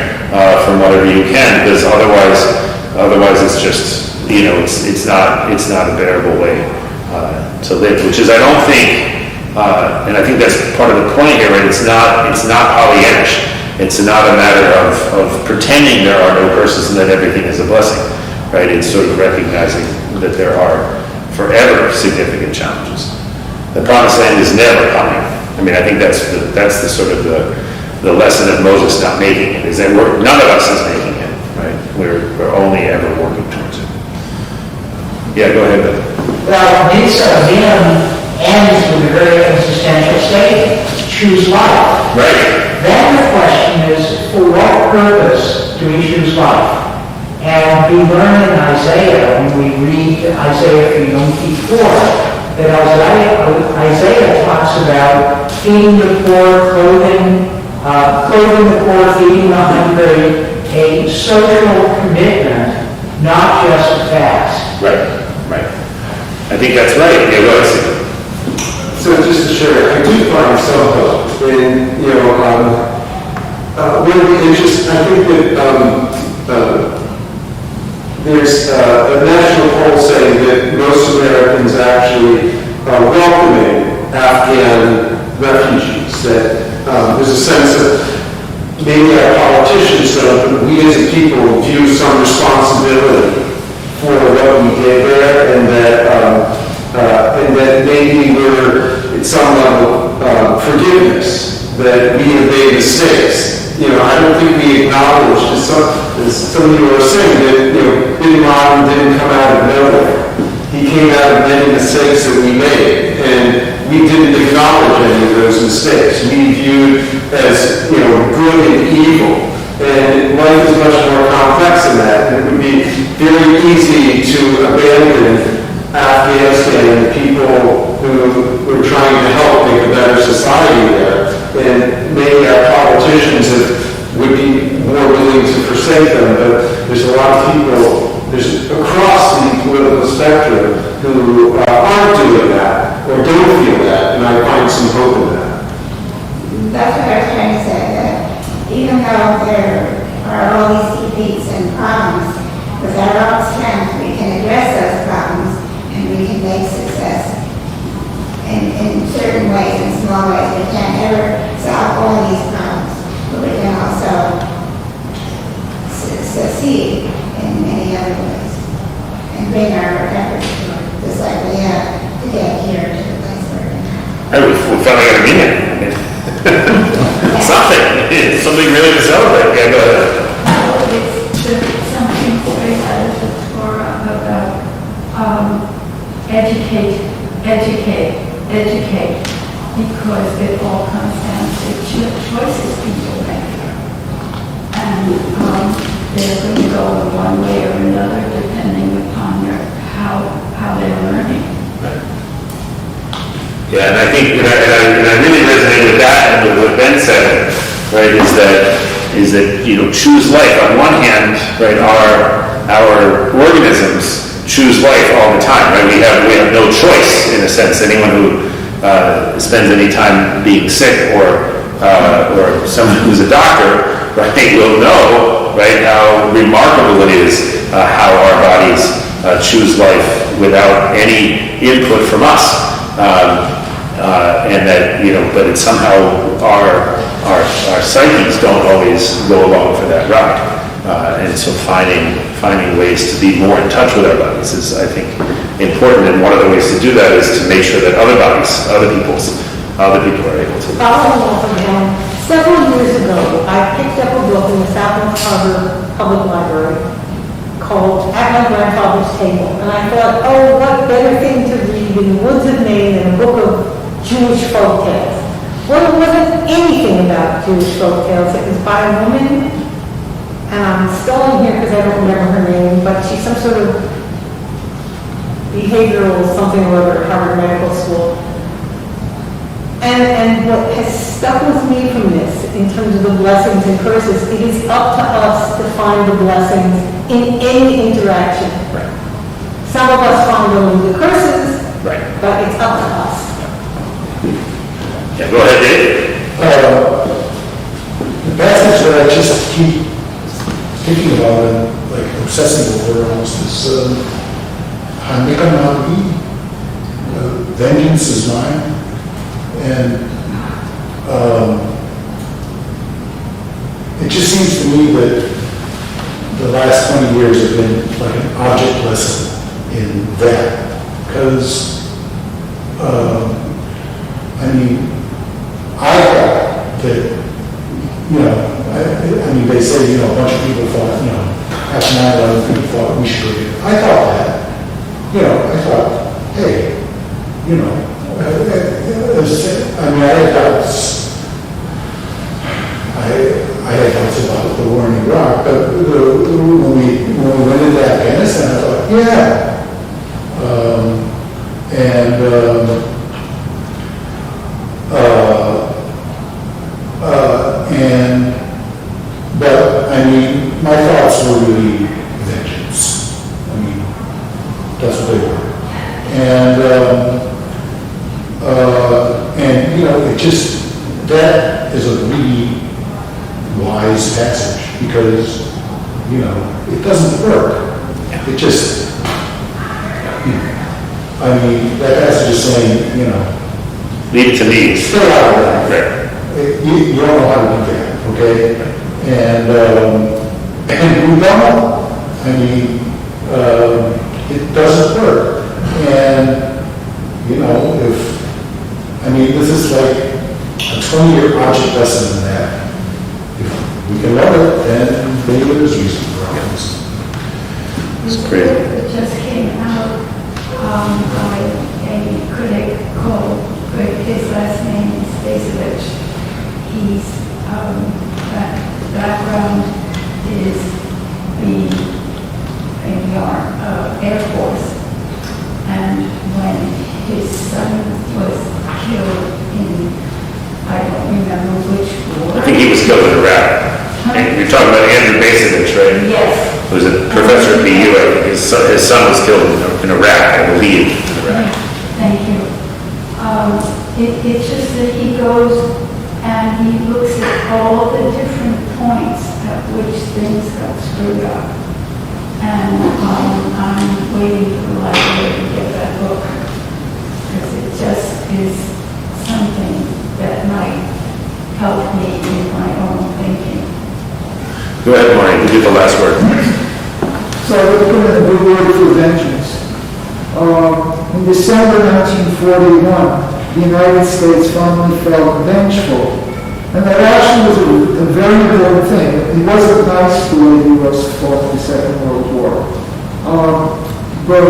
from whatever you can, because otherwise it's just, it's not a bearable way, to live, which is, I don't think, and I think that's part of the point here, right, it's not Pollyannish. It's not a matter of pretending there are no curses and that everything is a blessing, right? It's sort of recognizing that there are forever significant challenges. The promised land is never coming. I mean, I think that's the sort of the lesson of Moses not making it, is that none of us is making it, right? We're only ever working towards it. Yeah, go ahead, Ben. Well, this again ends with a very existential statement, choose life. Right. Then the question is, for what purpose do we choose life? And we learn in Isaiah, when we read Isaiah 3:4, that Isaiah talks about feeding the poor, clothing the poor, feeding the hungry, a social commitment, not just a fast. Right. I think that's right. Yeah, go ahead, Steve. So just to share, I do find some hope in, one of the interests, I think that there's a national poll saying that most Americans actually are welcoming Afghan refugees, that there's a sense of maybe our politicians don't, but we as a people view some responsibility for what we did there, and that maybe we're at some level forgiveness that we have made mistakes. I don't think we acknowledge, as some of you are saying, that Bin Laden didn't come out of nowhere. He came out of many mistakes that we made, and we didn't acknowledge any of those mistakes. We viewed as good and evil. And life is much more complex than that. It would be very easy to abandon Afghanistan and people who were trying to help make a better society there. And maybe our politicians would be more willing to forsake them. But there's a lot of people across the political spectrum who aren't doing that or don't feel that. And I find some hope in that. That's what I was trying to say, that even though there are all these defeats and problems, with our own strength, we can address those problems and we can make success in certain ways, in small ways. We can't ever solve all these problems, but we can also succeed in many other ways and bring our efforts just like we have to get here to the place where we're now. We finally got a meeting. Something really to celebrate. Yeah, go ahead. It's something straight out of the Torah about educate, because it all comes down to choices people make. And they're going to go in one way or another depending upon how they're learning. Yeah, and I think, and I really resonate with that and with what Ben said, right, is that choose life. On one hand, right, our organisms choose life all the time, right? We have no choice, in a sense. Anyone who spends any time being sick or someone who's a doctor, right, will know, right, how remarkable it is how our bodies choose life without any input from us. And that, but it's somehow our psyches don't always go along for that ride. And so finding ways to be more in touch with our bodies is, I think, important. And one of the ways to do that is to make sure that other people are able to. Following up on him, several years ago, I picked up a book in the South Harbor Public Library called At My Grandfather's Table. And I thought, oh, what better thing to read in the woods of Maine than a book of Jewish folk tales. Well, it wasn't anything about Jewish folk tales. It was by a woman, and I'm still in here because I don't remember her name, but she's some sort of behavioral something or other at Harvard Medical School. And what has stuck with me from this, in terms of the blessings and curses, it is up to us to find the blessings in any interaction. Right. Some of us find only the curses, Right. but it's up to us. Yeah, go ahead, Dave. The passage that I just keep thinking about and like obsessing over almost is Hanika Navi, vengeance is mine. And it just seems to me that the last 20 years have been like an object lesson in that. Because, I thought that, they say, a bunch of people thought, after 9/11, people thought we should go. I thought that. I thought, hey, And, you know, it just, that is a really wise passage because, you know, it doesn't work. It just, I mean, that passage is saying, you know, Leave it to me. stay out of that. Right. You don't know how to do that, okay? And we don't. I mean, it doesn't work. And, you know, this is like a 20-year project lesson in that. If we can love it, then maybe there's reason for all this. It's great. It just came out by a critic called, his last name is Stacevich. His background is in the Air Force. And when his son was killed in, I don't remember which war. I think he was killed in Iraq. And you're talking about Andrew Basovich, right? Yes. Who was a professor at BU. I think his son was killed in Iraq, I believe. Thank you. It's just that he goes and he looks at all the different points at which things got screwed up. And I'm waiting for the library to get that book because it just is something that might help me in my own thinking. Go ahead, Maureen, you get the last word. So I would put in a big word for vengeance. In December 1941, the United States finally felt vengeful. And that actually was a very important thing. It wasn't nice the way the U.S. fought the Second World War. But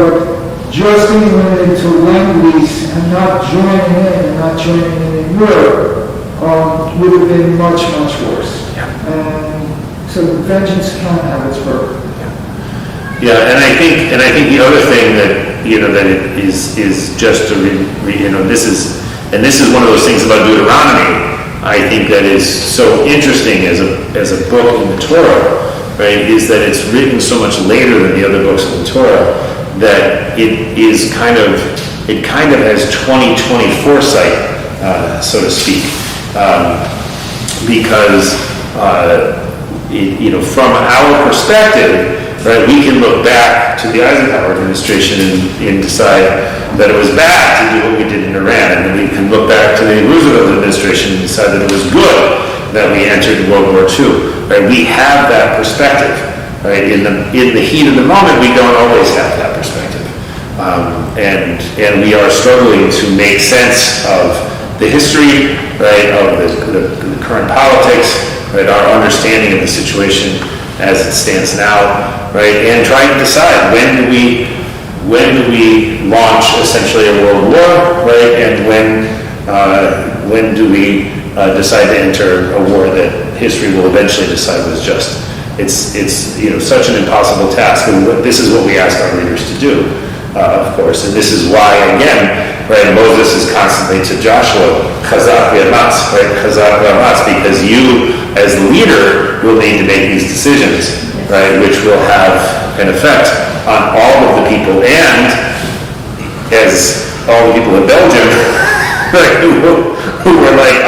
just being limited to Lend-Lease and not joining in Europe, would have been much, much worse. Yeah. And so vengeance can have its birth. Yeah, and I think the other thing that that it is just to this is one of those things about Deuteronomy. I think that is so interesting as a book in the Torah, right? Is that it's written so much later than the other books in the Torah that it kind of has 20/20 foresight, so to speak, because from our perspective. Right, we can look back to the Eisenhower administration and decide that it was bad to do what we did in Iran, and then we can look back to the Roosevelt administration and decide that it was good that we entered World War II. Right, we have that perspective. Right, in the heat of the moment, we don't always have that perspective, and we are struggling to make sense of the history, right, of the current politics, right, our understanding of the situation as it stands now, right, and trying to decide when do we launch essentially a world war, right, and when do we decide to enter a war that history will eventually decide was just. It's such an impossible task, and this is what we ask our leaders to do, of course, and this is why again, right, Moses is constantly to Joshua, Chazak v'amatz, right, Chazak v'amatz, because you as the leader will need to make these decisions, right, which will have an effect on all of the people, and as all the people in Belgium, right, who were like,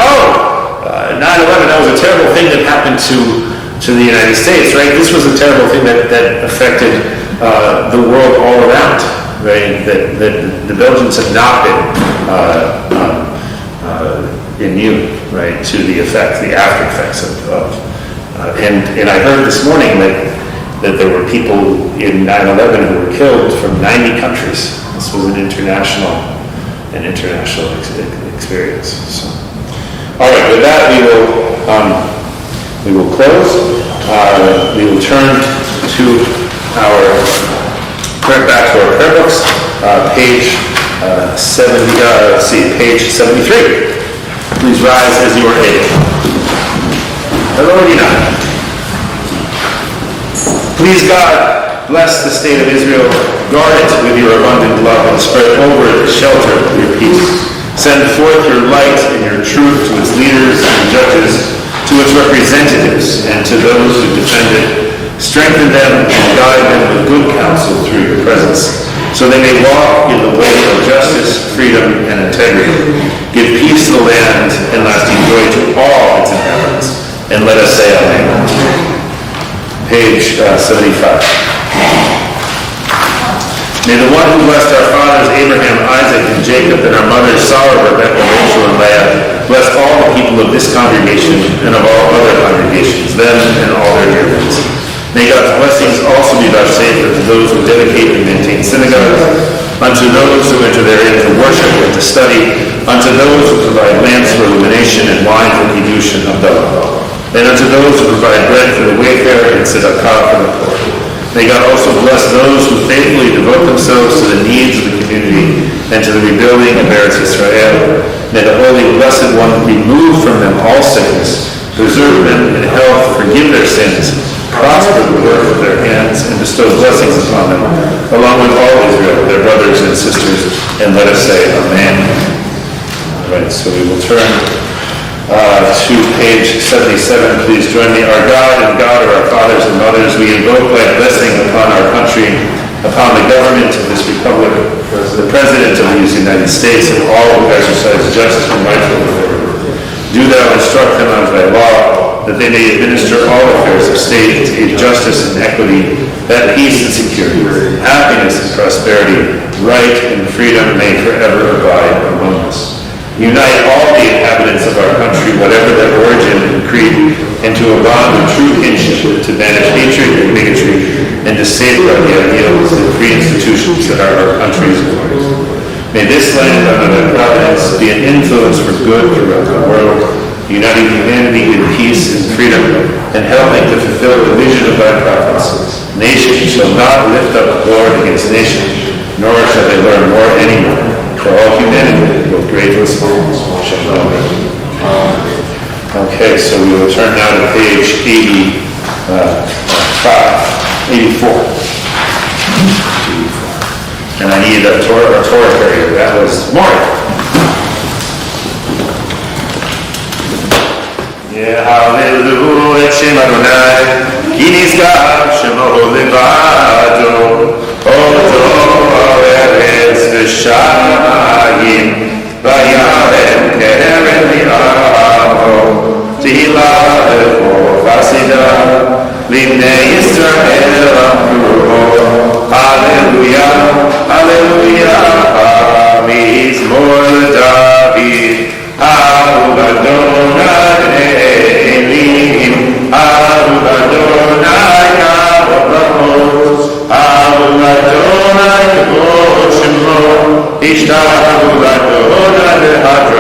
9/11, that was a terrible thing that happened to the United States, right? This was a terrible thing that affected the world all around, right? That the Belgians have not been immune, right, to the effects, the after effects of and I heard this morning that there were people in 9/11 who were killed from 90 countries. This was an international experience. So, all right, with that we will close. We will turn to back to our prayer books, page 73. Please rise as you are able. Please, God, bless the state of Israel, guard it with your abundant love, and spread over it the shelter of your peace. Send forth your light and your truth to its leaders and judges, to its representatives, and to those who defend it. Strengthen them and guide them with good counsel through your presence, so they may walk in the way of justice, freedom, and integrity. Give peace to the land and lasting joy to all its inhabitants. And let us say Amen. Page 75. May the one who blessed our fathers Abraham, Isaac, and Jacob, and our mothers Sarah, Rebekah, Rachel, and Leah, bless all the people of this congregation and of all other congregations, them and all their dear ones. May God's blessings also be vouchsafed to those who dedicate and maintain synagogues, unto those who enter therein to worship and to study, unto those who provide lamps for illumination and wine for kedushin of Dalah, and unto those who provide bread for the wayfarer and tzedakah for the poor. May God also bless those who faithfully devote themselves to the needs of the community and to the rebuilding of Eretz Israel. May the Holy Blessed One remove from them all sickness, preserve them in health, forgive their sins, prosper the work of their hands, and bestow blessings upon them, along with all Israel, their brothers and sisters, and let us say Amen. All right, so we will turn to page 77. Please join me. Our God and God of our fathers and mothers, we invoke thy blessing upon our country, upon the government of this republic, the President of the United States, and all who exercise just and rightful authority. Do thou instruct them unto thy law, that they may administer all affairs of state in justice and equity, that peace and security, happiness and prosperity, right and freedom may forever abide among us. Unite all the inhabitants of our country, whatever their origin and creed, into a bond of true kinship, to banish hatred and bigotry, and to safeguard the ideals and free institutions that are our country's glories. May this land under thy providence be an influence for good throughout the world, uniting humanity in peace and freedom, and helping to fulfill the vision of thy prophets. Nation shall not lift up war against nation, nor shall they learn war anymore. For all humanity, both great and small, shall know me. Okay, so we will turn now to page 84. And I need a Torah carrier. That was Mark. Hallelujah, Shem Adonai, Ki nizkar shemo levado, Oto Eretz v'shayim, Vayarem keren li'amo, Tehillah le'or chasidah, Limnei Yisrael amru, Hallelujah, Hallelujah, Mizmor David, Ahu Adonai Elohim, Ahu Adonai Kavod, Ahu Adonai Kavod Shemo, Ishtahu Adonai Lehadro.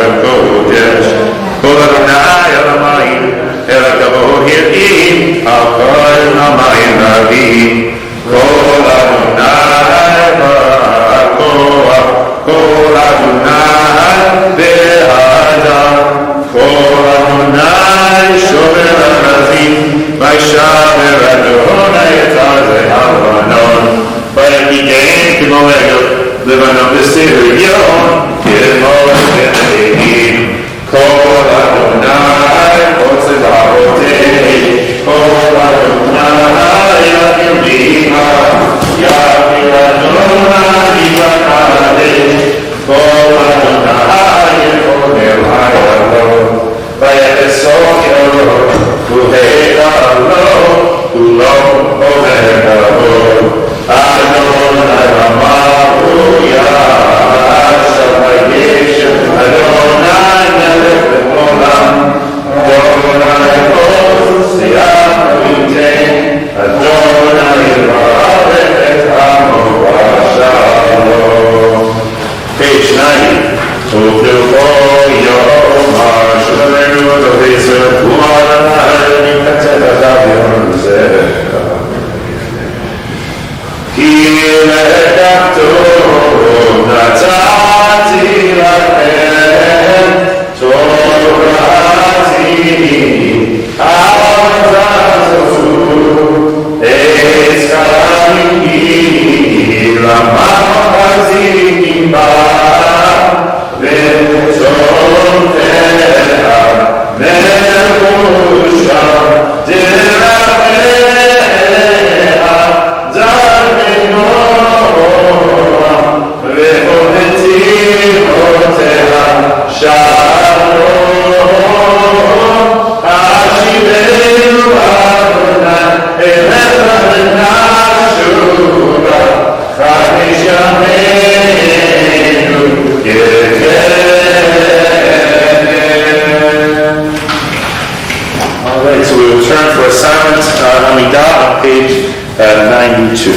92.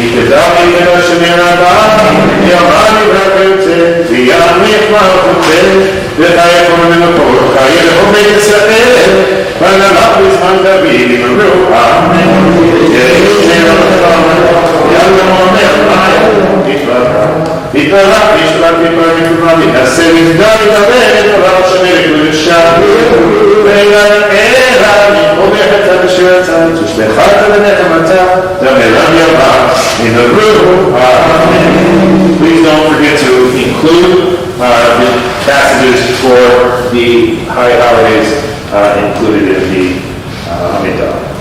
Ikadami Shemir Abba, Yamani Rakute, Yami Mahute, the Hayakon and the Port, Hayat Omega Israel, and the Lapis Mandabi, the Ru, Amen. Please don't forget to include the passages for the high holidays included in the Amidah.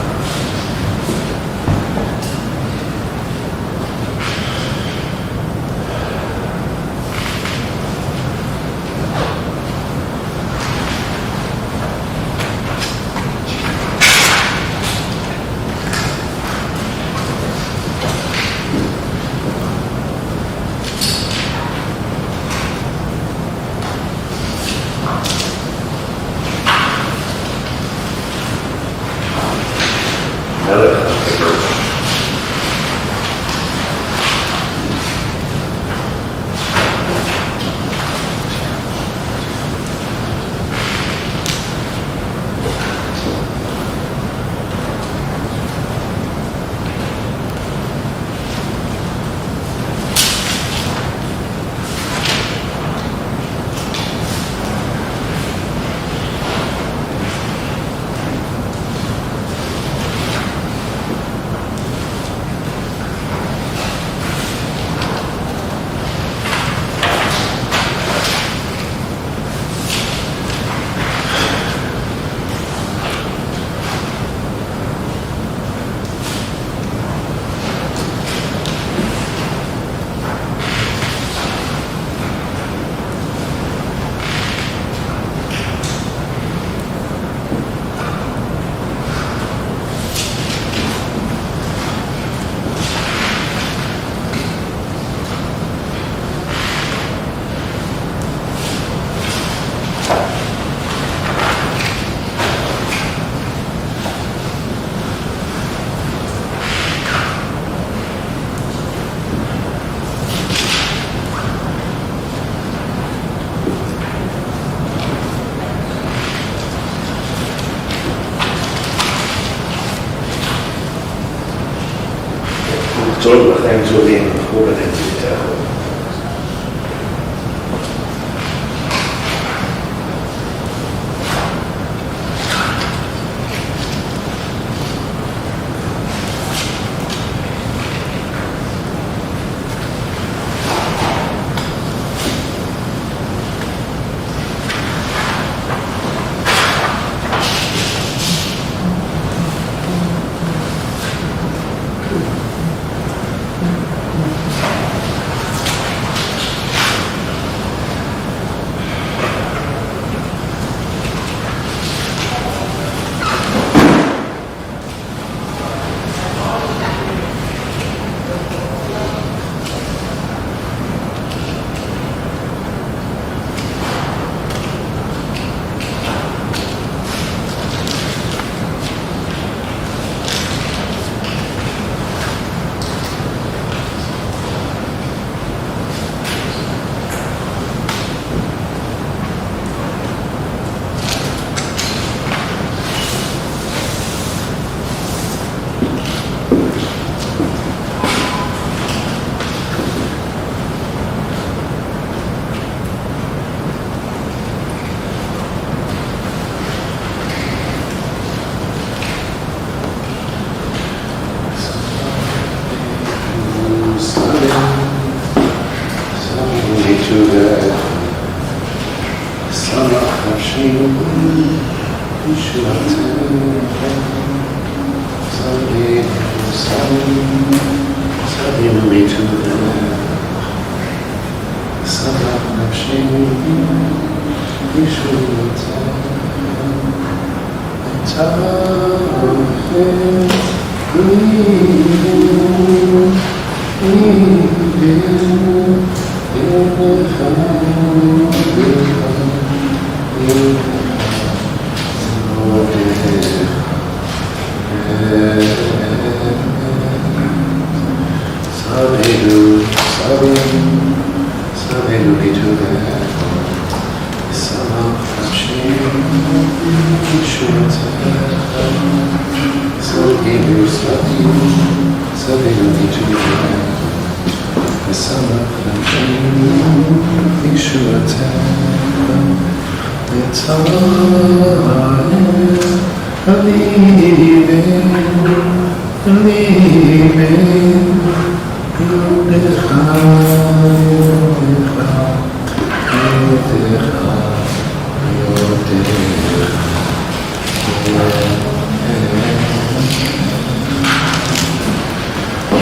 Todos los años yo bien joven en Chicago.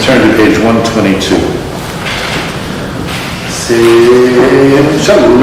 Turn to page 122. Shalom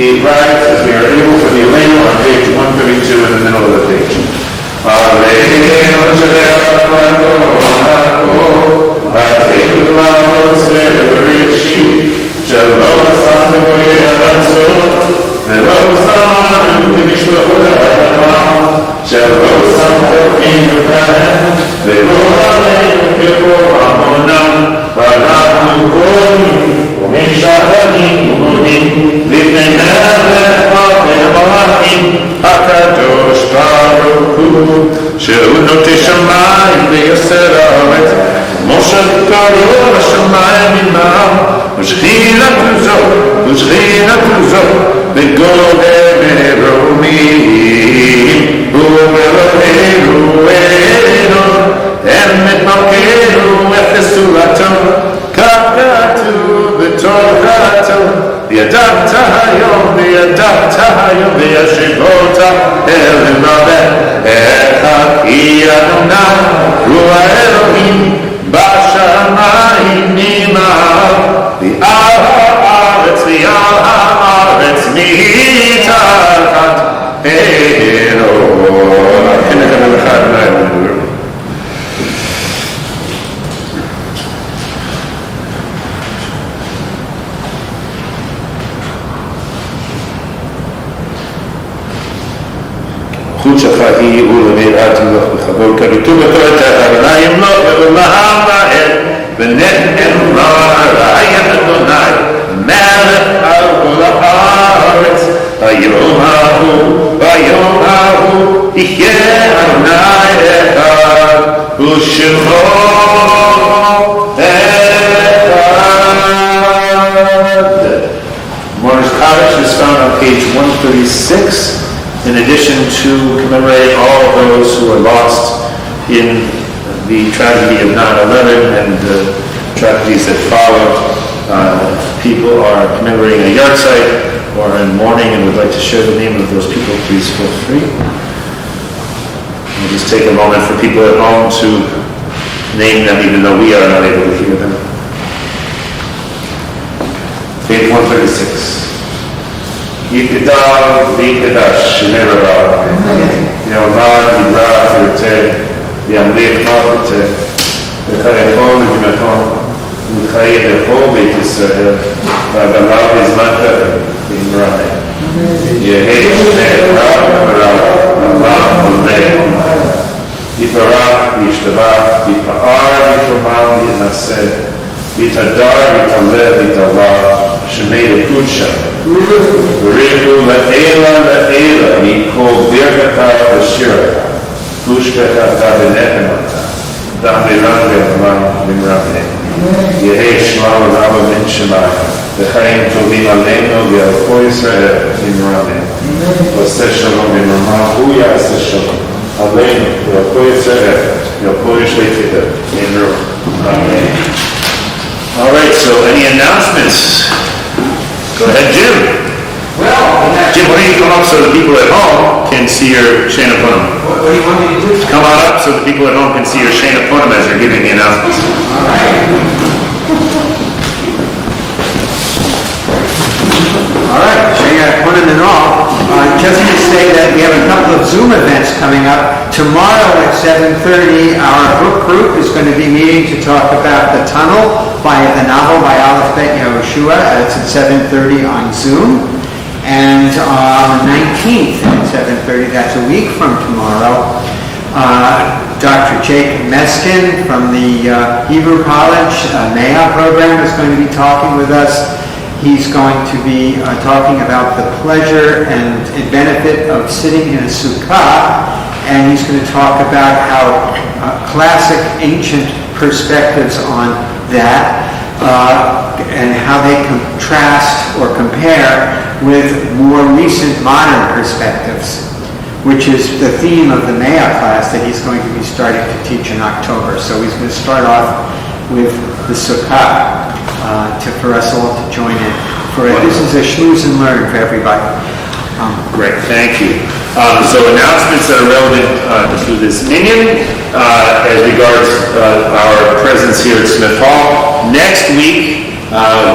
be right as we are able for the Elena on page 132 in the middle of the page. הקדוש ברוך הוא שהוא נוטה שמיים ויסר הארץ משה קרוב השמיים עמם ושכינת זו וגודר מרומים ומלאנו אלוהינו אמת מלכנו אפסו לתום כך כתוב בתורתו ידעת היום וישיבות אל המוות אחד כי אדוני הוא האלוהים בשמיים נמעל ועל הארץ מתחת אלוהים. חוץ שלך היא ולמירת מלוך בכבוד כביטו בתורת אדוני ימלוך ולמהר מהר ונתן רעיין אדוני מלך על כל הארץ ביום ההוא יחיה אדוני אחד ושמו אחד. Morris Cottage is found on page 136. In addition to commemorate all of those who were lost in the tragedy of 9/11 and the tragedies that followed, people are commemorating a yard site or in mourning and would like to share the name of those people, please feel free. We'll just take a moment for people at home to name them even though we are not able to hear them. Page 136. יגדל ויקדש שמררה, יאמר יברח ירצה, ימליך מלכותה, וחייכו מדימתו, וחיי לכל בית ישראל, והגלה בזמן במראה. יהי שני רב ורב, רב ולב, יתברך וישתבח, יתפאר ויתרומם ויתנשא, יתהדר ויתעלה ויתעלה, שמי לקודשה. וריחו לעילה מכל ברכתה ושירתה, פושטתה ונחמתה, דמירן ועלמן במרבה. יהי שלום רבה מן שמיים, וחיים טובים עלינו ועל כל ישראל במרבה. ועשה שלום במרמה, הוא יעשה שלום עלינו ועל כל ישראל, ועל כל ישליחתו במרבה. Amen. All right, so any announcements? Go ahead, Jim. Well, Jim, why don't you come up so the people at home can see your Shana Punim? what do you want me to do? Come on up so the people at home can see your Shana Punim as you're giving the announcements. All right. All right, Shana Punim and all. Just to say that we have a couple of Zoom events coming up. Tomorrow at 7:30, our book group is going to be meeting to talk about The Tunnel by the novel by Aleph Bet Yehoshua. It's at 7:30 on Zoom. And on the 19th at 7:30, that's a week from tomorrow, Dr. Jacob Meskin from the Hebrew College Maya program is going to be talking with us. He's going to be talking about the pleasure and benefit of sitting in a sukkah, and he's going to talk about how classic ancient perspectives on that and how they contrast or compare with more recent modern perspectives, which is the theme of the Maya class that he's going to be starting to teach in October. So he's going to start off with the sukkah for us all to join in. This is a schmooze and learn for everybody. Great, thank you. So announcements that are relevant to this minyan as regards our presence here at Smith Hall. Next week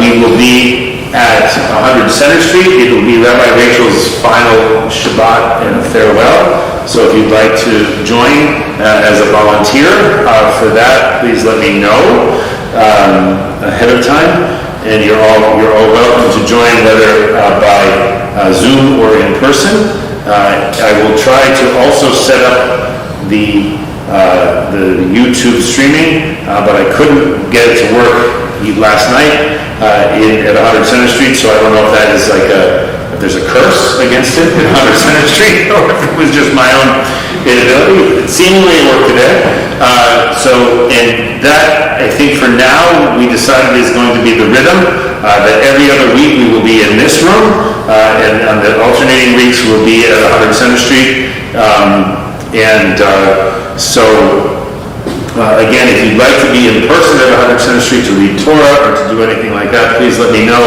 we will be at 100 Center Street. It will be Rabbi Rachel's final Shabbat and farewell. So if you'd like to join as a volunteer for that, please let me know ahead of time. And you're all welcome to join, whether by Zoom or in person. I will try to also set up the YouTube streaming, but I couldn't get it to work last night at 100 Center Street, so I don't know if that is like if there's a curse against it at 100 Center Street, or if it was just my own inability. Seemingly it worked today. And that, I think for now, we decided is going to be the rhythm, that every other week we will be in this room, and on the alternating weeks we'll be at 100 Center Street. Again, if you'd like to be in person at 100 Center Street to read Torah or to do anything like that, please let me know.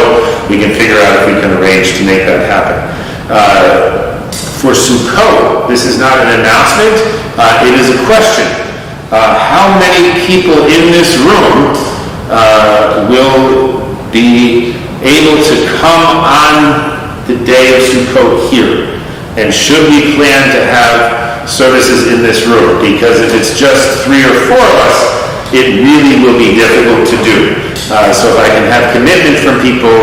We can figure out if we can arrange to make that happen. For Sukkot, this is not an announcement, it is a question. How many people in this room will be able to come on the day of Sukkot here? And should we plan to have services in this room? Because if it's just 3 or 4 of us, it really will be difficult to do. So if I can have commitment from people,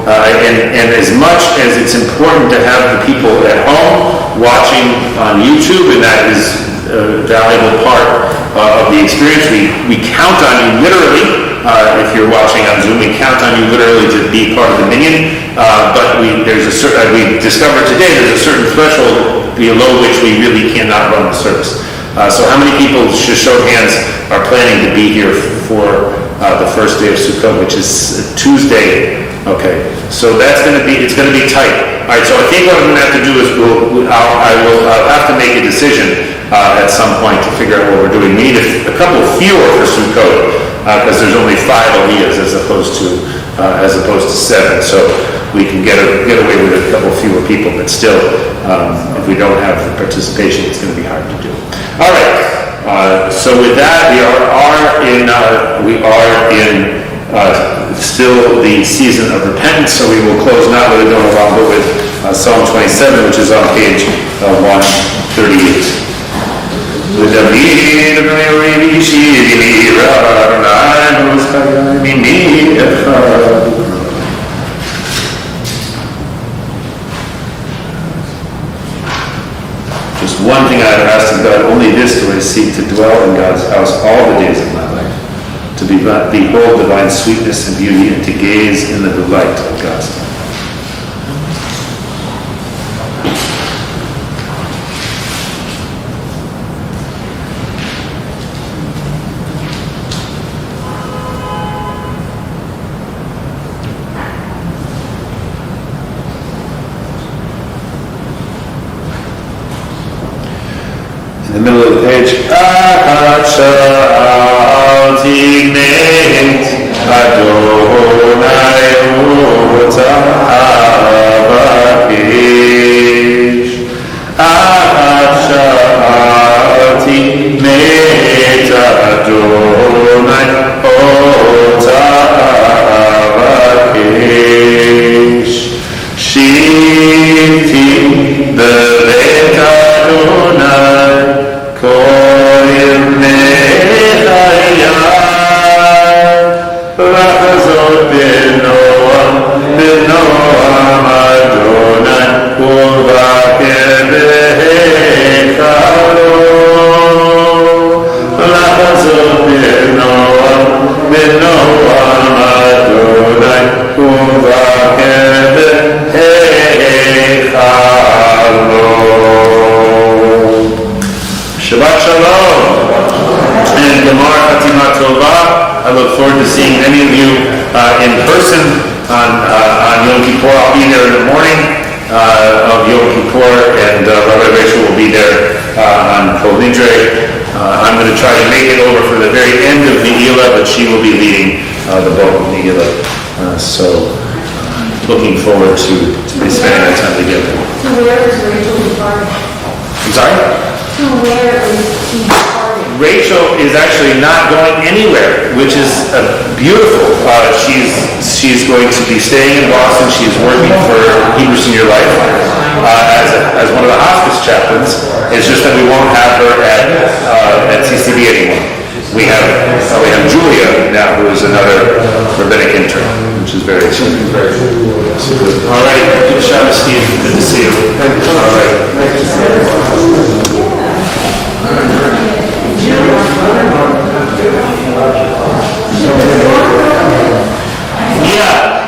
and as much as it's important to have the people at home watching on YouTube, and that is a valuable part of the experience, we count on you literally. If you're watching on Zoom, we count on you literally to be part of the minyan. But we discovered today there's a certain threshold below which we really cannot run the service. So how many people, just show of hands, are planning to be here for the first day of Sukkot, which is Tuesday? Okay, so it's going to be tight. All right, so I think what I'm going to have to do is I'll have to make a decision at some point to figure out what we're doing. We need a couple fewer for Sukkot, because there's only 5 aliyahs as opposed to 7, so we can get away with a couple fewer people, but still, if we don't have the participation, it's going to be hard to do. All right, so with that, we are in still the season of repentance, so we will close not with a donor but with Psalm 27, which is on page 138. Just one thing I've asked of God, only this do I seek, to dwell in God's house all the days of my life, to behold divine sweetness and beauty, and to gaze in the delight of God's love. In the middle of the page, Shabbat Shalom and Gemar Fatima Tova. I look forward to seeing many of you in person on Yom Kippur. I'll be there in the morning of Yom Kippur, and Rabbi Rachel will be there on Kol Nidre. I'm going to try to make it over for the very end of Nehila, but she will be leading the boat of Nehila. So looking forward to spending that time together. So where is Rachel departing? I'm sorry? So where is she departing? Rachel is actually not going anywhere, which is beautiful. She's going to be staying in Boston. She's working for Hebrew Senior Life as one of the hospice chaplains. It's just that we won't have her at CCB anymore. We have Julia now, who is another rabbinic intern, which is very exciting. All right, good job, Steve. Good to see you. All right. Yeah.